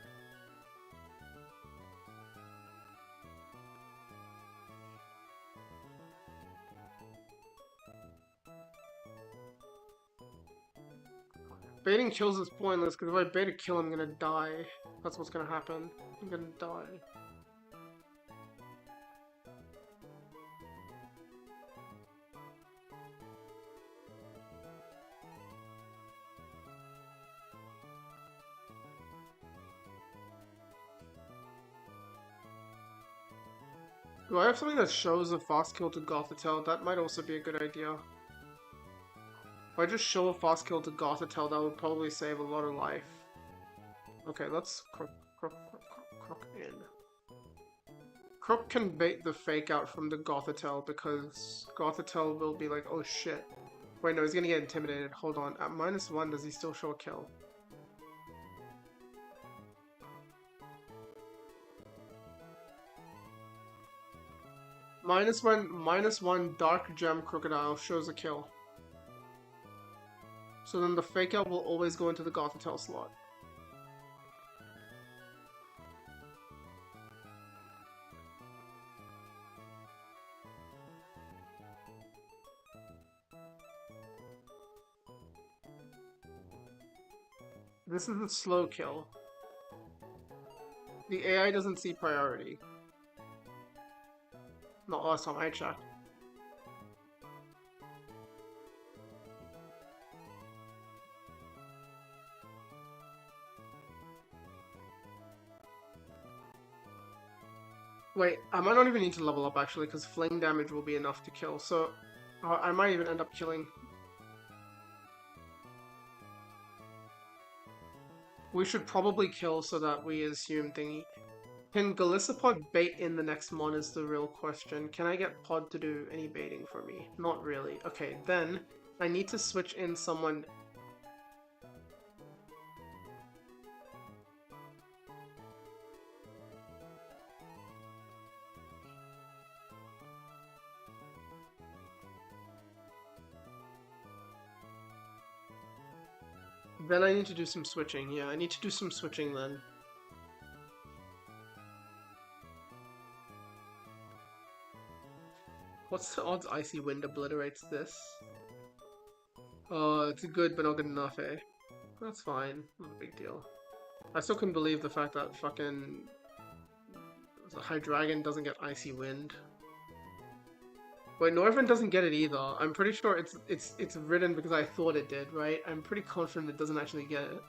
Baiting kills is pointless, because if I bait a kill, I'm gonna die. That's what's gonna happen. I'm gonna die. Do I have something that shows a fast kill to Gothitelle? That might also be a good idea. If I just show a fast kill to Gothitelle, that would probably save a lot of life. Okay, let's Croc in. Croc can bait the fake out from the Gothitelle because Gothitelle will be like, oh shit. Wait, no, he's gonna get intimidated. Hold on. At -1, does he still show a kill? -1 Dark Gem Crocodile shows a kill. So then the fake out will always go into the Gothitelle slot. This is a slow kill. The AI doesn't see priority. Not last time I checked. Wait, I might not even need to level up actually, because fling damage will be enough to kill, so I might even end up killing. We should probably kill so that we assume thingy. Can Galissapod bait in the next mon is the real question. Can I get Pod to do any baiting for me? Not really. Okay, then I need to switch in someone. Then I need to do some switching. Yeah, I need to do some switching then. What's the odds Icy Wind obliterates this? Oh, it's good, but not good enough, eh? That's fine. Not a big deal. I still couldn't believe the fact that fucking the Hydreigon doesn't get Icy Wind. Wait, Northern doesn't get it either. I'm pretty sure it's written because I thought it did, right? I'm pretty confident it doesn't actually get it.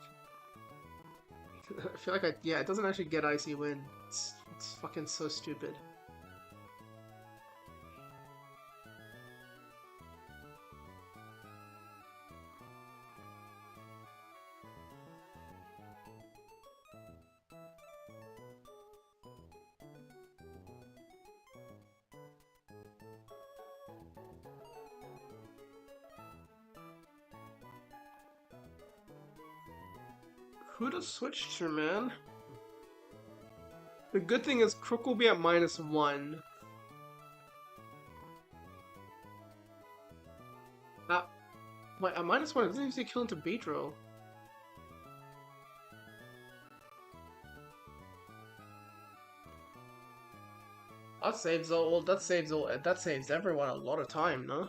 I feel like yeah, it doesn't actually get Icy Wind. It's fucking so stupid. Who to switch to, man? The good thing is Crook will be at -1. Wait, at -1 it doesn't even say kill into Beedrill. That saves everyone a lot of time, no?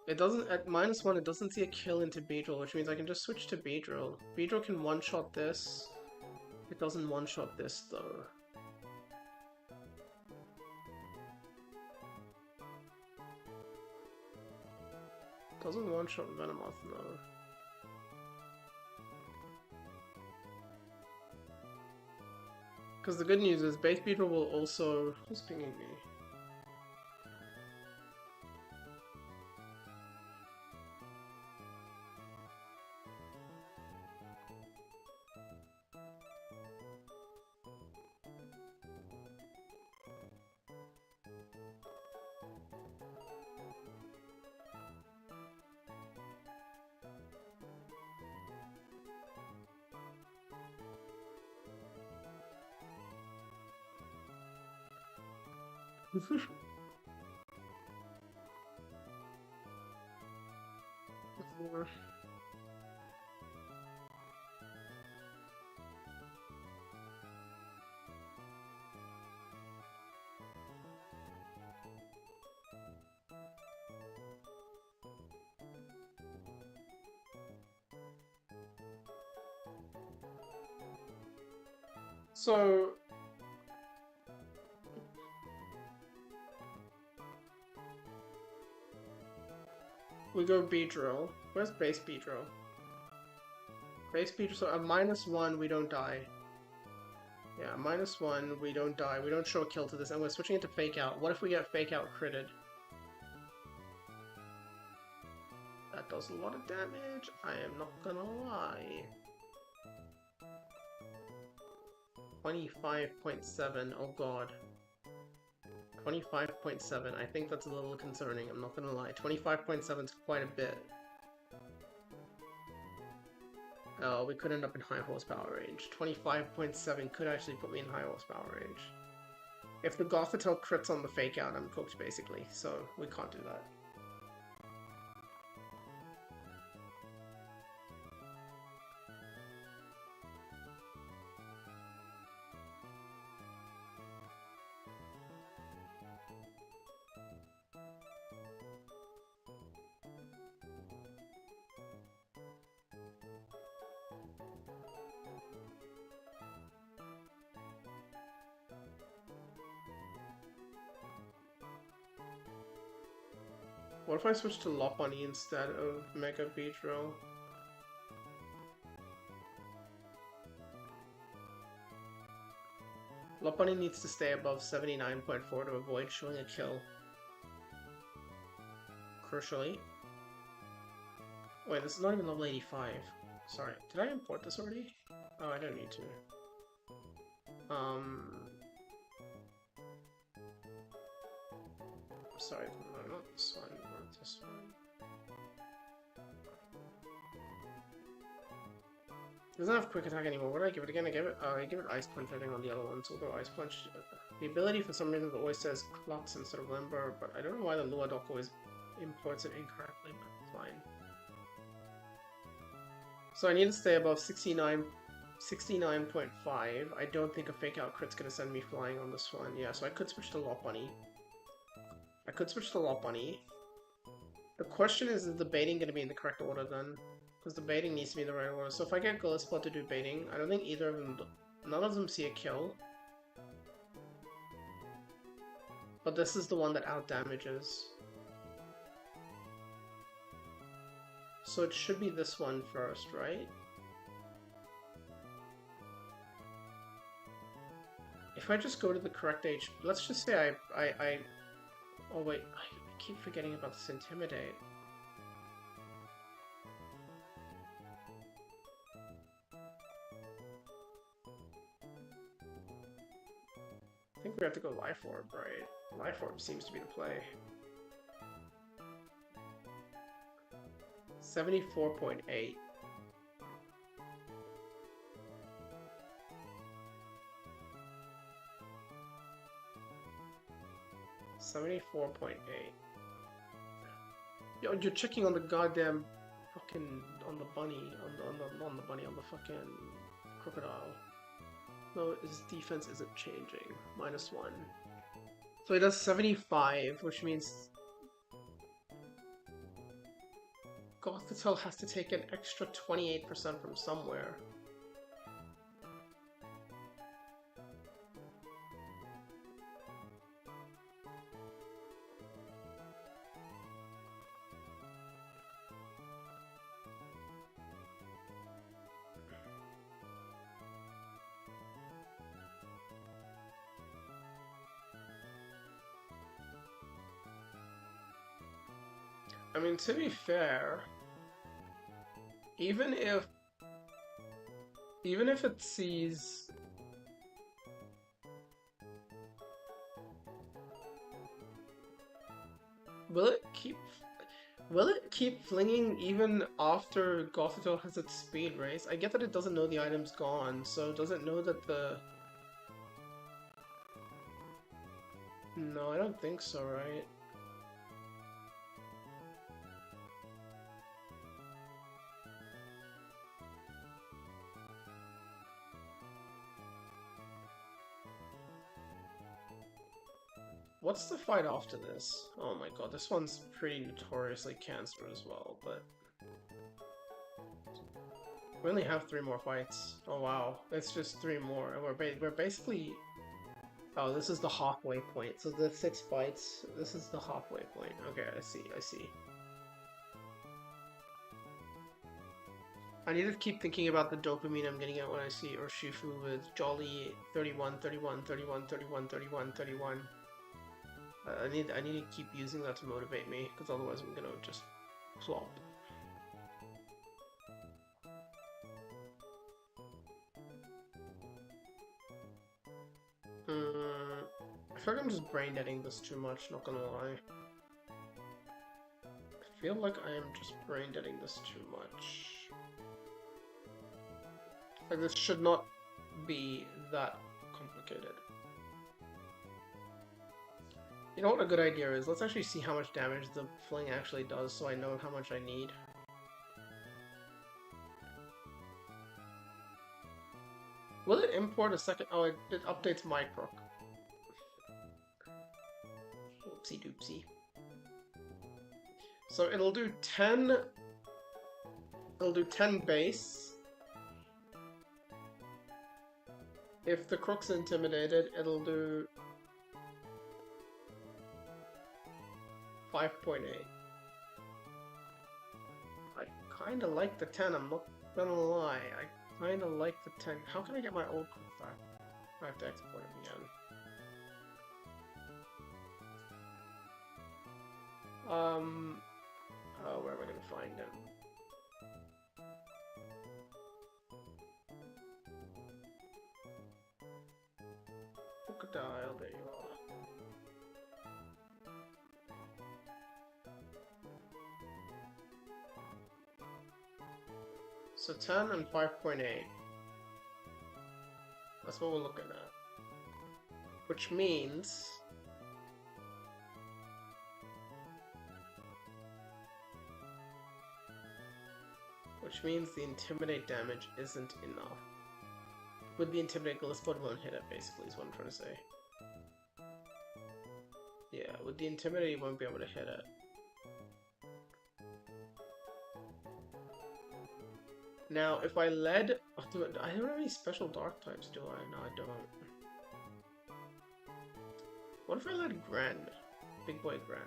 It doesn't, at -1, it doesn't see a kill into Beedrill, which means I can just switch to Beedrill. Beedrill can one-shot this. It doesn't one-shot this, though. Doesn't one-shot Venomoth, no. Because the good news is, base Beedrill will also... Who's pinging me? So... we go Beedrill. Where's base Beedrill? Base Beedrill, so at -1 we don't die. Yeah, -1 we don't die. We don't show a kill to this, and we're switching it to Fake Out. What if we get Fake Out critted? That does a lot of damage, I am not gonna lie. 25.7, oh god. 25.7, I think that's a little concerning, I'm not gonna lie. 25.7 is quite a bit. Oh, we could end up in high horsepower range. 25.7 could actually put me in high horsepower range. If the Gothitelle crits on the Fake Out, I'm cooked basically, so we can't do that. What if I switch to Lopunny instead of Mega Beedrill? Lopunny needs to stay above 79.4 to avoid showing a kill. Crucially. Wait, this is not even level 85. Sorry, did I import this already? Oh, I don't need to. Sorry, no, not this one, not this one. It doesn't have quick attack anymore. What did I give it again? I give it Ice Punch, I think, on the other one, so we'll go Ice Punch. The ability, for some reason, it always says Klutz instead of Limber, but I don't know why the Luadock always imports it incorrectly, but it's fine. So I need to stay above 69.5. I don't think a fake out crit's gonna send me flying on this one. Yeah, so I could switch to Lot Bunny. The question is the baiting gonna be in the correct order then? Because the baiting needs to be in the right order. So if I get Gillespot to do baiting, I don't think either of them... None of them see a kill. But this is the one that out-damages. So it should be this one first, right? If I just go to the correct HP... Let's just say I... Oh wait, I keep forgetting about this Intimidate. I think we have to go Life Orb, right? Life Orb seems to be the play. 74.8. Yo, you're checking on the goddamn fucking on the bunny, on the fucking crocodile. No, his defense isn't changing. -1. So he does 75, which means Gothitelle has to take an extra 28% from somewhere. I mean, to be fair, even if it sees will it keep flinging even after Gothitelle has its speed raise? I get that it doesn't know the item's gone, so does it know that the... No, I don't think so, right? What's the fight after this? Oh my god, this one's pretty notoriously cancer as well, but... We only have 3 more fights. Oh wow, it's just 3 more, and we're basically... Oh, this is the halfway point. So the 6 fights, this is the halfway point. Okay, I see. I need to keep thinking about the dopamine I'm getting at when I see Urshifu with Jolly 31, 31, 31, 31, 31, 31. I need to keep using that to motivate me, because otherwise I'm gonna just flop. I feel like I'm just brain deading this too much, not gonna lie. I feel like I am just brain deading this too much. Like, this should not be that complicated. You know what a good idea is? Let's actually see how much damage the fling actually does so I know how much I need. Will it import a second? Oh, it updates my proc. Oopsie doopsie. So it'll do 10... It'll do 10 base. If the crook's intimidated, it'll do 5.8. I kinda like the 10, I'm not gonna lie. I kinda like the 10. How can I get my old crook back? I have to export it again. Oh, where am I gonna find him? Crocodile, there you are. So 10 and 5.8. That's what we're looking at. Which means... Which means the intimidate damage isn't enough. With the intimidate, Gliscod won't hit it, basically, is what I'm trying to say. Yeah, with the intimidate, you won't be able to hit it. Now, if I led... I don't have any special dark types, do I? No, I don't. What if I led Gren? Big boy Gren.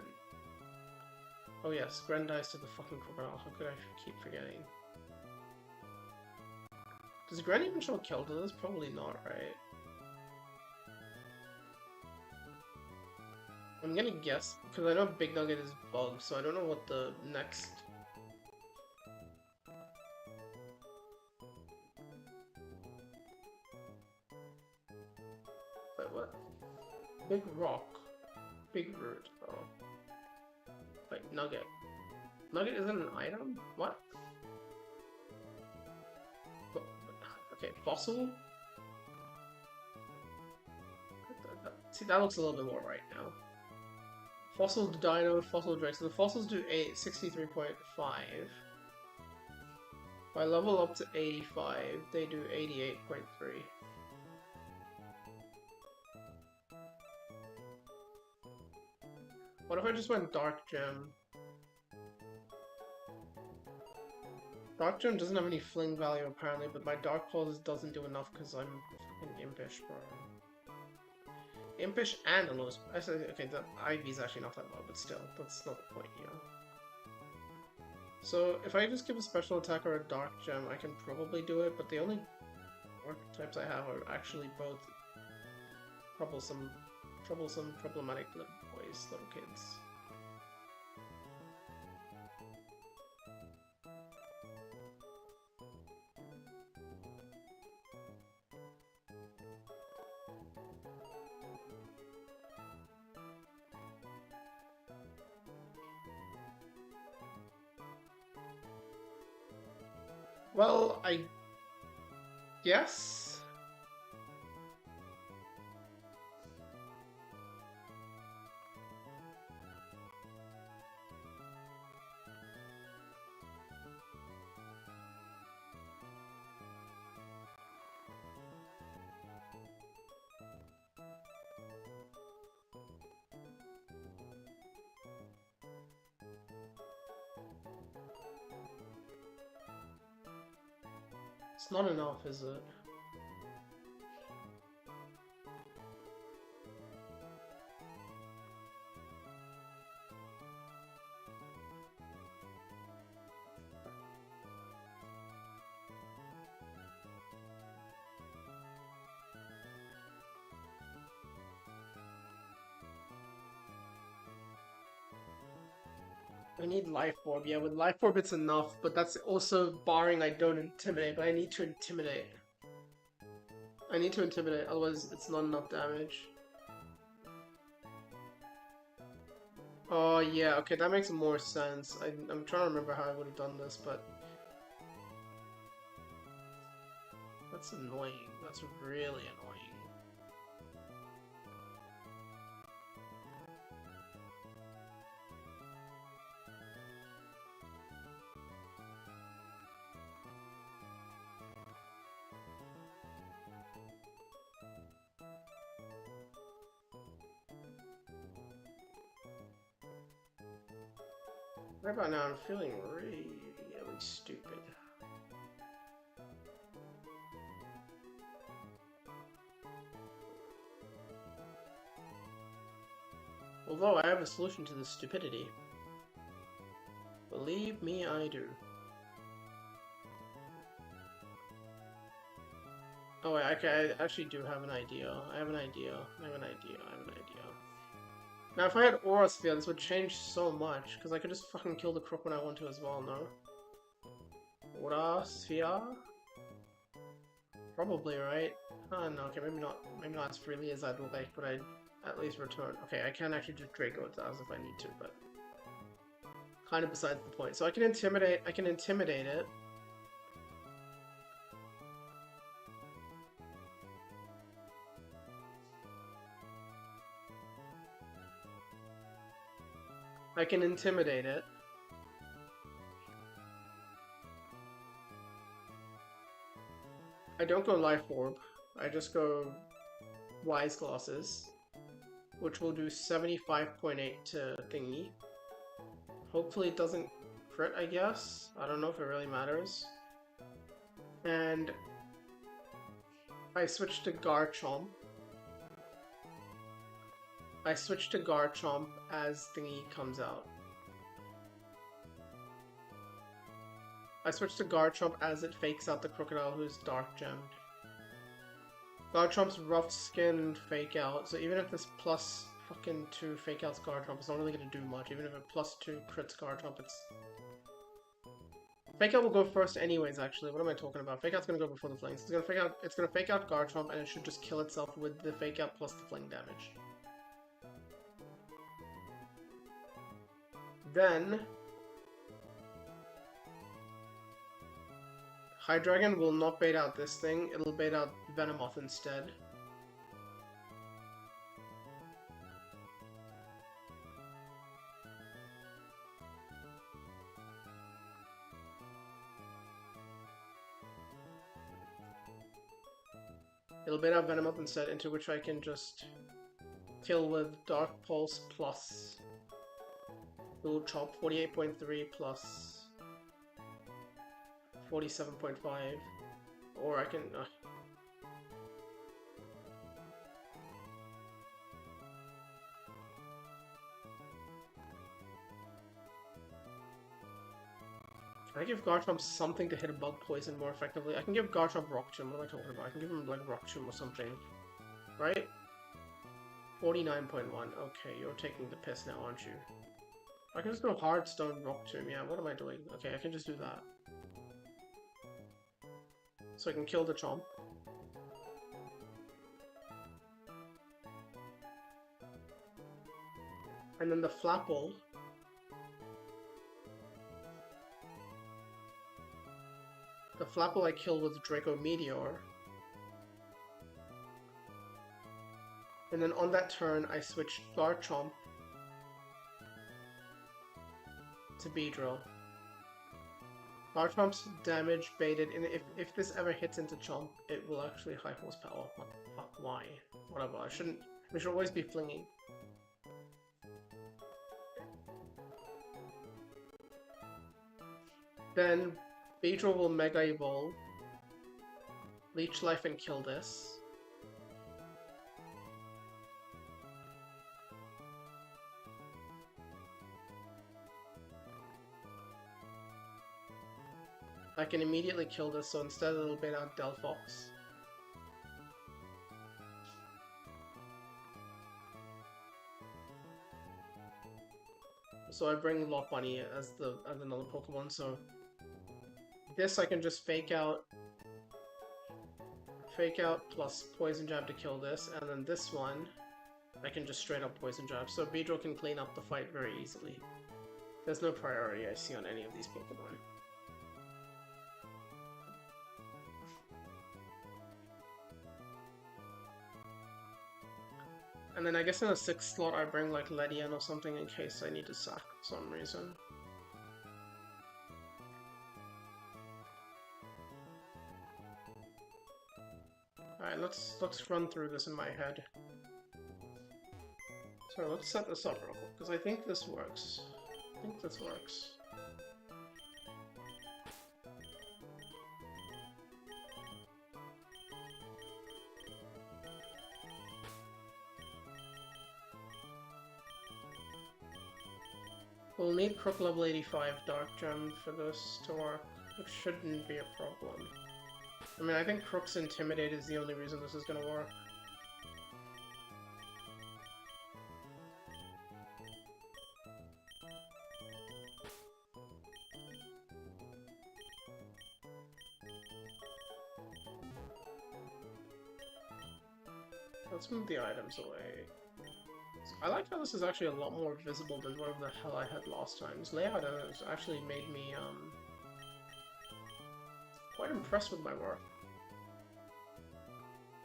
Oh yes, Gren dies to the fucking crocodile. How could I keep forgetting? Does Gren even show kill to this? Probably not, right? I'm gonna guess, because I know Big Nugget is bugged, so I don't know what the next... Wait, what? Big Rock. Big Root. Oh. Wait, Nugget. Nugget isn't an item? What? Okay, Fossil? See, that looks a little bit more right now. Fossil Dino, Fossil Drake. So the fossils do 63.5. If I level up to 85, they do 88.3. What if I just went Dark Gem? Dark Gem doesn't have any fling value apparently, but my Dark Claws doesn't do enough because I'm fucking impish, bro. Impish and a low... Okay, the IV's actually not that low, but still, that's not the point here. So, if I just give a special attack or a Dark Gem, I can probably do it, but the only archetypes I have are actually both troublesome, problematic little boys, little kids. Well, I guess. It's not enough, is it? I need Life Orb. Yeah, with Life Orb it's enough, but that's also barring I don't intimidate, but I need to intimidate. I need to intimidate, otherwise it's not enough damage. Oh yeah, okay, that makes more sense. I'm trying to remember how I would have done this, but... That's annoying. That's really annoying. Right about now, I'm feeling really stupid. Although I have a solution to this stupidity. Believe me, I do. Oh wait, I actually do have an idea. I have an idea. Now, if I had Aura Sphere, this would change so much, because I could just fucking kill the crook when I want to as well, no? Aura Sphere? Probably, right? Oh, no, okay, maybe not as freely as I'd like, but I'd at least return. Okay, I can actually just Draco it as if I need to, but... kind of besides the point. So I can intimidate it. I can intimidate it. I don't go Life Orb. I just go Wise Glasses, which will do 75.8 to thingy. Hopefully it doesn't crit, I guess. I don't know if it really matters. And I switch to Garchomp. I switch to Garchomp as thingy comes out. I switch to Garchomp as it fakes out the Crocodile who's Dark Gemmed. Garchomp's Rough Skin fake out, so even if this plus fucking 2 fake outs Garchomp, it's not really gonna do much. Even if it plus 2 crits Garchomp, it's... Fake out will go first anyways, actually. What am I talking about? Fake out's gonna go before the flings. It's gonna fake out Garchomp, and it should just kill itself with the fake out plus the fling damage. Then Hydreigon will not bait out this thing, it'll bait out Venomoth instead. It'll bait out Venomoth instead, into which I can just kill with Dark Pulse plus Little Chop, 48.3 plus 47.5, or I can... Can I give Garchomp something to hit a bug poison more effectively? I can give Garchomp Rock Tomb, what am I talking about? I can give him like Rock Tomb or something, right? 49.1, okay, you're taking the piss now, aren't you? I can just go Hardstone Rock Tomb, yeah, what am I doing? Okay, I can just do that. So I can kill the Chomp. And then the Flapple. The Flapple I kill with Draco Meteor. And then on that turn I switch Garchomp to Beedrill. Garchomp's damage baited, and if this ever hits into Chomp, it will actually high horsepower. What the fuck? Why? Whatever. We should always be flinging. Then Beedrill will Mega Evolve, Leech Life, and kill this. I can immediately kill this, so instead it'll bait out Delphox. So I bring Lopunny as another Pokemon, so this I can just fake out plus Poison Jab to kill this, and then this one I can just straight up Poison Jab, so Beedrill can clean up the fight very easily. There's no priority I see on any of these Pokemon. And then I guess in a 6th slot I bring like Ledian or something in case I need to sack for some reason. Alright, let's run through this in my head. So let's set this up real quick, because I think this works. We'll need Crook level 85 Dark Gem for this to work, which shouldn't be a problem. I mean, I think Crook's Intimidate is the only reason this is gonna work. Let's move the items away. I like how this is actually a lot more visible than whatever the hell I had last time. This layout has actually made me quite impressed with my work.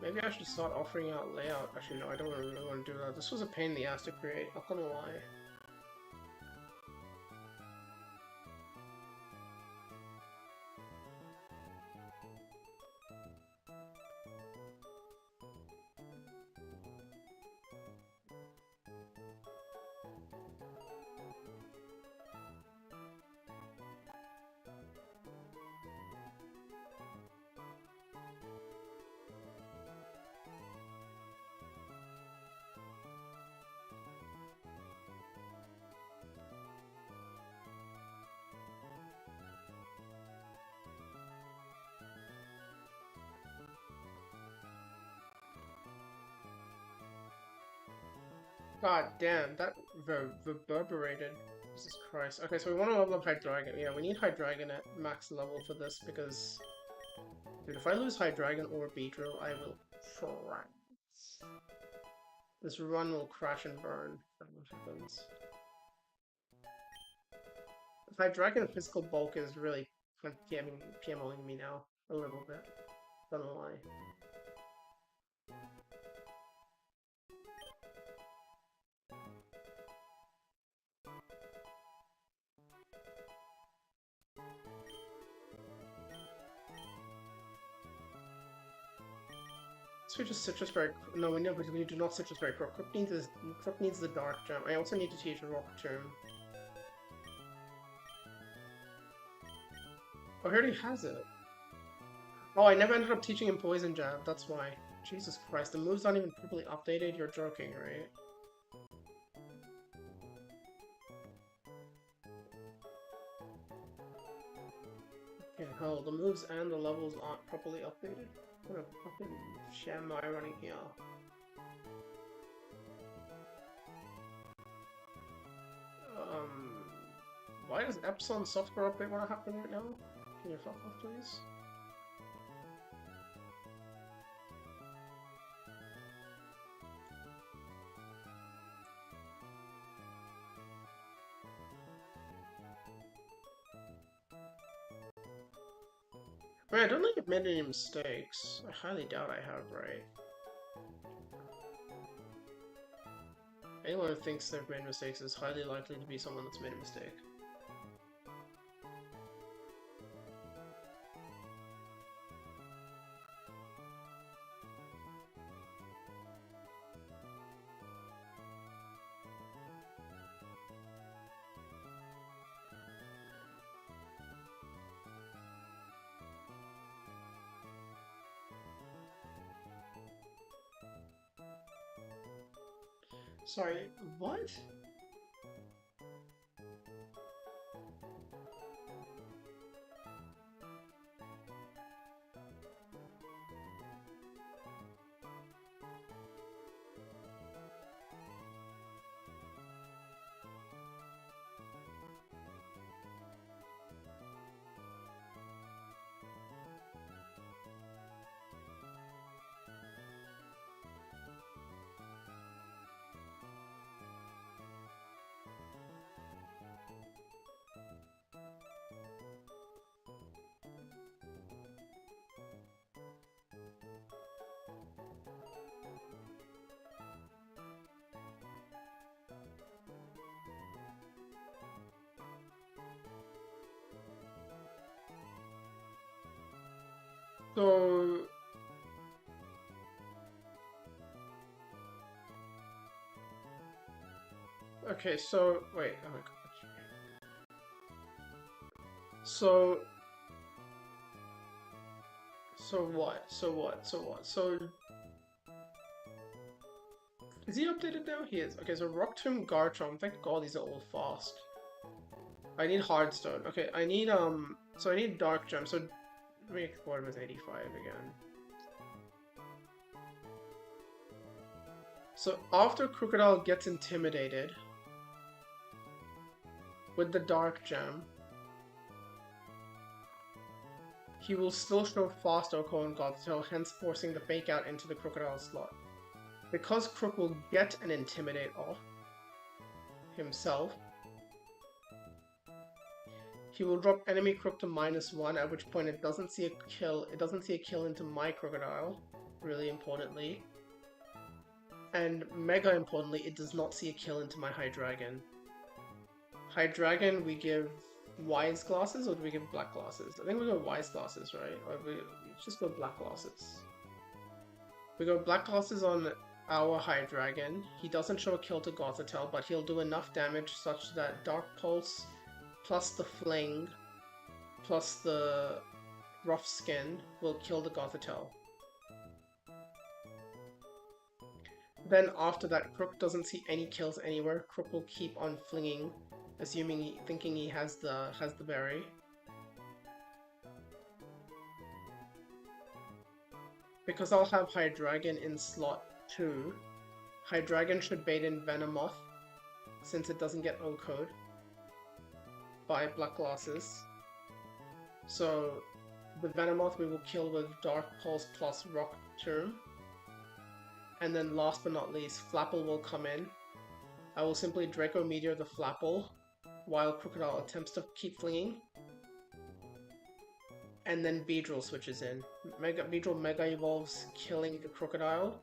Maybe I should start offering out layout. Actually, no, I don't really want to do that. This was a pain in the ass to create, not gonna lie. God damn, that reverberated. Jesus Christ. Okay, so we want to level up Hydreigon. Yeah, we need Hydreigon at max level for this because, dude, if I lose Hydreigon or Beedrill, I will cry. This run will crash and burn. If that happens. Hydreigon physical bulk is really PMOing me now a little bit. Don't lie. Switch is Citrus Berry. No, we know, but we do not Citrus Berry. Crook needs the Dark Gem. I also need to teach a Rock Tomb. Oh, he already has it. Oh, I never ended up teaching him Poison Jab. That's why. Jesus Christ, the move's not even properly updated. You're joking, right? Okay, hell, the moves and the levels aren't properly updated. What a fucking sham am I running here? Why does Epson software update want to happen right now? Can you fuck off, please? I mean, I don't think I've made any mistakes. I highly doubt I have, right? Anyone who thinks they've made mistakes is highly likely to be someone that's made a mistake. Sorry, what? So... Okay, so... Wait, oh my gosh. So... So what? So what? So what? So... Is he updated now? He is. Okay, so Rock Tomb, Garchomp. Thank God these are all fast. I need Hardstone. Okay, I need, so I need Dark Gem. So... Make what was 85 again. So after Crocodile gets intimidated with the Dark Gem, he will still show fast Oko and Gothitelle, hence forcing the fake out into the Crocodile slot. Because Crook will get an Intimidate off himself, he will drop enemy Crook to -1, at which point it doesn't see a kill. It doesn't see a kill into my Crocodile, really importantly. And mega importantly, it does not see a kill into my Hydreigon. Hydreigon, we give Wise Glasses, or do we give Black Glasses? I think we go Wise Glasses, right? Or we just go Black Glasses. We go Black Glasses on our Hydreigon. He doesn't show a kill to Gothitelle, but he'll do enough damage such that Dark Pulse plus the Fling plus the Rough Skin will kill the Gothitelle. Then after that, Crook doesn't see any kills anywhere. Crook will keep on flinging, thinking he has the berry. Because I'll have Hydreigon in slot 2, Hydreigon should bait in Venomoth, since it doesn't get O-code by Black Glasses. So the Venomoth we will kill with Dark Pulse plus Rock Tomb. And then last but not least, Flapple will come in. I will simply Draco Meteor the Flapple while Crocodile attempts to keep flinging. And then Beedrill switches in. Beedrill Mega Evolves, killing the Crocodile.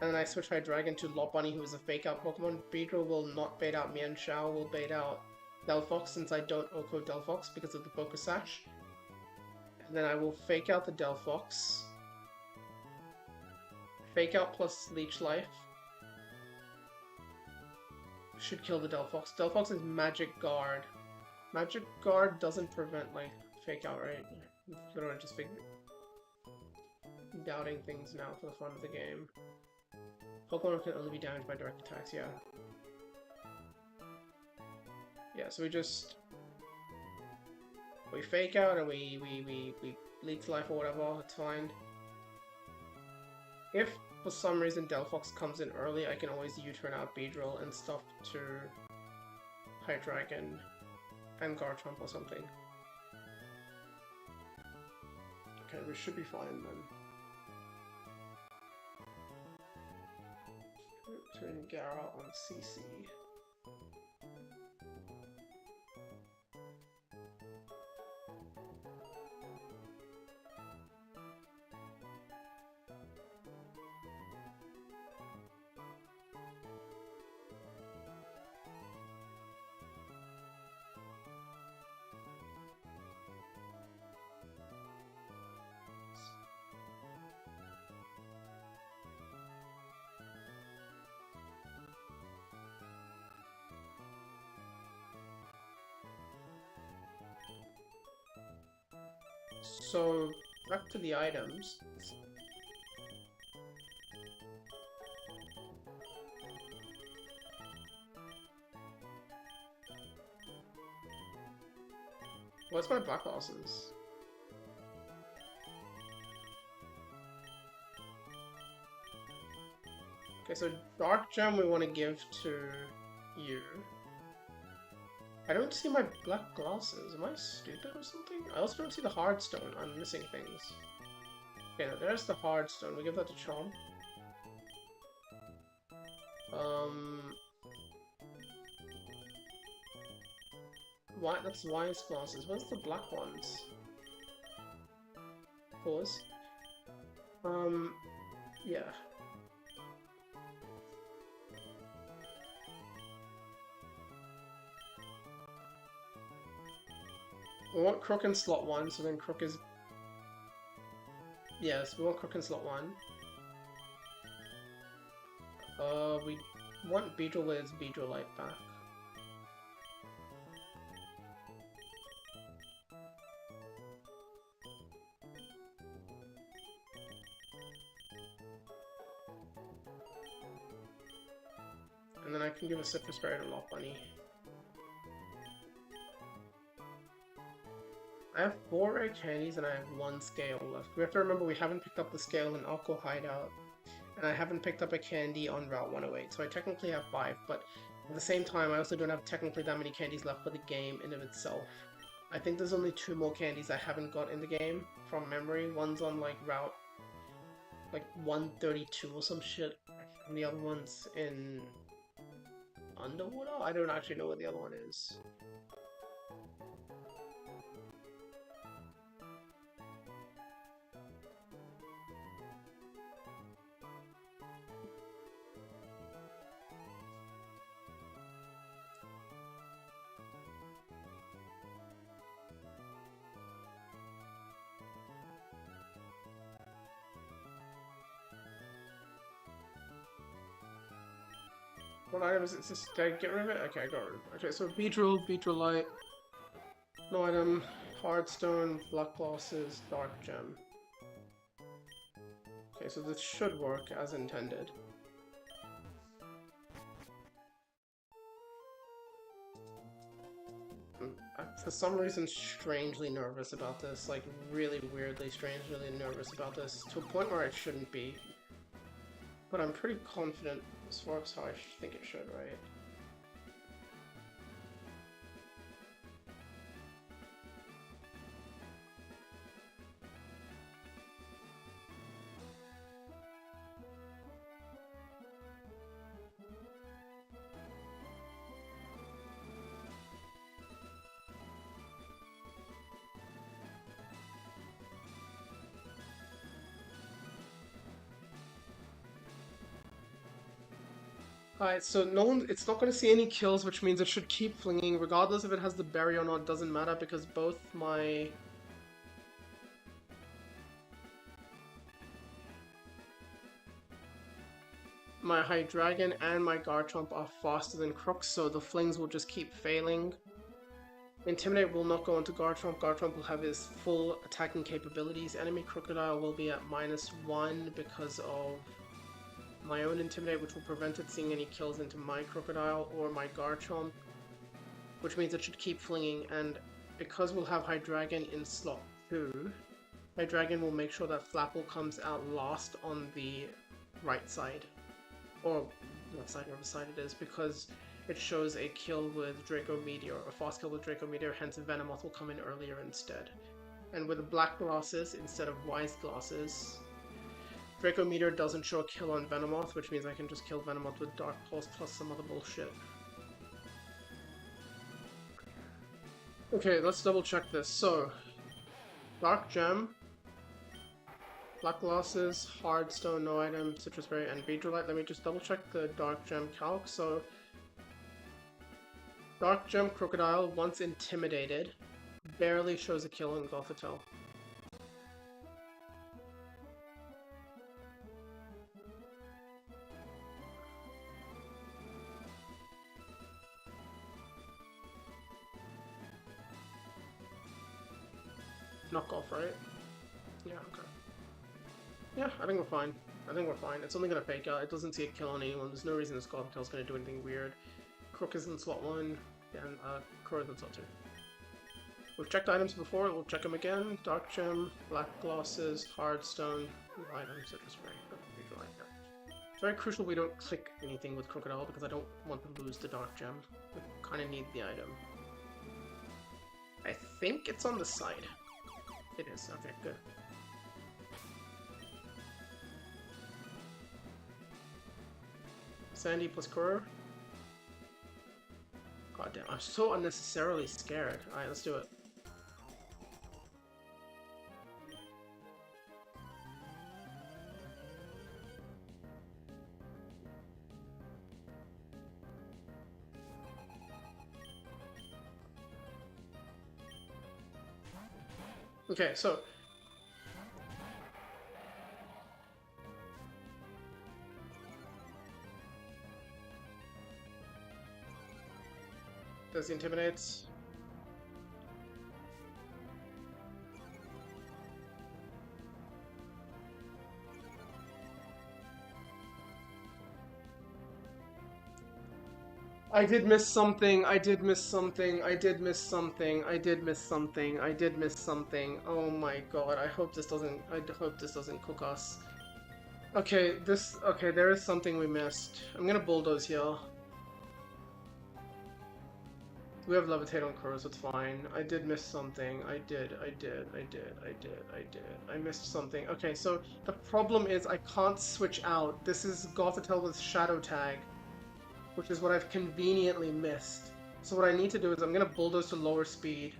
And then I switch Hydreigon to Lopunny, who is a fake out Pokemon. Beedrill will not bait out Mienshao, will bait out Delphox, since I don't O-code Delphox because of the Focus Sash. And then I will fake out the Delphox. Fake out plus Leech Life should kill the Delphox. Delphox is Magic Guard. Magic Guard doesn't prevent, like, fake out, right? Literally just doubting things now for the fun of the game. Pokemon can only be damaged by direct attacks, yeah. Yeah, so we fake out and we Leech Life or whatever, it's fine. If for some reason Delphox comes in early, I can always U-turn out Beedrill and stuff to Hydreigon and Garchomp or something. Okay, we should be fine then. Turn Gara on CC. So, back to the items. What's my Black Losses? Okay, so Dark Gem we want to give to you. I don't see my Black Glasses. Am I stupid or something? I also don't see the Hard Stone. I'm missing things. Okay, now there's the Hard Stone. We give that to Chomp. Why? That's Wise Glasses. Where's the black ones? Pause. Yeah. We want Crook in slot 1, so then Crook is... Yes, we want Crook in slot 1. We want Beedrill with its Beedrill Light back. And then I can give a Citrus Berry to Lopunny. I have 4 rare candies and I have 1 scale left. We have to remember we haven't picked up the scale in Aqua Hideout, and I haven't picked up a candy on Route 108, so I technically have 5, but at the same time I also don't have technically that many candies left for the game in of itself. I think there's only 2 more candies I haven't got in the game, from memory. One's on like Route 132 or some shit, and the other one's in Underwater? I don't actually know where the other one is. What item is it? Did I get rid of it? Okay, I got rid of it. Okay, so Beedrill Light, no item, Hard Stone, Black Glosses, Dark Gem. Okay, so this should work as intended. I'm for some reason strangely nervous about this, like really weirdly strangely nervous about this, to a point where I shouldn't be. but I'm pretty confident as far as how I think it should, right? Alright, so no one, it's not going to see any kills, which means it should keep flinging, regardless if it has the berry or not, doesn't matter, because both my High Dragon and my Garchomp are faster than Crooks, so the flings will just keep failing. Intimidate will not go into Garchomp. Garchomp will have his full attacking capabilities. Enemy Crocodile will be at -1 because of my own Intimidate, which will prevent it seeing any kills into my Crocodile or my Garchomp, which means it should keep flinging, and because we'll have High Dragon in slot 2, High Dragon will make sure that Flapple comes out last on the right side, or left side, whatever side it is, because it shows a kill with Draco Meteor, a fast kill with Draco Meteor, hence Venomoth will come in earlier instead. And with Black Glasses instead of Wise Glasses, Draco Meteor doesn't show a kill on Venomoth, which means I can just kill Venomoth with Dark Pulse plus some other bullshit. Okay, let's double check this. So, Dark Gem, Black Glasses, Hard Stone, no item, Citrus Berry, and Beedrillite. Let me just double check the Dark Gem calc. So, Dark Gem Crocodile, once intimidated, barely shows a kill in Gothitelle. Knockoff, right? Yeah, okay. Yeah, I think we're fine. I think we're fine. It's only gonna fake out. It doesn't see a kill on anyone. There's no reason this Gothitell's gonna do anything weird. Crook is in slot 1, and Crow is in slot 2. We've checked items before, we'll check them again. Dark Gem, Black Glosses, Hard Stone, items, Citrus Berry. It's very crucial we don't click anything with Crocodile because I don't want to lose the Dark Gem. We kind of need the item. I think it's on the side. It is, okay, good. Sandy plus Crow. God damn, I'm so unnecessarily scared. Alright, let's do it. Okay, so does he intimidates? I did miss something, I did miss something, I did miss something, I did miss something, I did miss something. Oh my god, I hope this doesn't cook us. Okay, there is something we missed. I'm gonna bulldoze here. We have Levitate on Crows, it's fine. I did miss something. I missed something. Okay, so the problem is I can't switch out. This is Gothitelle with Shadow Tag, which is what I've conveniently missed. So what I need to do is I'm gonna bulldoze to lower speed.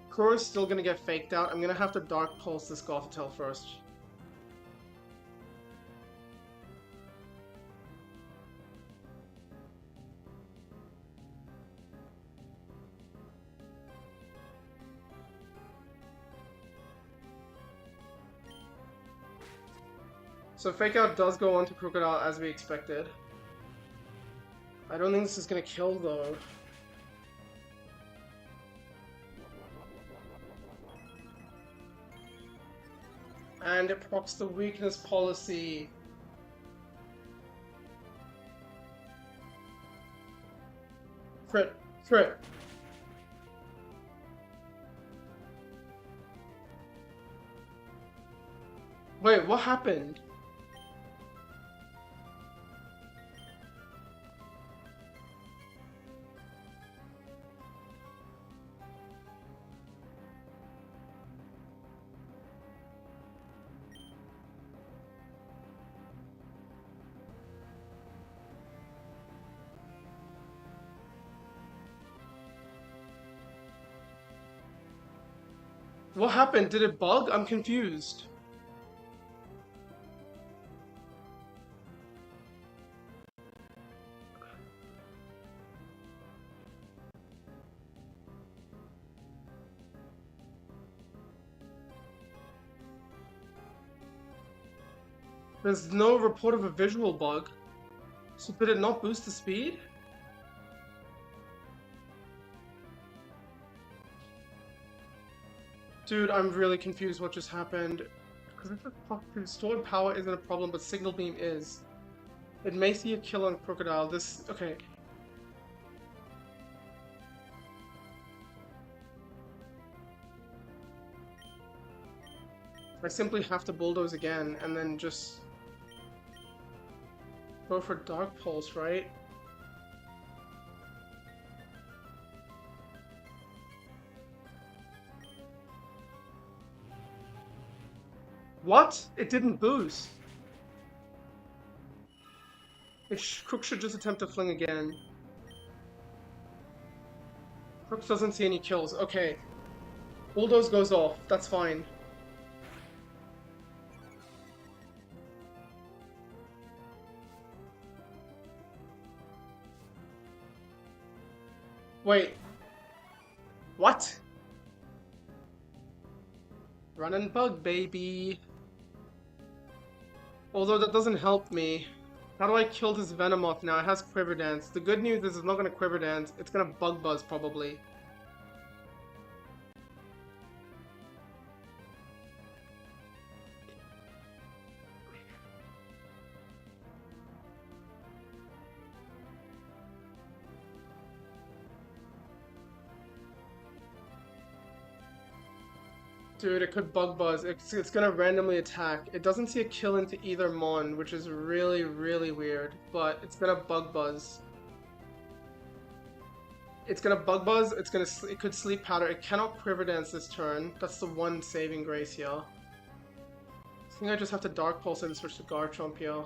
Crow is still gonna get faked out. I'm gonna have to Dark Pulse this Gothitelle first. So Fake Out does go on to Crocodile as we expected. I don't think this is gonna kill though. And it procs the weakness policy. Crit. Crit. Wait, what happened? What happened? Did it bug? I'm confused. There's no report of a visual bug. So did it not boost the speed? Dude, I'm really confused what just happened. Because if the stored power isn't a problem, but signal beam is. It may see a kill on crocodile. This okay. I simply have to bulldoze again and then just go for Dark Pulse, right? What? It didn't boost. Crook should just attempt to fling again. Crook doesn't see any kills. Okay. Bulldoze goes off. That's fine. Wait. What? Run and bug, baby. Although that doesn't help me. How do I kill this Venomoth now? It has Quiver Dance. The good news is it's not going to Quiver Dance. It's going to Bug Buzz, probably. Dude, it could Bug Buzz. It's gonna randomly attack. It doesn't see a kill into either Mon, which is really, really weird. But it's gonna Bug Buzz. It's gonna Bug Buzz. It could Sleep Powder. It cannot Quiver Dance this turn. That's the one saving grace here. I think I just have to Dark Pulse and switch to Garchomp here.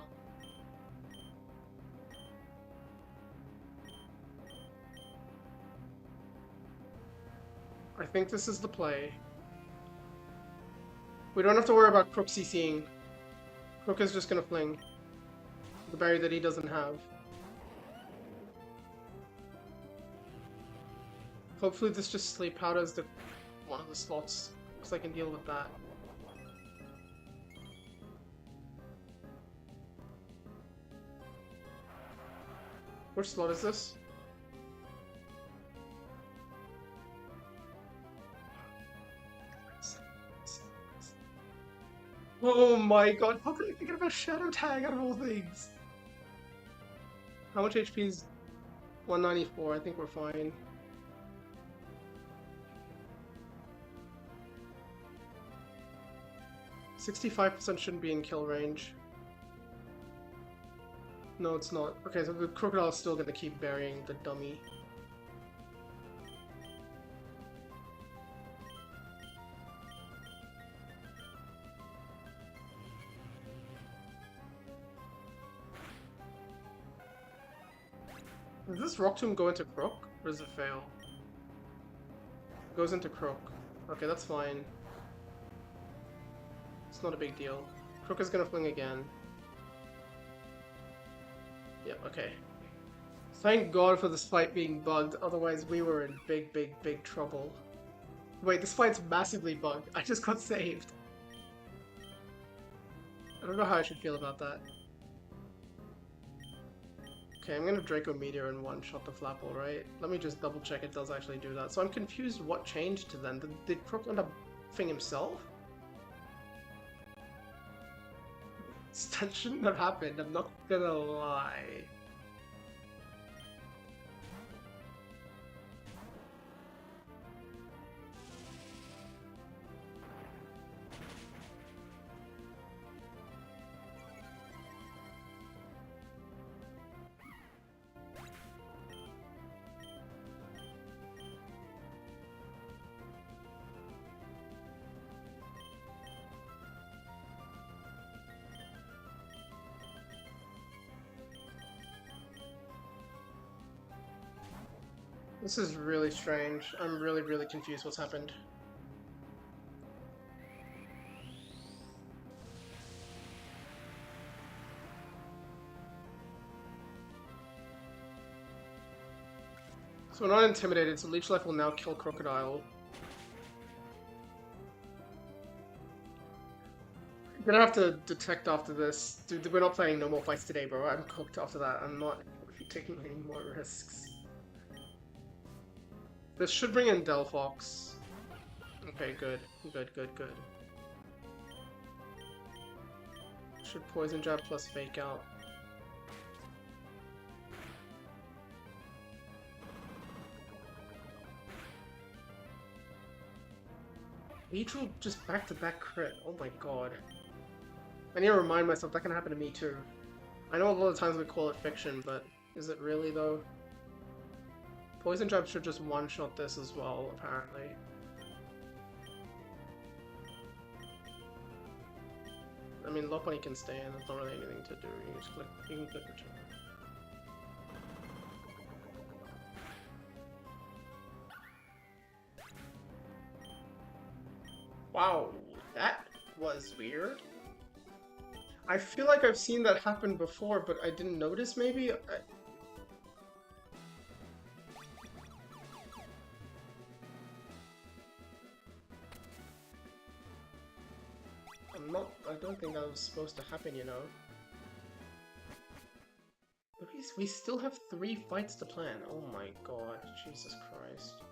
I think this is the play. We don't have to worry about Crook CCing. Crook is just gonna fling the berry that he doesn't have. Hopefully this just Sleep Powders the one of the slots, because I can deal with that. Which slot is this? Oh my god, how could I think of a Shadow Tag out of all things? How much HP is 194? I think we're fine. %65% shouldn't be in kill range. No, it's not. Okay, so the Crocodile is still gonna keep burying the dummy. Does this Rock Tomb go into Crook, or does it fail? It goes into Crook. Okay, that's fine. It's not a big deal. Crook is gonna fling again. Yep, okay. Thank God for this fight being bugged, otherwise we were in big, big, big trouble. Wait, this fight's massively bugged. I just got saved. I don't know how I should feel about that. Okay, I'm gonna Draco Meteor and one-shot the Flapple, right? Let me just double check it does actually do that. So I'm confused what changed to then. Did Crook end up buffing himself? That shouldn't have happened, I'm not gonna lie. This is really strange. I'm really, really confused what's happened. So we're not intimidated, so Leech Life will now kill Crocodile. I'm gonna have to detect after this. Dude, we're not playing no more fights today, bro. I'm cooked after that. I'm not taking any more risks. This should bring in Delphox. Okay, good. Good, good, good. Should Poison Jab plus Fake Out. Beetle just back-to-back crit. Oh my god. I need to remind myself that can happen to me too. I know a lot of times we call it fiction, but is it really though? Poison Jab should just one-shot this as well, apparently. I mean, Lock Bunny can stay in, there's not really anything to do. You can click return. Wow, that was weird. I feel like I've seen that happen before, but I didn't notice maybe? I don't think that was supposed to happen, you know? But we still have 3 fights to plan. Oh my god, Jesus Christ.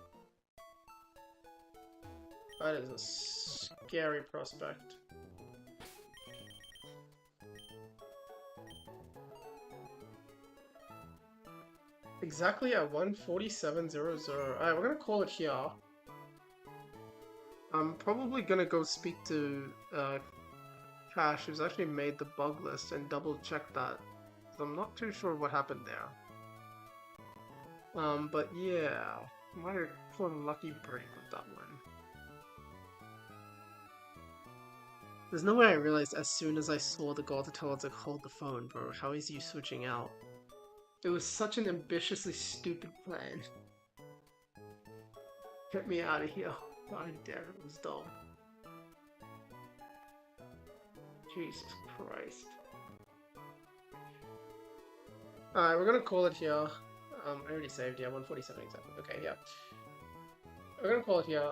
That is a scary prospect. Exactly at 1:47:00. Alright, we're gonna call it here. I'm probably gonna go speak to Cash, who's actually made the bug list, and double check that. I'm not too sure what happened there. But yeah, might have pulled a lucky break with that one. There's no way I realized as soon as I saw the goal to tell it to hold the phone, bro. How is you switching out? It was such an ambitiously stupid plan. Get me out of here. God damn, it was dumb. Jesus Christ. Alright, we're gonna call it here. I already saved, yeah, 1:47 exactly. Okay, yeah. We're gonna call it here.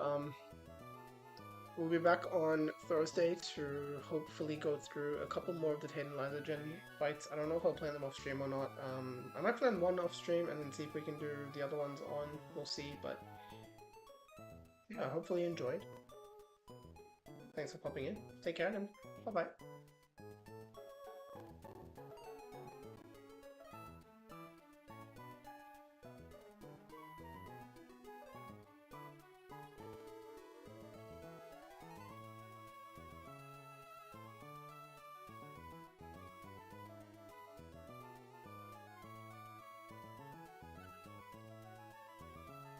We'll be back on Thursday to hopefully go through a couple more of the Tate and Liza Gen fights. I don't know if I'll plan them off stream or not. I might plan one off stream and then see if we can do the other ones on. We'll see, but yeah, hopefully you enjoyed. Thanks for popping in. Take care and bye-bye.